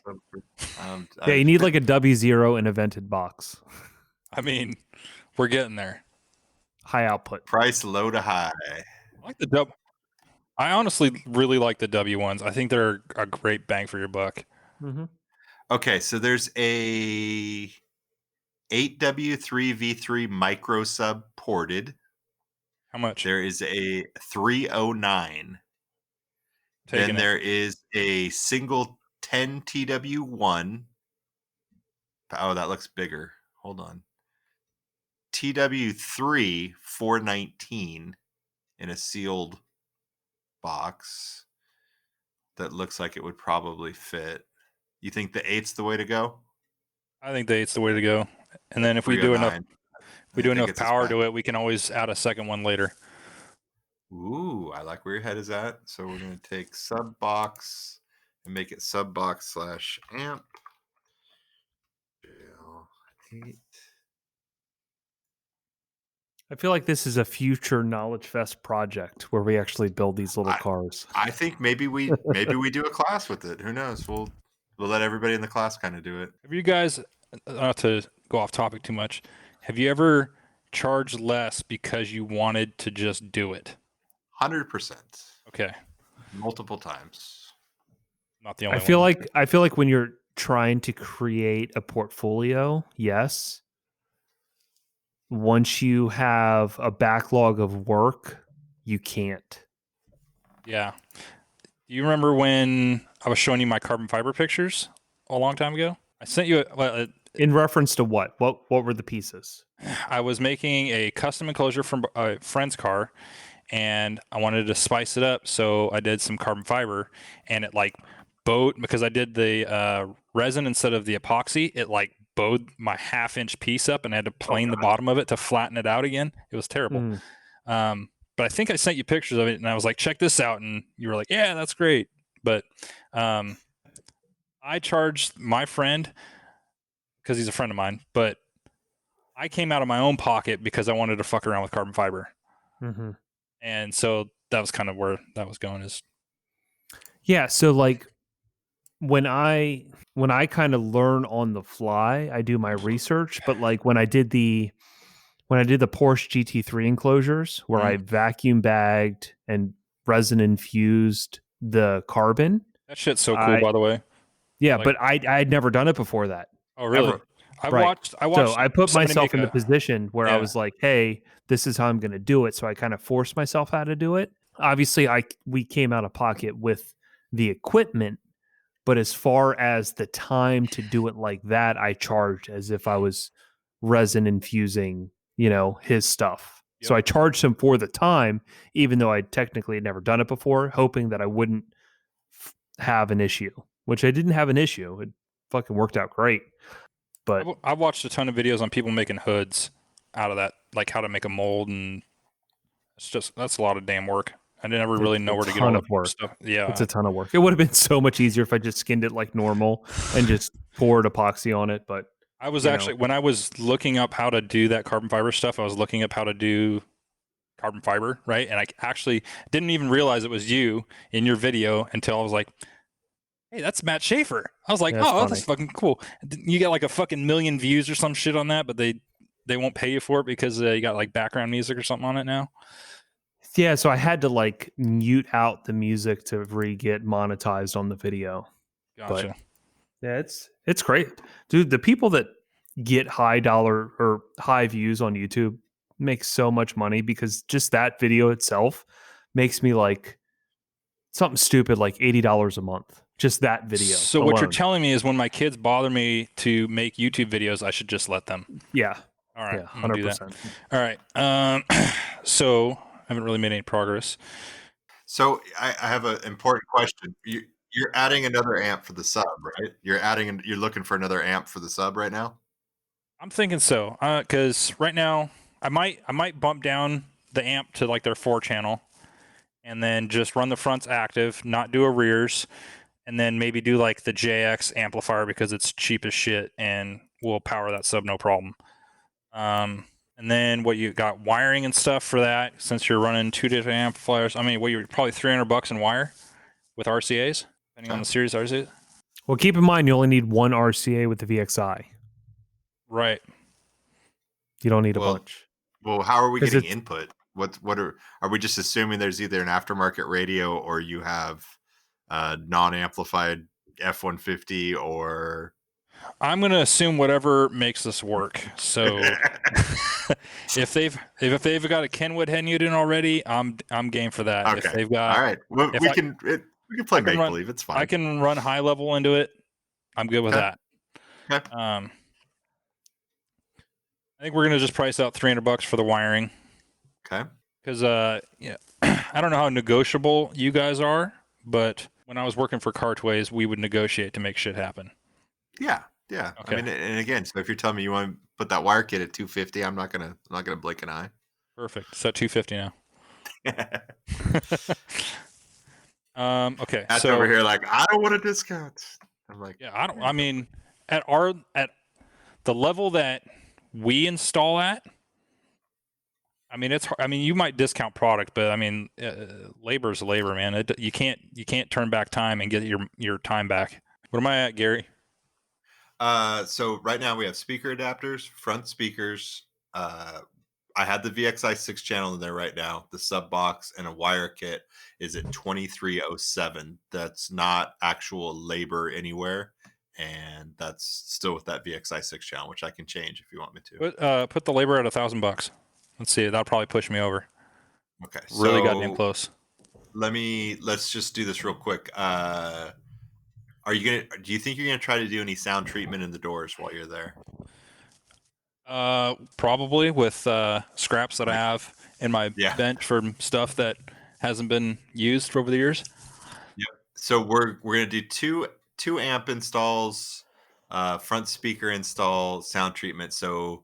[SPEAKER 1] Yeah, you need like a W0 in a vented box.
[SPEAKER 5] I mean, we're getting there.
[SPEAKER 1] High output.
[SPEAKER 4] price low to high.
[SPEAKER 5] I like the W. I honestly really like the W ones. I think they're a great bang for your buck.
[SPEAKER 1] Mm-hmm.
[SPEAKER 4] Okay, so there's a 8W3V3 micro sub ported.
[SPEAKER 5] How much?
[SPEAKER 4] There is a 309.
[SPEAKER 5] Taking
[SPEAKER 4] Then
[SPEAKER 5] it.
[SPEAKER 4] there is a single 10 TW1. Oh, that looks bigger. Hold on. TW3 419 in a sealed box that looks like it would probably fit. You think the 8's the way to go?
[SPEAKER 5] I think the 8's the way to go. And then if we do enough,
[SPEAKER 4] 309.
[SPEAKER 5] we do
[SPEAKER 4] I think
[SPEAKER 5] enough
[SPEAKER 4] it's as
[SPEAKER 5] power
[SPEAKER 4] bad.
[SPEAKER 5] to it, we can always add a second one later.
[SPEAKER 4] Ooh, I like where your head is at. So we're going to take sub box and make it sub box / amp. JL8.
[SPEAKER 1] I feel like this is a future Knowledge Fest project where we actually build these little cars.
[SPEAKER 4] I think maybe we do a class with it. Who knows? We'll let everybody in the class kind of do it.
[SPEAKER 5] Have you guys, not to go off topic too much, have you ever charged less because you wanted to just do it?
[SPEAKER 4] 100%.
[SPEAKER 5] Okay.
[SPEAKER 4] Multiple times.
[SPEAKER 5] Not the only
[SPEAKER 1] I feel
[SPEAKER 5] one.
[SPEAKER 1] like when you're trying to create a portfolio, yes. Once you have a backlog of work, you can't.
[SPEAKER 5] Yeah. Do you remember when I was showing you my carbon fiber pictures a long time ago? I sent you
[SPEAKER 1] In reference to what? What were the pieces?
[SPEAKER 5] I was making a custom enclosure from a friend's car, and I wanted to spice it up, so I did some carbon fiber, and it like bowed because I did the resin instead of the epoxy. It like bowed my half-inch piece up, and I had to plane the bottom of it to flatten it out again. It was terrible.
[SPEAKER 1] Mm.
[SPEAKER 5] But I think I sent you pictures of it, and I was like, check this out, and you were like, yeah, that's great. But I charged my friend because he's a friend of mine, but I came out of my own pocket because I wanted to fuck around with carbon fiber.
[SPEAKER 1] Mm-hmm.
[SPEAKER 5] And so that was kind of where that was going. Is
[SPEAKER 1] Yeah, so like when I kind of learn on the fly, I do my research, but like when I did the Porsche GT3 enclosures where I vacuum bagged and resin infused the carbon.
[SPEAKER 5] that shit's so cool, by the way.
[SPEAKER 1] Yeah,
[SPEAKER 5] Like-
[SPEAKER 1] but I had never done it before that.
[SPEAKER 5] Oh, really?
[SPEAKER 1] Ever.
[SPEAKER 5] I
[SPEAKER 1] Right.
[SPEAKER 5] watched.
[SPEAKER 1] So I put
[SPEAKER 5] somebody
[SPEAKER 1] myself
[SPEAKER 5] make
[SPEAKER 1] in the
[SPEAKER 5] a-
[SPEAKER 1] position where I
[SPEAKER 5] Yeah.
[SPEAKER 1] was like, "Hey, this is how I'm going to do it." So I kind of forced myself how to do it. Obviously, we came out of pocket with the equipment, but as far as the time to do it like that, I charged as if I was resin infusing, his stuff. So
[SPEAKER 5] Yep.
[SPEAKER 1] I charged him for the time, even though I technically had never done it before, hoping that I wouldn't have an issue, which I didn't have an issue. It fucking worked out great. But
[SPEAKER 5] I watched a ton of videos on people making hoods out of that, like how to make a mold, and that's a lot of damn work. I never really know where to get all
[SPEAKER 1] of
[SPEAKER 5] the
[SPEAKER 1] work.
[SPEAKER 5] stuff. Yeah,
[SPEAKER 1] It's a ton of work. It would have been so much easier if I just skinned it like normal and just poured epoxy on it. But
[SPEAKER 5] I was actually when I was looking up how to do that carbon fiber stuff, I was looking up how to do carbon fiber, right? And I actually didn't even realize it was you in your video until I was like, hey, that's Matt Schaeffer. I was like,
[SPEAKER 1] Yeah, that's
[SPEAKER 5] oh, that's fucking cool. You got like a fucking million views or some shit on that, but they won't pay you for it because you got like background music or something on it now.
[SPEAKER 1] Yeah, so I had to like mute out the music to get monetized on the video.
[SPEAKER 5] Gotcha.
[SPEAKER 1] But yeah, it's great, dude. The people that get high dollar or high views on YouTube make so much money because just that video itself makes me like something stupid like $80 a month. Just that video.
[SPEAKER 5] So what you're
[SPEAKER 1] alone.
[SPEAKER 5] telling me is when my kids bother me to make YouTube videos, I should just let them.
[SPEAKER 1] Yeah.
[SPEAKER 5] All right.
[SPEAKER 1] Yeah,
[SPEAKER 5] I'm gonna do that.
[SPEAKER 1] 100%.
[SPEAKER 5] All right. So I haven't really made any progress.
[SPEAKER 4] So I have an important question. You're adding another amp for the sub, right? You're looking for another amp for the sub right now?
[SPEAKER 5] I'm thinking so, because right now I might bump down the amp to like their 4-channel, and then just run the fronts active, not do a rears, and then maybe do like the JX amplifier because it's cheap as shit and will power that sub no problem. And then what you got wiring and stuff for that since you're running 2 different amplifiers. I mean, you're probably $300 in wire with RCAs, depending on the series RCAs.
[SPEAKER 1] Well, keep in mind you only need one RCA with the VXI.
[SPEAKER 5] Right.
[SPEAKER 1] You don't need a bunch.
[SPEAKER 4] Well, how are we getting input? What are we just assuming there's either an aftermarket radio or you have non-amplified F-150 or
[SPEAKER 5] I'm going to assume whatever makes this work. So if they've got a Kenwood head unit already, I'm game for that.
[SPEAKER 4] Okay.
[SPEAKER 5] If they've got
[SPEAKER 4] all right, well, we can play make believe. It's fine.
[SPEAKER 5] I can run high level into it. I'm good with that.
[SPEAKER 4] Okay.
[SPEAKER 5] I think we're gonna just price out $300 for the wiring.
[SPEAKER 4] Okay.
[SPEAKER 5] Because yeah, I don't know how negotiable you guys are, but when I was working for Cartways, we would negotiate to make shit happen.
[SPEAKER 4] Yeah. Yeah.
[SPEAKER 5] Okay.
[SPEAKER 4] I mean, and again, so if you're telling me you want to put that wire kit at 250, I'm not gonna blink an eye.
[SPEAKER 5] Perfect. It's at 250 now. Okay.
[SPEAKER 4] That's
[SPEAKER 5] so
[SPEAKER 4] over here like I don't want a discount. I'm like,
[SPEAKER 5] yeah, I mean, at the level that we install at, I mean, you might discount product, but I mean, labor is labor, man. You can't turn back time and get your time back. What am I at, Gary?
[SPEAKER 4] So right now we have speaker adapters, front speakers. I had the VXI 6-channel in there right now. The sub box and a wire kit is at 2307. That's not actual labor anywhere, and that's still with that VXI 6 channel, which I can change if you want me to.
[SPEAKER 5] Put the labor at $1,000. Let's see. That'll probably push me over.
[SPEAKER 4] Okay,
[SPEAKER 5] Really goddamn
[SPEAKER 4] so
[SPEAKER 5] close.
[SPEAKER 4] let's just do this real quick. Do you think you're gonna try to do any sound treatment in the doors while you're there?
[SPEAKER 5] Probably with scraps that I have in my
[SPEAKER 4] Yeah.
[SPEAKER 5] bench for stuff that hasn't been used over the years.
[SPEAKER 4] Yep. So we're gonna do two amp installs, front speaker install, sound treatment. So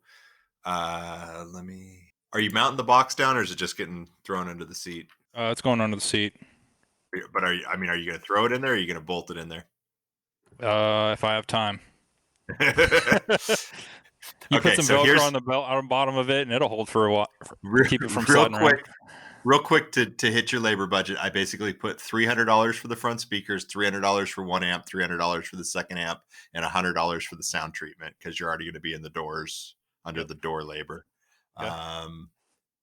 [SPEAKER 4] are you mounting the box down, or is it just getting thrown into the seat?
[SPEAKER 5] It's going under the seat.
[SPEAKER 4] But are you gonna throw it in there, or are you gonna bolt it in there?
[SPEAKER 5] If I have time. You
[SPEAKER 4] Okay,
[SPEAKER 5] put some
[SPEAKER 4] so
[SPEAKER 5] Velcro on the bottom of it, and it'll hold for a while. Keep it from
[SPEAKER 4] real
[SPEAKER 5] sliding around.
[SPEAKER 4] Real quick to hit your labor budget, I basically put $300 for the front speakers, $300 for one amp, $300 for the second amp, and $100 for the sound treatment because you're already going to be in the doors under the door labor.
[SPEAKER 5] Yep.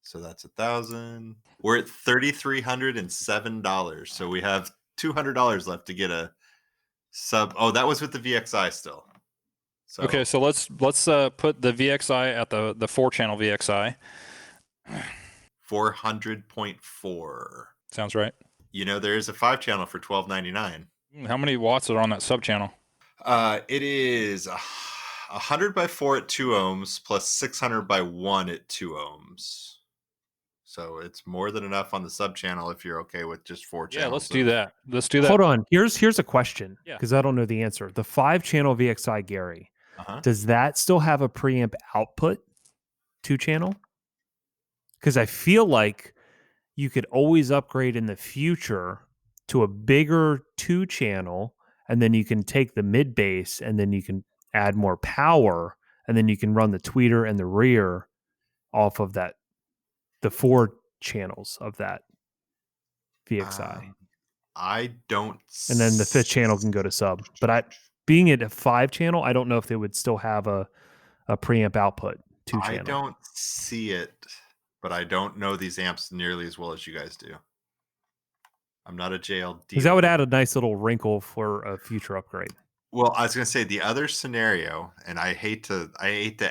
[SPEAKER 4] So that's $1,000. We're at $3,307. So we have $200 left to get a sub. Oh, that was with the VXI still. So
[SPEAKER 5] Okay, so let's put the VXI at the 4-channel VXI.
[SPEAKER 4] 400.4.
[SPEAKER 5] Sounds right.
[SPEAKER 4] You know, there is a 5-channel for $12.99.
[SPEAKER 5] How many watts are on that sub channel?
[SPEAKER 4] It is 100 by 4 at 2 ohms plus 600 by 1 at 2 ohms. So it's more than enough on the sub channel if you're okay with just 4 channels.
[SPEAKER 5] Yeah, let's do that. Let's do that.
[SPEAKER 1] Hold on. Here's a question
[SPEAKER 5] Yeah.
[SPEAKER 1] because I don't know the answer. The 5-channel VXI, Gary,
[SPEAKER 4] Uh-huh.
[SPEAKER 1] does that still have a preamp output 2-channel? Because I feel like you could always upgrade in the future to a bigger 2-channel, and then you can take the mid bass and then you can add more power, and then you can run the tweeter and the rear off of that, the 4 channels of that VXI.
[SPEAKER 4] I don't.
[SPEAKER 1] And then the 5th channel can go to sub. But being at a 5-channel, I don't know if they would still have a preamp output 2-channel.
[SPEAKER 4] I don't see it, but I don't know these amps nearly as well as you guys do. I'm not a JL dealer.
[SPEAKER 1] Because that would add a nice little wrinkle for a future upgrade.
[SPEAKER 4] Well, I was going to say the other scenario, and I hate to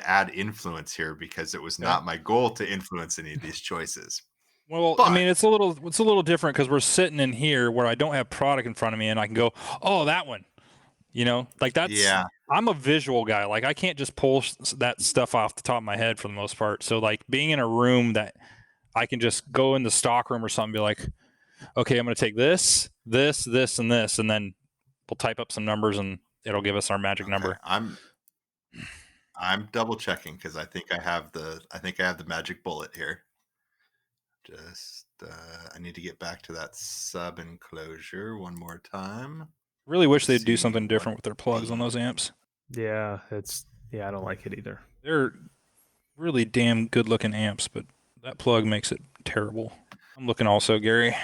[SPEAKER 4] add influence here because it was not my goal to influence any of these choices.
[SPEAKER 5] Well, I mean, it's a little different because we're sitting in here where I don't have product in front of me, and I can go, oh, that one. You know, like that's.
[SPEAKER 4] Yeah.
[SPEAKER 5] I'm a visual guy. Like I can't just pull that stuff off the top of my head for the most part. So like being in a room that I can just go in the stock room or something, and be like, okay, I'm going to take this, this, this, and this, and then we'll type up some numbers and it'll give us our magic number.
[SPEAKER 4] I'm double checking because I think I have the magic bullet here. Just I need to get back to that sub enclosure one more time.
[SPEAKER 5] Really wish they'd do something different with their plugs on those amps.
[SPEAKER 1] Yeah, I don't like it either.
[SPEAKER 5] They're really damn good looking amps, but that plug makes it terrible. I'm looking also, Gary.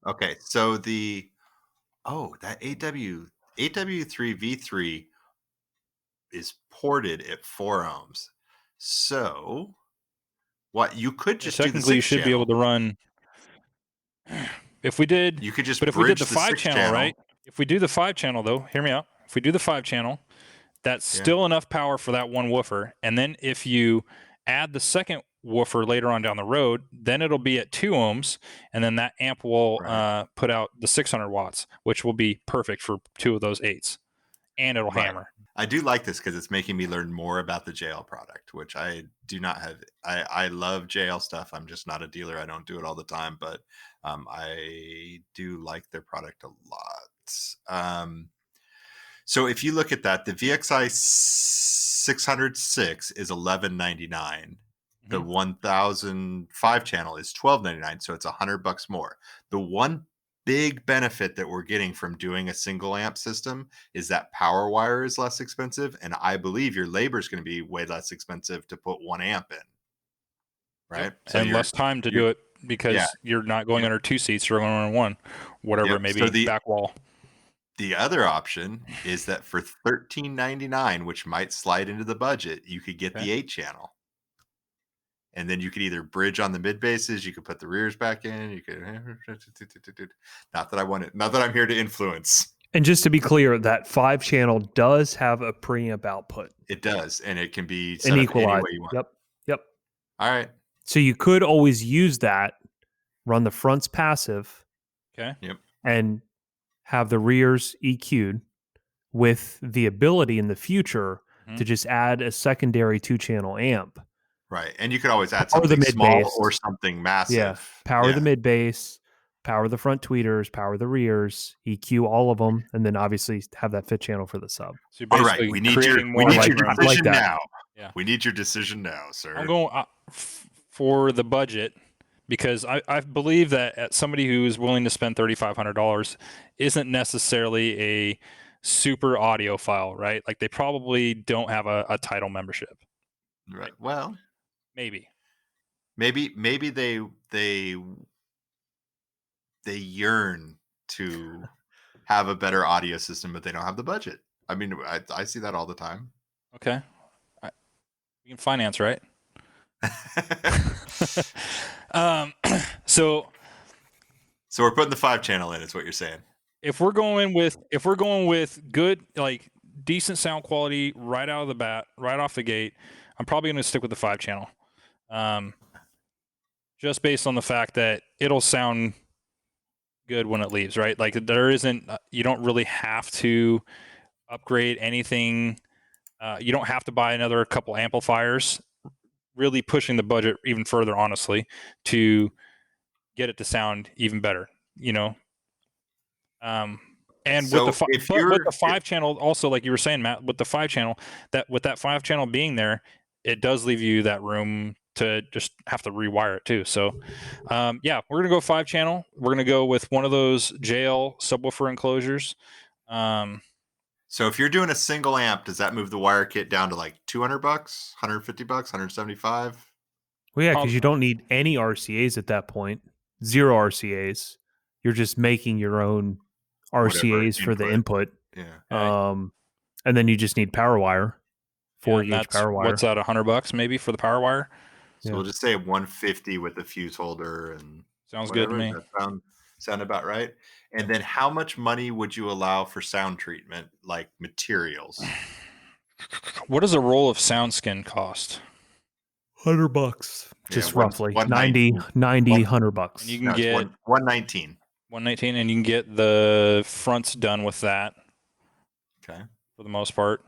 [SPEAKER 4] Okay, so that 8W3V3 is ported at 4 ohms. So what you could just
[SPEAKER 5] technically you should be able to run. If we did,
[SPEAKER 4] you could just.
[SPEAKER 5] But if we did the 5-channel, right? If we do the 5-channel, though, hear me out. If we do the 5-channel, that's still enough power for that one woofer. And then if you add the second woofer later on down the road, then it'll be at 2 ohms, and then that amp will put out the 600 watts, which will be perfect for 2 of those 8s, and it'll hammer.
[SPEAKER 4] I do like this because it's making me learn more about the JL product, which I do not have. I love JL stuff. I'm just not a dealer. I don't do it all the time, but I do like their product a lot. So if you look at that, the VXI 606 is $11.99. The 1005 channel is $12.99, so it's $100 more. The one big benefit that we're getting from doing a single amp system is that power wire is less expensive, and I believe your labor is going to be way less expensive to put 1 amp in, right?
[SPEAKER 5] Yep. So and less time to do it because you're not going under 2 seats, you're going under 1, whatever it may be, back wall.
[SPEAKER 4] The other option is that for $13.99, which might slide into the budget, you could get the 8-channel. And then you could either bridge on the mid basses, you could put the rears back in, you could not that I'm here to influence.
[SPEAKER 1] And just to be clear, that 5-channel does have a preamp output.
[SPEAKER 4] It does, and it can be set
[SPEAKER 1] An
[SPEAKER 4] up any
[SPEAKER 1] equalizer.
[SPEAKER 4] way you want.
[SPEAKER 1] Yep.
[SPEAKER 4] All right.
[SPEAKER 1] So you could always use that, run the fronts passive,
[SPEAKER 5] Okay.
[SPEAKER 1] and have the rears EQ'd with the ability in the future to just add a secondary 2-channel amp.
[SPEAKER 4] Right. And you could always add
[SPEAKER 1] Power the
[SPEAKER 4] something small
[SPEAKER 1] mid-bass.
[SPEAKER 4] or something massive.
[SPEAKER 1] Yeah. Power the mid bass, power the front tweeters, power the rears, EQ all of them, and then obviously have that 5th channel for the sub.
[SPEAKER 5] So you're
[SPEAKER 4] All
[SPEAKER 5] basically
[SPEAKER 4] right. We need your
[SPEAKER 5] creating more
[SPEAKER 1] like-
[SPEAKER 5] legroom.
[SPEAKER 1] I like
[SPEAKER 4] decision
[SPEAKER 1] that.
[SPEAKER 4] now.
[SPEAKER 5] Yeah.
[SPEAKER 4] We need your decision now, sir.
[SPEAKER 5] I'm going for the budget because I believe that somebody who is willing to spend $3,500 isn't necessarily a super audiophile, right? Like they probably don't have a title membership.
[SPEAKER 4] Right. Well,
[SPEAKER 5] Maybe.
[SPEAKER 4] maybe they yearn to have a better audio system, but they don't have the budget. I mean, I see that all the time.
[SPEAKER 5] Okay. We can finance, right? So
[SPEAKER 4] So we're putting the 5-channel in, is what you're saying.
[SPEAKER 5] if we're going with good, like decent sound quality right out of the bat, right off the gate, I'm probably going to stick with the 5-channel. Just based on the fact that it'll sound good when it leaves, right? Like there isn't, you don't really have to upgrade anything. You don't have to buy another couple amplifiers, really pushing the budget even further, honestly, to get it to sound even better, you know? And
[SPEAKER 4] So
[SPEAKER 5] with
[SPEAKER 4] if
[SPEAKER 5] with the 5-channel, also like you were saying, Matt, with the 5-channel, that with that 5-channel being there, it does leave you that room to just have to rewire it too. So, yeah, we're gonna go 5-channel. We're gonna go with one of those JL subwoofer enclosures.
[SPEAKER 4] So if you're doing a single amp, does that move the wire kit down to like $200, $150, 175?
[SPEAKER 1] Well, yeah, because you don't need any RCAs at that point. 0 RCAs. You're just making your own RCAs for the input.
[SPEAKER 4] Yeah.
[SPEAKER 1] And then you just need power wire, 4-gauge power wire.
[SPEAKER 5] What's that? $100 maybe for the power wire?
[SPEAKER 4] So we'll just say 150 with the fuse holder and
[SPEAKER 5] Sounds
[SPEAKER 4] whatever.
[SPEAKER 5] good to me.
[SPEAKER 4] Does that sound about right? And then how much money would you allow for sound treatment, like materials?
[SPEAKER 5] What does a roll of sound skin cost?
[SPEAKER 1] $100, just
[SPEAKER 4] Yeah,
[SPEAKER 1] roughly
[SPEAKER 4] 190.
[SPEAKER 1] 90, $100.
[SPEAKER 5] And you can
[SPEAKER 4] No, it's
[SPEAKER 5] get
[SPEAKER 4] 119.
[SPEAKER 5] 119, and you can get the fronts done with that.
[SPEAKER 4] Okay.
[SPEAKER 5] For the most part.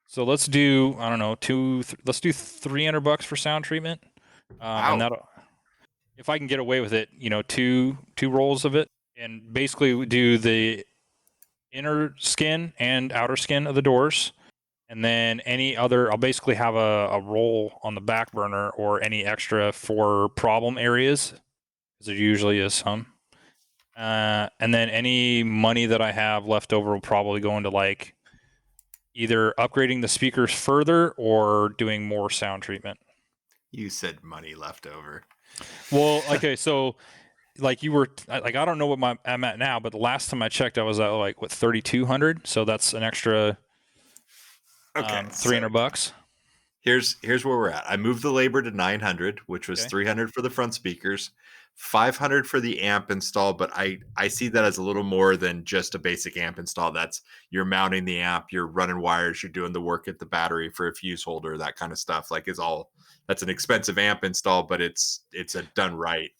[SPEAKER 5] So let's do, I don't know, let's do $300 for sound treatment. And that'll, if I can get away with it, you know, two rolls of it, and basically do the inner skin and outer skin of the doors. And then any other, I'll basically have a roll on the back burner or any extra for problem areas, because there usually is some. And then any money that I have left over will probably go into like either upgrading the speakers further or doing more sound treatment.
[SPEAKER 4] You said money left over.
[SPEAKER 5] Well, okay, so like you were like, I don't know what I'm at now, but the last time I checked, I was at like what, 3,200. So that's an extra $300.
[SPEAKER 4] Here's where we're at. I moved the labor to 900, which was 300 for the front speakers, 500 for the amp install. But I see that as a little more than just a basic amp install. That's you're mounting the amp, you're running wires, you're doing the work at the battery for a fuse holder, that kind of stuff. Like that's an expensive amp install, but it's a done right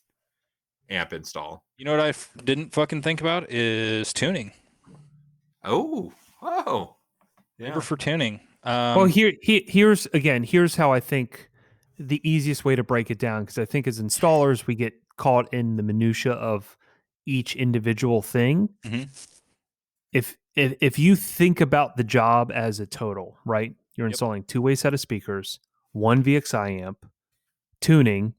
[SPEAKER 4] amp install.
[SPEAKER 5] You know what I didn't fucking think about is tuning.
[SPEAKER 4] Oh, yeah.
[SPEAKER 5] Labor for tuning.
[SPEAKER 1] Well, here's how I think the easiest way to break it down, because I think as installers we get caught in the minutia of each individual thing.
[SPEAKER 5] Mm-hmm.
[SPEAKER 1] If you think about the job as a total, right? You're installing 2-way set of speakers, 1 VXI amp, tuning,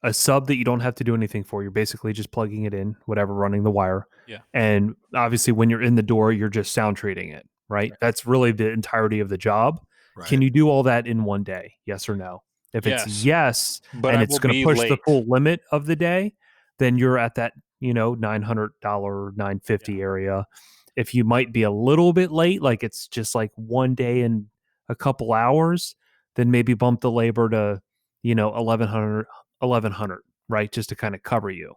[SPEAKER 1] a sub that you don't have to do anything for. You're basically just plugging it in, whatever, running the wire.
[SPEAKER 5] Yeah.
[SPEAKER 1] And obviously when you're in the door, you're just sound treating it, right? That's really the entirety of the job.
[SPEAKER 4] Right.
[SPEAKER 1] Can you do all that in one day? Yes or no? If it's yes,
[SPEAKER 5] but
[SPEAKER 1] and
[SPEAKER 5] I
[SPEAKER 1] it's
[SPEAKER 5] will
[SPEAKER 1] going to
[SPEAKER 5] be
[SPEAKER 1] push the
[SPEAKER 5] late.
[SPEAKER 1] full limit of the day, then you're at that, $900, $950 area. If you might be a little bit late, like it's just like one day and a couple hours, then maybe bump the labor to, $1,100, right? Just to kind of cover you.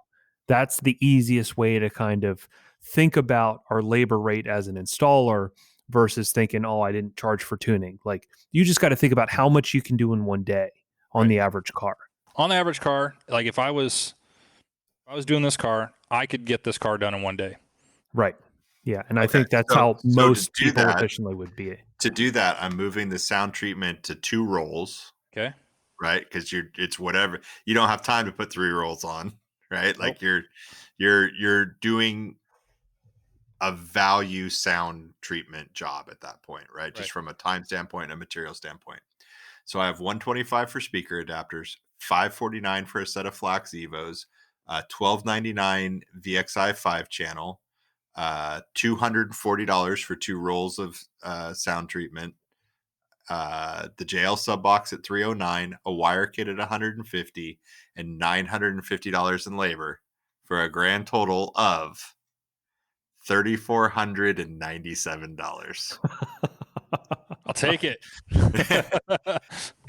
[SPEAKER 1] That's the easiest way to kind of think about our labor rate as an installer versus thinking, oh, I didn't charge for tuning. Like, you just got to think about how much you can do in one day on
[SPEAKER 5] Right.
[SPEAKER 1] the average car.
[SPEAKER 5] On the average car, like if I was doing this car, I could get this car done in one day.
[SPEAKER 1] Right. Yeah. And I
[SPEAKER 4] Okay.
[SPEAKER 1] think that's
[SPEAKER 4] So
[SPEAKER 1] how
[SPEAKER 4] to
[SPEAKER 1] most
[SPEAKER 4] do
[SPEAKER 1] people
[SPEAKER 4] that,
[SPEAKER 1] efficiently would be.
[SPEAKER 4] I'm moving the sound treatment to 2 rolls,
[SPEAKER 5] Okay.
[SPEAKER 4] right? Because it's whatever. You don't have time to put 3 rolls on, right?
[SPEAKER 5] Nope.
[SPEAKER 4] Like you're doing a value sound treatment job at that point, right? Just
[SPEAKER 5] Right.
[SPEAKER 4] from a time standpoint and a material standpoint. So I have 125 for speaker adapters, 549 for a set of Flax Evos, 1299 VXI 5 channel, $240 for 2 rolls of sound treatment, the JL sub box at 309, a wire kit at 150, and $950 in labor for a grand total of $3,497.
[SPEAKER 5] I'll take it.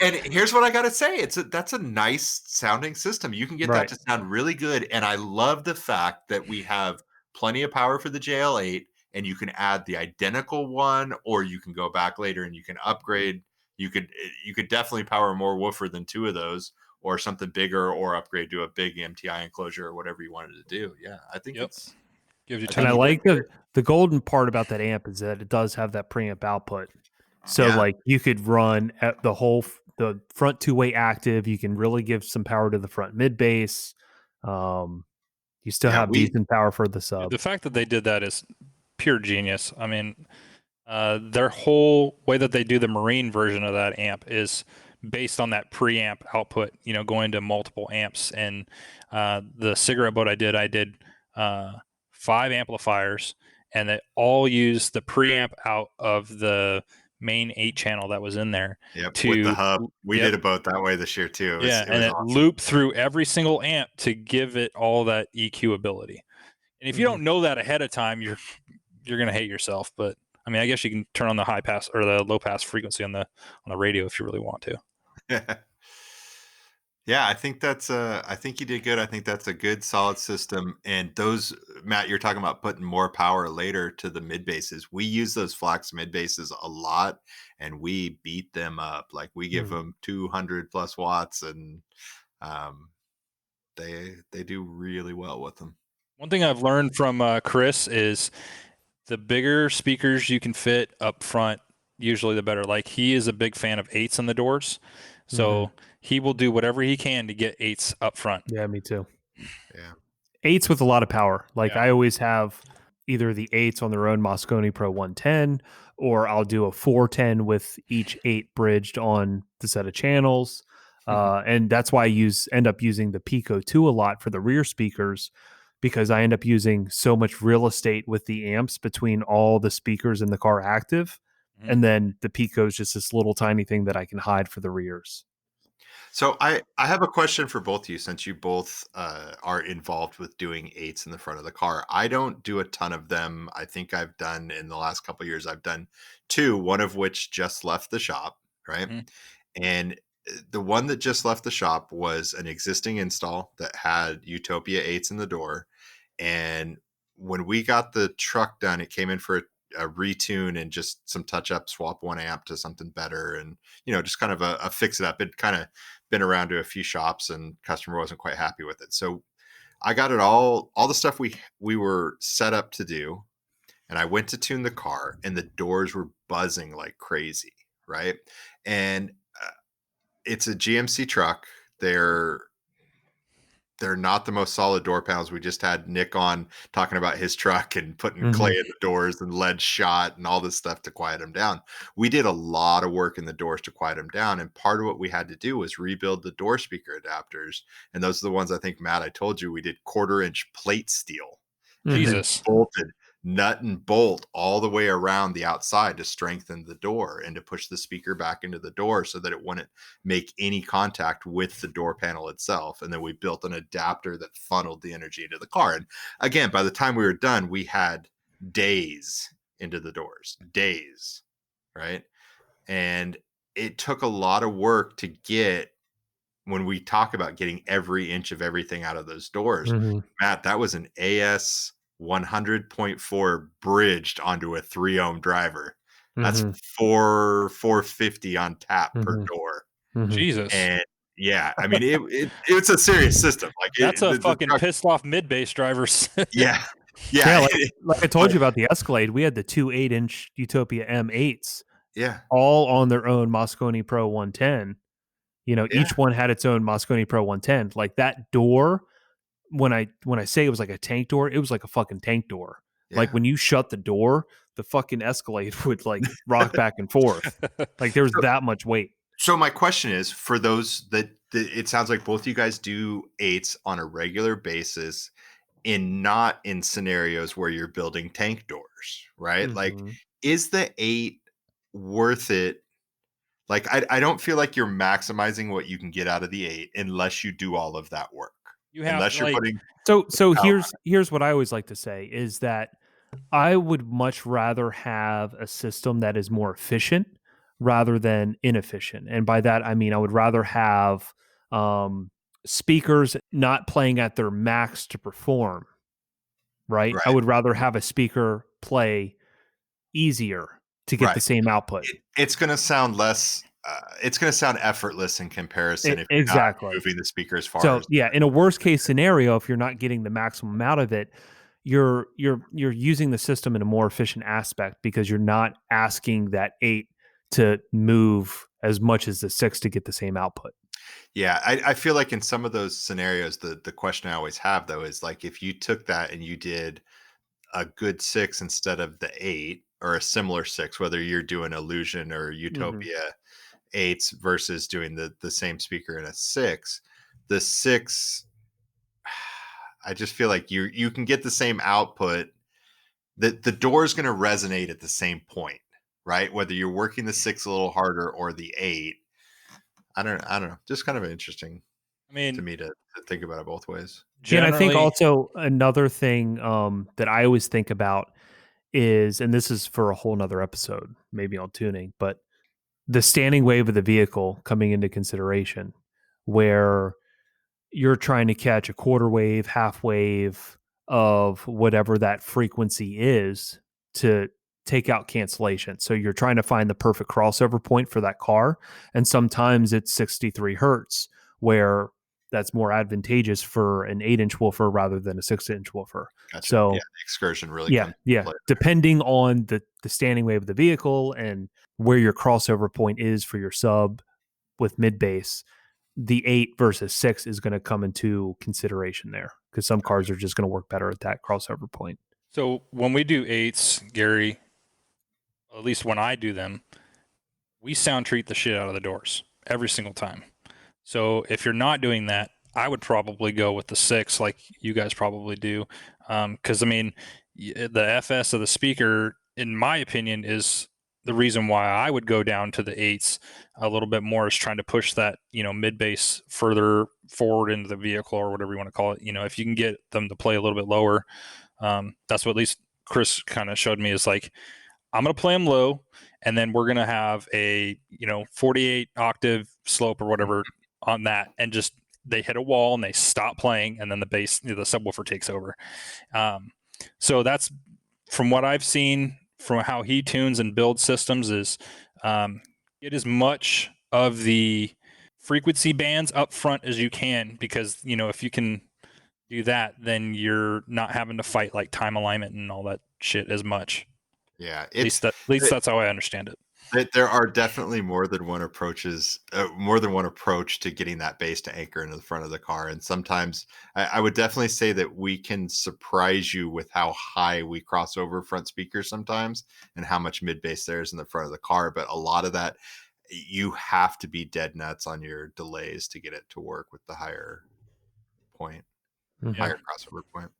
[SPEAKER 4] And here's what I gotta say, that's a nice sounding system. You can get that
[SPEAKER 1] Right.
[SPEAKER 4] to sound really good, and I love the fact that we have plenty of power for the JL8, and you can add the identical one, or you can go back later and you can upgrade. You could definitely power more woofer than 2 of those, or something bigger, or upgrade to a big MTI enclosure or whatever you wanted to do. Yeah, I think
[SPEAKER 5] Yep.
[SPEAKER 4] it's
[SPEAKER 5] Gives you
[SPEAKER 4] I
[SPEAKER 1] And
[SPEAKER 5] time
[SPEAKER 1] I
[SPEAKER 4] think
[SPEAKER 5] to
[SPEAKER 4] you
[SPEAKER 1] like
[SPEAKER 4] did great.
[SPEAKER 1] the golden part about that amp is that it does have that preamp output. So
[SPEAKER 4] Yeah.
[SPEAKER 1] like you could run at the front two-way active. You can really give some power to the front mid bass. You still
[SPEAKER 4] Yeah,
[SPEAKER 1] have decent power for the sub.
[SPEAKER 5] the fact that they did that is pure genius. I mean, their whole way that they do the marine version of that amp is based on that preamp output, going to multiple amps. And the cigarette boat I did 5 amplifiers, and they all use the preamp out of the main 8 channel that was in there
[SPEAKER 4] Yep, with the
[SPEAKER 5] to
[SPEAKER 4] hub. We
[SPEAKER 5] yep,
[SPEAKER 4] did a boat that way this year too.
[SPEAKER 5] yeah,
[SPEAKER 4] It
[SPEAKER 5] and
[SPEAKER 4] was
[SPEAKER 5] it
[SPEAKER 4] awesome.
[SPEAKER 5] looped through every single amp to give it all that EQ ability. And if you don't know that ahead of time, you're gonna hate yourself. But I mean, I guess you can turn on the high pass or the low pass frequency on the radio if you really want to.
[SPEAKER 4] Yeah, I think you did good. I think that's a good solid system. And those, Matt, you're talking about putting more power later to the mid basses. We use those Flax mid basses a lot, and we beat them up. Like we give them 200 plus watts, and um, they do really well with them.
[SPEAKER 5] One thing I've learned from Chris is the bigger speakers you can fit up front, usually the better. Like he is a big fan of 8s in the doors, so he will do whatever he can to get 8s up front.
[SPEAKER 1] Yeah, me too.
[SPEAKER 4] Yeah.
[SPEAKER 1] 8s with a lot of power. Like
[SPEAKER 5] Yeah.
[SPEAKER 1] I always have either the 8s on their own Moscone Pro 110, or I'll do a 410 with each 8 bridged on the set of channels. And that's why I end up using the Pico 2 a lot for the rear speakers, because I end up using so much real estate with the amps between all the speakers in the car active. And then the Pico is just this little tiny thing that I can hide for the rears.
[SPEAKER 4] So I have a question for both of you, since you both are involved with doing 8s in the front of the car. I don't do a ton of them. I think I've done in the last couple of years, I've done 2, one of which just left the shop, right? And the one that just left the shop was an existing install that had Utopia 8s in the door. And when we got the truck done, it came in for a retune and just some touch up, swap one amp to something better, and just kind of a fix it up. It kind of been around to a few shops, and customer wasn't quite happy with it. So I got it all the stuff we were set up to do, and I went to tune the car, and the doors were buzzing like crazy, right? And it's a GMC truck. They're not the most solid door panels. We just had Nick on talking about his truck and putting clay in the doors and lead shot and all this stuff to quiet them down. We did a lot of work in the doors to quiet them down. And part of what we had to do was rebuild the door speaker adapters. And those are the ones, I think, Matt, I told you, we did 1/4-inch plate steel. And then
[SPEAKER 5] Jesus.
[SPEAKER 4] bolted nut and bolt all the way around the outside to strengthen the door and to push the speaker back into the door so that it wouldn't make any contact with the door panel itself. And then we built an adapter that funneled the energy into the car. And again, by the time we were done, we had days into the doors, days, right? And it took a lot of work to get when we talk about getting every inch of everything out of those doors,
[SPEAKER 1] Mhm.
[SPEAKER 4] Matt, that was an AS 100.4 bridged onto a 3 ohm driver. That's
[SPEAKER 1] Mhm.
[SPEAKER 4] 450 on tap per
[SPEAKER 1] Mhm.
[SPEAKER 4] door.
[SPEAKER 1] Mhm.
[SPEAKER 5] Jesus.
[SPEAKER 4] And yeah, I mean it's a serious system. Like
[SPEAKER 5] That's a
[SPEAKER 4] the
[SPEAKER 5] fucking
[SPEAKER 4] truck,
[SPEAKER 5] pissed off mid bass drivers.
[SPEAKER 4] yeah.
[SPEAKER 1] Yeah,
[SPEAKER 4] Yeah.
[SPEAKER 1] like I told
[SPEAKER 4] But
[SPEAKER 1] you about the Escalade, we had the two 8-inch Utopia M8s
[SPEAKER 4] yeah,
[SPEAKER 1] all on their own Moscone Pro 110. You know,
[SPEAKER 4] yeah,
[SPEAKER 1] each one had its own Moscone Pro 110. Like that door, when I say it was like a tank door, it was like a fucking tank door. Like
[SPEAKER 4] yeah.
[SPEAKER 1] when you shut the door, the fucking Escalade would like rock back and forth. Like there was
[SPEAKER 4] So
[SPEAKER 1] that much weight.
[SPEAKER 4] so my question is for those that it sounds like both you guys do eights on a regular basis in not in scenarios where you're building tank doors, right? Like,
[SPEAKER 1] Mhm.
[SPEAKER 4] is the 8 worth it? Like, I don't feel like you're maximizing what you can get out of the 8 unless you do all of that work.
[SPEAKER 5] You have
[SPEAKER 4] Unless you're
[SPEAKER 5] like
[SPEAKER 4] putting
[SPEAKER 1] So
[SPEAKER 4] power.
[SPEAKER 1] here's what I always like to say is that I would much rather have a system that is more efficient rather than inefficient. And by that, I mean, I would rather have um, speakers not playing at their max to perform, right? I
[SPEAKER 4] Right,
[SPEAKER 1] would rather have a speaker play easier to get the
[SPEAKER 4] right.
[SPEAKER 1] same output.
[SPEAKER 4] It's gonna sound less, it's gonna sound effortless in comparison if you're not
[SPEAKER 1] Exactly.
[SPEAKER 4] moving the speaker as far
[SPEAKER 1] So
[SPEAKER 4] as
[SPEAKER 1] yeah, in a worst case scenario, if you're not getting the maximum out of it, you're using the system in a more efficient aspect because you're not asking that 8 to move as much as the 6 to get the same output.
[SPEAKER 4] Yeah, I feel like in some of those scenarios, the question I always have though is like if you took that and you did a good 6 instead of the 8 or a similar 6, whether you're doing Illusion or
[SPEAKER 1] Mhm.
[SPEAKER 4] Utopia 8s versus doing the same speaker in a 6, the 6 I just feel like you can get the same output. The door is going to resonate at the same point, right? Whether you're working the 6 a little harder or the 8. I don't know. Just kind of interesting
[SPEAKER 5] I
[SPEAKER 4] to
[SPEAKER 5] mean,
[SPEAKER 4] me to think about it both ways.
[SPEAKER 1] Yeah, and I think
[SPEAKER 5] generally
[SPEAKER 1] also another thing that I always think about is, and this is for a whole nother episode, maybe on tuning, but the standing wave of the vehicle coming into consideration, where you're trying to catch a quarter wave, half wave of whatever that frequency is to take out cancellation. So you're trying to find the perfect crossover point for that car. And sometimes it's 63 hertz, where that's more advantageous for an 8-inch woofer rather than a 6-inch woofer.
[SPEAKER 4] Gotcha. Yeah,
[SPEAKER 1] So
[SPEAKER 4] the excursion really
[SPEAKER 1] yeah,
[SPEAKER 4] comes into
[SPEAKER 1] yeah.
[SPEAKER 4] play.
[SPEAKER 1] Depending on the standing wave of the vehicle and where your crossover point is for your sub with mid bass, the 8 versus 6 is going to come into consideration there because some cars are just going to work better at that crossover point.
[SPEAKER 5] so when we do eights, Gary, at least when I do them, we sound treat the shit out of the doors every single time. So if you're not doing that, I would probably go with the 6, like you guys probably do, because I mean, the FS of the speaker, in my opinion, is the reason why I would go down to the 8s a little bit more, is trying to push that mid bass further forward into the vehicle or whatever you want to call it. If you can get them to play a little bit lower, that's what at least Chris kind of showed me, is like, I'm going to play them low, and then we're going to have a 48 octave slope or whatever on that, and just they hit a wall and they stop playing, and then the bass, the subwoofer takes over. So that's from what I've seen from how he tunes and builds systems, is get as much of the frequency bands up front as you can, because if you can do that, then you're not having to fight like time alignment and all that shit as much.
[SPEAKER 4] Yeah,
[SPEAKER 5] At least that's how I understand it.
[SPEAKER 4] there are definitely more than one approaches, more than one approach to getting that bass to anchor into the front of the car. And sometimes I would definitely say that we can surprise you with how high we cross over front speakers sometimes and how much mid bass there is in the front of the car. But a lot of that, you have to be dead nuts on your delays to get it to work with the higher point,
[SPEAKER 5] Yeah.
[SPEAKER 4] higher crossover point.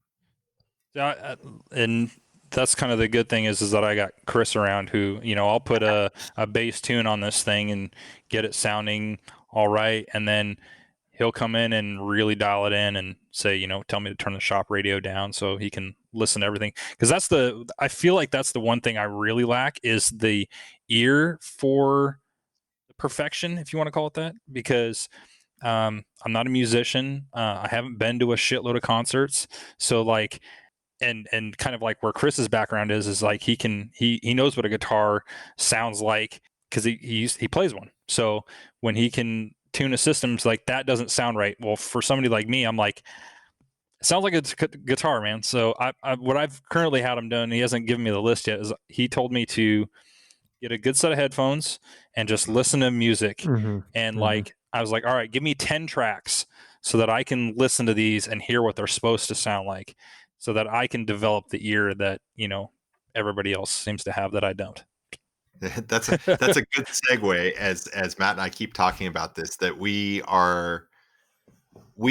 [SPEAKER 5] Yeah, and that's kind of the good thing, is that I got Chris around, who I'll put a bass tune on this thing and get it sounding all right, and then he'll come in and really dial it in and say, tell me to turn the shop radio down so he can listen to everything. Because I feel like that's the one thing I really lack, is the ear for perfection, if you want to call it that. Because I'm not a musician. I haven't been to a shitload of concerts. So like, and kind of like where Chris's background is like he knows what a guitar sounds like because he plays one. So when he can tune a system's like that doesn't sound right. Well, for somebody like me, I'm like, it sounds like it's guitar, man. So I what I've currently had him done, he hasn't given me the list yet, is he told me to get a good set of headphones and just listen to music.
[SPEAKER 1] Mm-hmm.
[SPEAKER 5] And
[SPEAKER 1] Mhm.
[SPEAKER 5] like, I was like, all right, give me 10 tracks so that I can listen to these and hear what they're supposed to sound like so that I can develop the ear that, everybody else seems to have that I don't.
[SPEAKER 4] That's a good segue as Matt and I keep talking about this, that we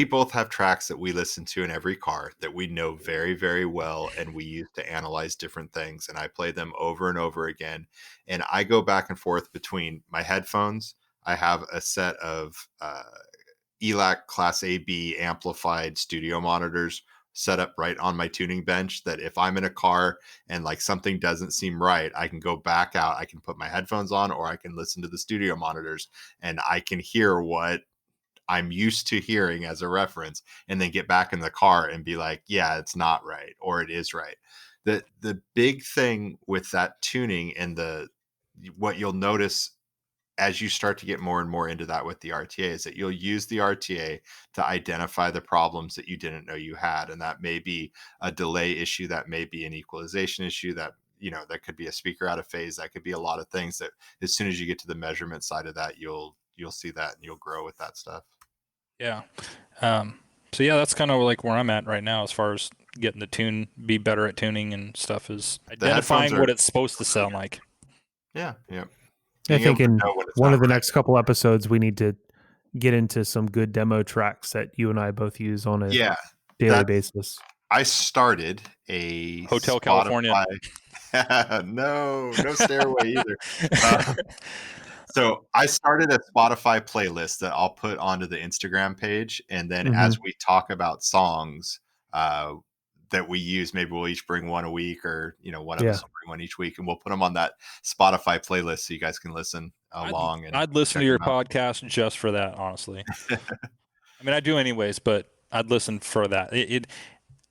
[SPEAKER 4] both have tracks that we listen to in every car that we know very, very well, and we use to analyze different things. And I play them over and over again. And I go back and forth between my headphones. I have a set of ELAC Class AB amplified studio monitors set up right on my tuning bench, that if I'm in a car and like something doesn't seem right, I can go back out, I can put my headphones on, or I can listen to the studio monitors and I can hear what I'm used to hearing as a reference, and then get back in the car and be like, yeah, it's not right, or it is right. The big thing with that tuning and what you'll notice as you start to get more and more into that with the RTA is that you'll use the RTA to identify the problems that you didn't know you had. And that may be a delay issue, that may be an equalization issue, that that could be a speaker out of phase, that could be a lot of things that as soon as you get to the measurement side of that, you'll see that and you'll grow with that stuff.
[SPEAKER 5] Yeah. So yeah, that's kind of like where I'm at right now as far as getting the be better at tuning and stuff, is identifying what it's supposed to sound like.
[SPEAKER 4] Yeah. Yeah.
[SPEAKER 1] I think in one of the next couple episodes, we need to get into some good demo tracks that you and I both use on a daily basis.
[SPEAKER 4] I started a
[SPEAKER 5] Hotel
[SPEAKER 4] Spotify. California. No stairway either. So I started a Spotify playlist that I'll put onto the Instagram page. And then as we talk about songs that we use, maybe we'll each bring one a week, or, one of us will bring one each week, and we'll put them on that Spotify playlist so you guys can listen along.
[SPEAKER 5] I'd listen to your podcast just for that, honestly. I mean, I do anyways, but I'd listen for that.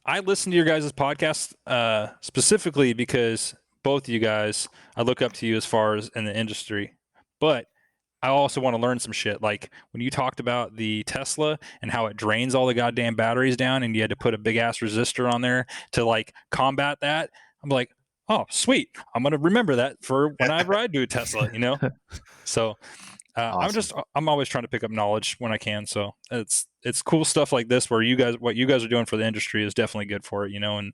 [SPEAKER 5] I listen to your guys' podcast specifically because both of you guys, I look up to you as far as in the industry, but I also want to learn some shit. Like when you talked about the Tesla and how it drains all the goddamn batteries down, and you had to put a big ass resistor on there to like combat that. I'm like, oh, sweet. I'm going to remember that for whenever I do a Tesla, So awesome. I'm always trying to pick up knowledge when I can. So it's cool stuff like this where what you guys are doing for the industry is definitely good for it, and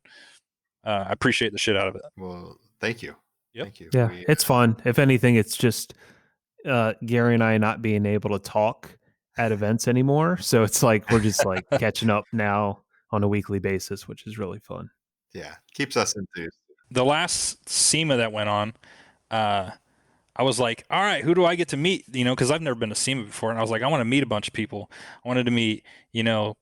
[SPEAKER 5] I appreciate the shit out of it.
[SPEAKER 4] Well, thank you.
[SPEAKER 5] Yep.
[SPEAKER 4] Thank you.
[SPEAKER 1] Yeah, it's fun. If anything, it's just Gary and I not being able to talk at events anymore. So it's like we're just like catching up now on a weekly basis, which is really fun.
[SPEAKER 4] Yeah, keeps us enthused.
[SPEAKER 5] The last SEMA that went on, I was like, all right, who do I get to meet? Because I've never been to SEMA before, and I was like, I want to meet a bunch of people. I wanted to meet,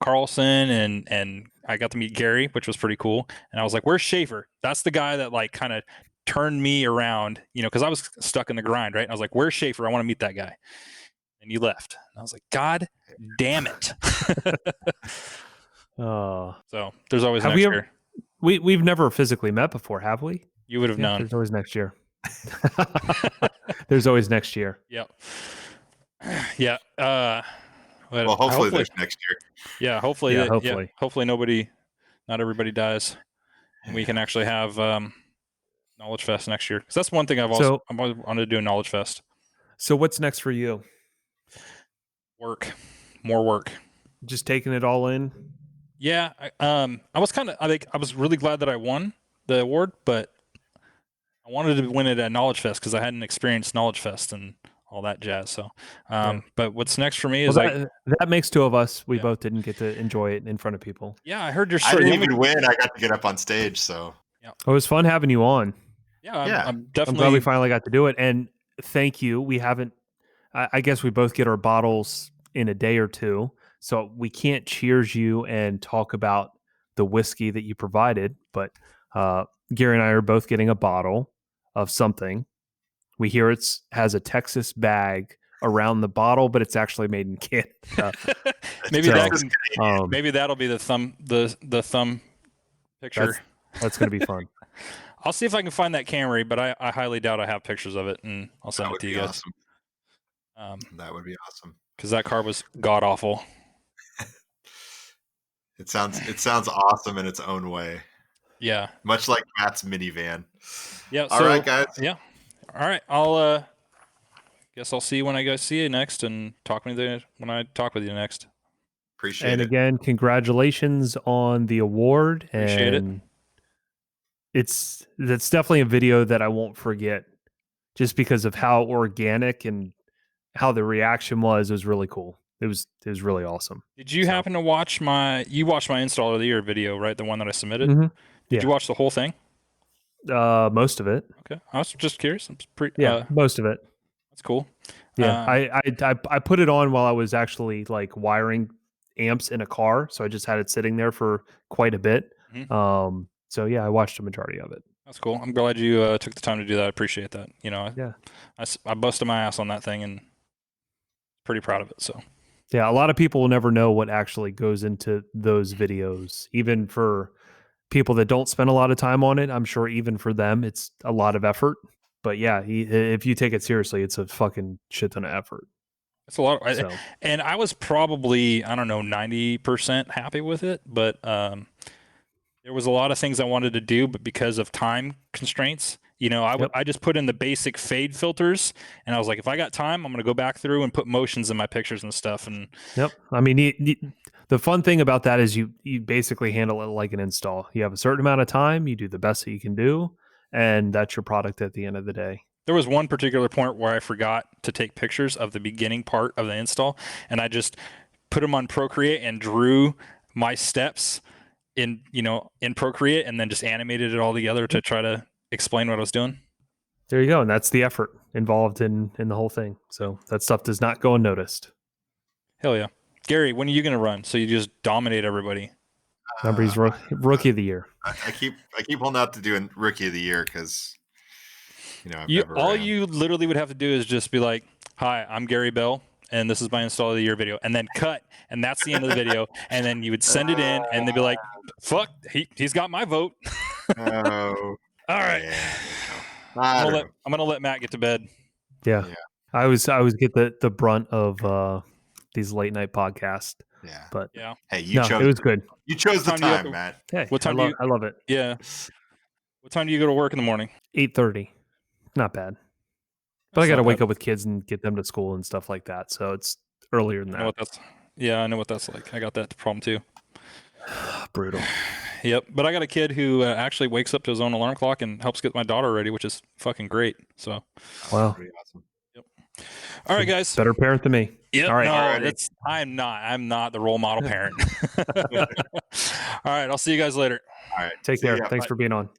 [SPEAKER 5] Carlson, and I got to meet Gary, which was pretty cool. And I was like, where's Schaeffer? That's the guy that like kind of turned me around, because I was stuck in the grind, right? And I was like, where's Schaeffer? I want to meet that guy. And you left. And I was like, God damn it. So there's always next year.
[SPEAKER 1] We've never physically met before, have we?
[SPEAKER 5] You would have known.
[SPEAKER 1] There's always next year. There's always next year.
[SPEAKER 5] Yep. Yeah.
[SPEAKER 4] Well, hopefully there's next year.
[SPEAKER 5] Yeah. Hopefully. Hopefully not everybody dies. And we can actually have Knowledge Fest next year. Because that's one thing I've always wanted to do a Knowledge Fest.
[SPEAKER 1] So what's next for you?
[SPEAKER 5] Work. More work.
[SPEAKER 1] Just taking it all in?
[SPEAKER 5] Yeah. I was really glad that I won the award, but I wanted to win it at Knowledge Fest because I hadn't experienced Knowledge Fest and all that jazz. So, but what's next for me is
[SPEAKER 1] that makes two of us. We both didn't get to enjoy it in front of people.
[SPEAKER 5] Yeah, I heard your story.
[SPEAKER 4] I didn't even win. I got to get up on stage. So
[SPEAKER 1] it was fun having you on.
[SPEAKER 5] Yeah, I'm definitely.
[SPEAKER 1] I'm glad we finally got to do it. And thank you. We haven't. I guess we both get our bottles in a day or two, so we can't cheers you and talk about the whiskey that you provided. But Gary and I are both getting a bottle of something. We hear it has a Texas bag around the bottle, but it's actually made in Canada.
[SPEAKER 5] maybe
[SPEAKER 1] So,
[SPEAKER 5] that can,
[SPEAKER 1] um,
[SPEAKER 5] maybe that'll be the thumb picture.
[SPEAKER 1] that's going to be fun.
[SPEAKER 5] I'll see if I can find that Camry, but I highly doubt I have pictures of it, and I'll send
[SPEAKER 4] That
[SPEAKER 5] it
[SPEAKER 4] would
[SPEAKER 5] to
[SPEAKER 4] be
[SPEAKER 5] you guys.
[SPEAKER 4] awesome. That would be awesome.
[SPEAKER 5] Because that car was god awful.
[SPEAKER 4] It sounds awesome in its own way,
[SPEAKER 5] Yeah.
[SPEAKER 4] much like Matt's minivan.
[SPEAKER 5] Yeah.
[SPEAKER 4] All
[SPEAKER 5] So,
[SPEAKER 4] right, guys.
[SPEAKER 5] Yeah. All right. I'll guess I'll see you when I go see you next, and when I talk with you next.
[SPEAKER 4] Appreciate
[SPEAKER 1] And
[SPEAKER 4] it.
[SPEAKER 1] again, congratulations on the award.
[SPEAKER 5] Appreciate it.
[SPEAKER 1] And that's definitely a video that I won't forget, just because of how organic and how the reaction was. It was really cool. It was really awesome.
[SPEAKER 5] Did you
[SPEAKER 1] So-
[SPEAKER 5] happen to watch you watched my installer of the year video, right? The one that I submitted.
[SPEAKER 1] Mhm.
[SPEAKER 5] Did
[SPEAKER 1] Yeah.
[SPEAKER 5] you watch the whole thing?
[SPEAKER 1] Most of it.
[SPEAKER 5] Okay. I was just curious.
[SPEAKER 1] Most of it.
[SPEAKER 5] That's cool.
[SPEAKER 1] Yeah, I put it on while I was actually like wiring amps in a car, so I just had it sitting there for quite a bit.
[SPEAKER 5] Mhm.
[SPEAKER 1] So yeah, I watched a majority of it.
[SPEAKER 5] That's cool. I'm glad you took the time to do that. I appreciate that.
[SPEAKER 1] Yeah.
[SPEAKER 5] I busted my ass on that thing and pretty proud of it. So
[SPEAKER 1] Yeah, a lot of people will never know what actually goes into those videos. Even for people that don't spend a lot of time on it, I'm sure even for them, it's a lot of effort. But yeah, if you take it seriously, it's a fucking shit ton of effort.
[SPEAKER 5] it's a lot.
[SPEAKER 1] So
[SPEAKER 5] And I was probably, I don't know, 90% happy with it, but there was a lot of things I wanted to do, but because of time constraints, I just put in the basic fade filters, and I was like, if I got time, I'm going to go back through and put motions in my pictures and stuff. And
[SPEAKER 1] yep. I mean, the fun thing about that is you basically handle it like an install. You have a certain amount of time, you do the best that you can do, and that's your product at the end of the day.
[SPEAKER 5] there was one particular point where I forgot to take pictures of the beginning part of the install, and I just put them on Procreate and drew my steps in Procreate, and then just animated it all together to try to explain what I was doing.
[SPEAKER 1] There you go, and that's the effort involved in the whole thing. So that stuff does not go unnoticed.
[SPEAKER 5] Hell yeah. Gary, when are you going to run? So you just dominate everybody.
[SPEAKER 1] Remember, he's rookie of the year.
[SPEAKER 4] I keep holding out to doing rookie of the year because I've never
[SPEAKER 5] All
[SPEAKER 4] ran.
[SPEAKER 5] you literally would have to do is just be like, "Hi, I'm Gary Bell, and this is my install of the year video," and then cut, and that's the end of the video. And then you would send it in, and they'd be like, "Fuck, he's got my vote."
[SPEAKER 4] Oh,
[SPEAKER 5] All right,
[SPEAKER 4] yeah.
[SPEAKER 5] I'm gonna let Matt get to bed.
[SPEAKER 1] Yeah. I always get the brunt of these late night podcasts.
[SPEAKER 4] Yeah.
[SPEAKER 1] But
[SPEAKER 5] Yeah.
[SPEAKER 4] Hey, you chose.
[SPEAKER 1] it was good.
[SPEAKER 4] You chose the
[SPEAKER 5] What time do you have
[SPEAKER 4] time,
[SPEAKER 5] to-
[SPEAKER 4] Matt.
[SPEAKER 1] Hey,
[SPEAKER 5] What time
[SPEAKER 1] I love it.
[SPEAKER 5] Yeah. What time do you go to work in the morning?
[SPEAKER 1] 8:30. Not bad. But
[SPEAKER 5] That's
[SPEAKER 1] I got to
[SPEAKER 5] not
[SPEAKER 1] wake
[SPEAKER 5] bad.
[SPEAKER 1] up with kids and get them to school and stuff like that. So it's earlier than
[SPEAKER 5] I know
[SPEAKER 1] that.
[SPEAKER 5] I know what that's like. I got that problem too.
[SPEAKER 1] Brutal.
[SPEAKER 5] Yep. But I got a kid who actually wakes up to his own alarm clock and helps get my daughter ready, which is fucking great. So,
[SPEAKER 1] Wow.
[SPEAKER 4] Pretty awesome.
[SPEAKER 5] all right, guys.
[SPEAKER 1] Better parent than me.
[SPEAKER 5] Yep.
[SPEAKER 1] All right.
[SPEAKER 5] No,
[SPEAKER 4] Alrighty.
[SPEAKER 5] I'm not the role model parent. All right. I'll see you guys later.
[SPEAKER 4] All right.
[SPEAKER 1] Take
[SPEAKER 4] See
[SPEAKER 1] care.
[SPEAKER 4] ya.
[SPEAKER 1] Thanks
[SPEAKER 4] Bye.
[SPEAKER 1] for being on.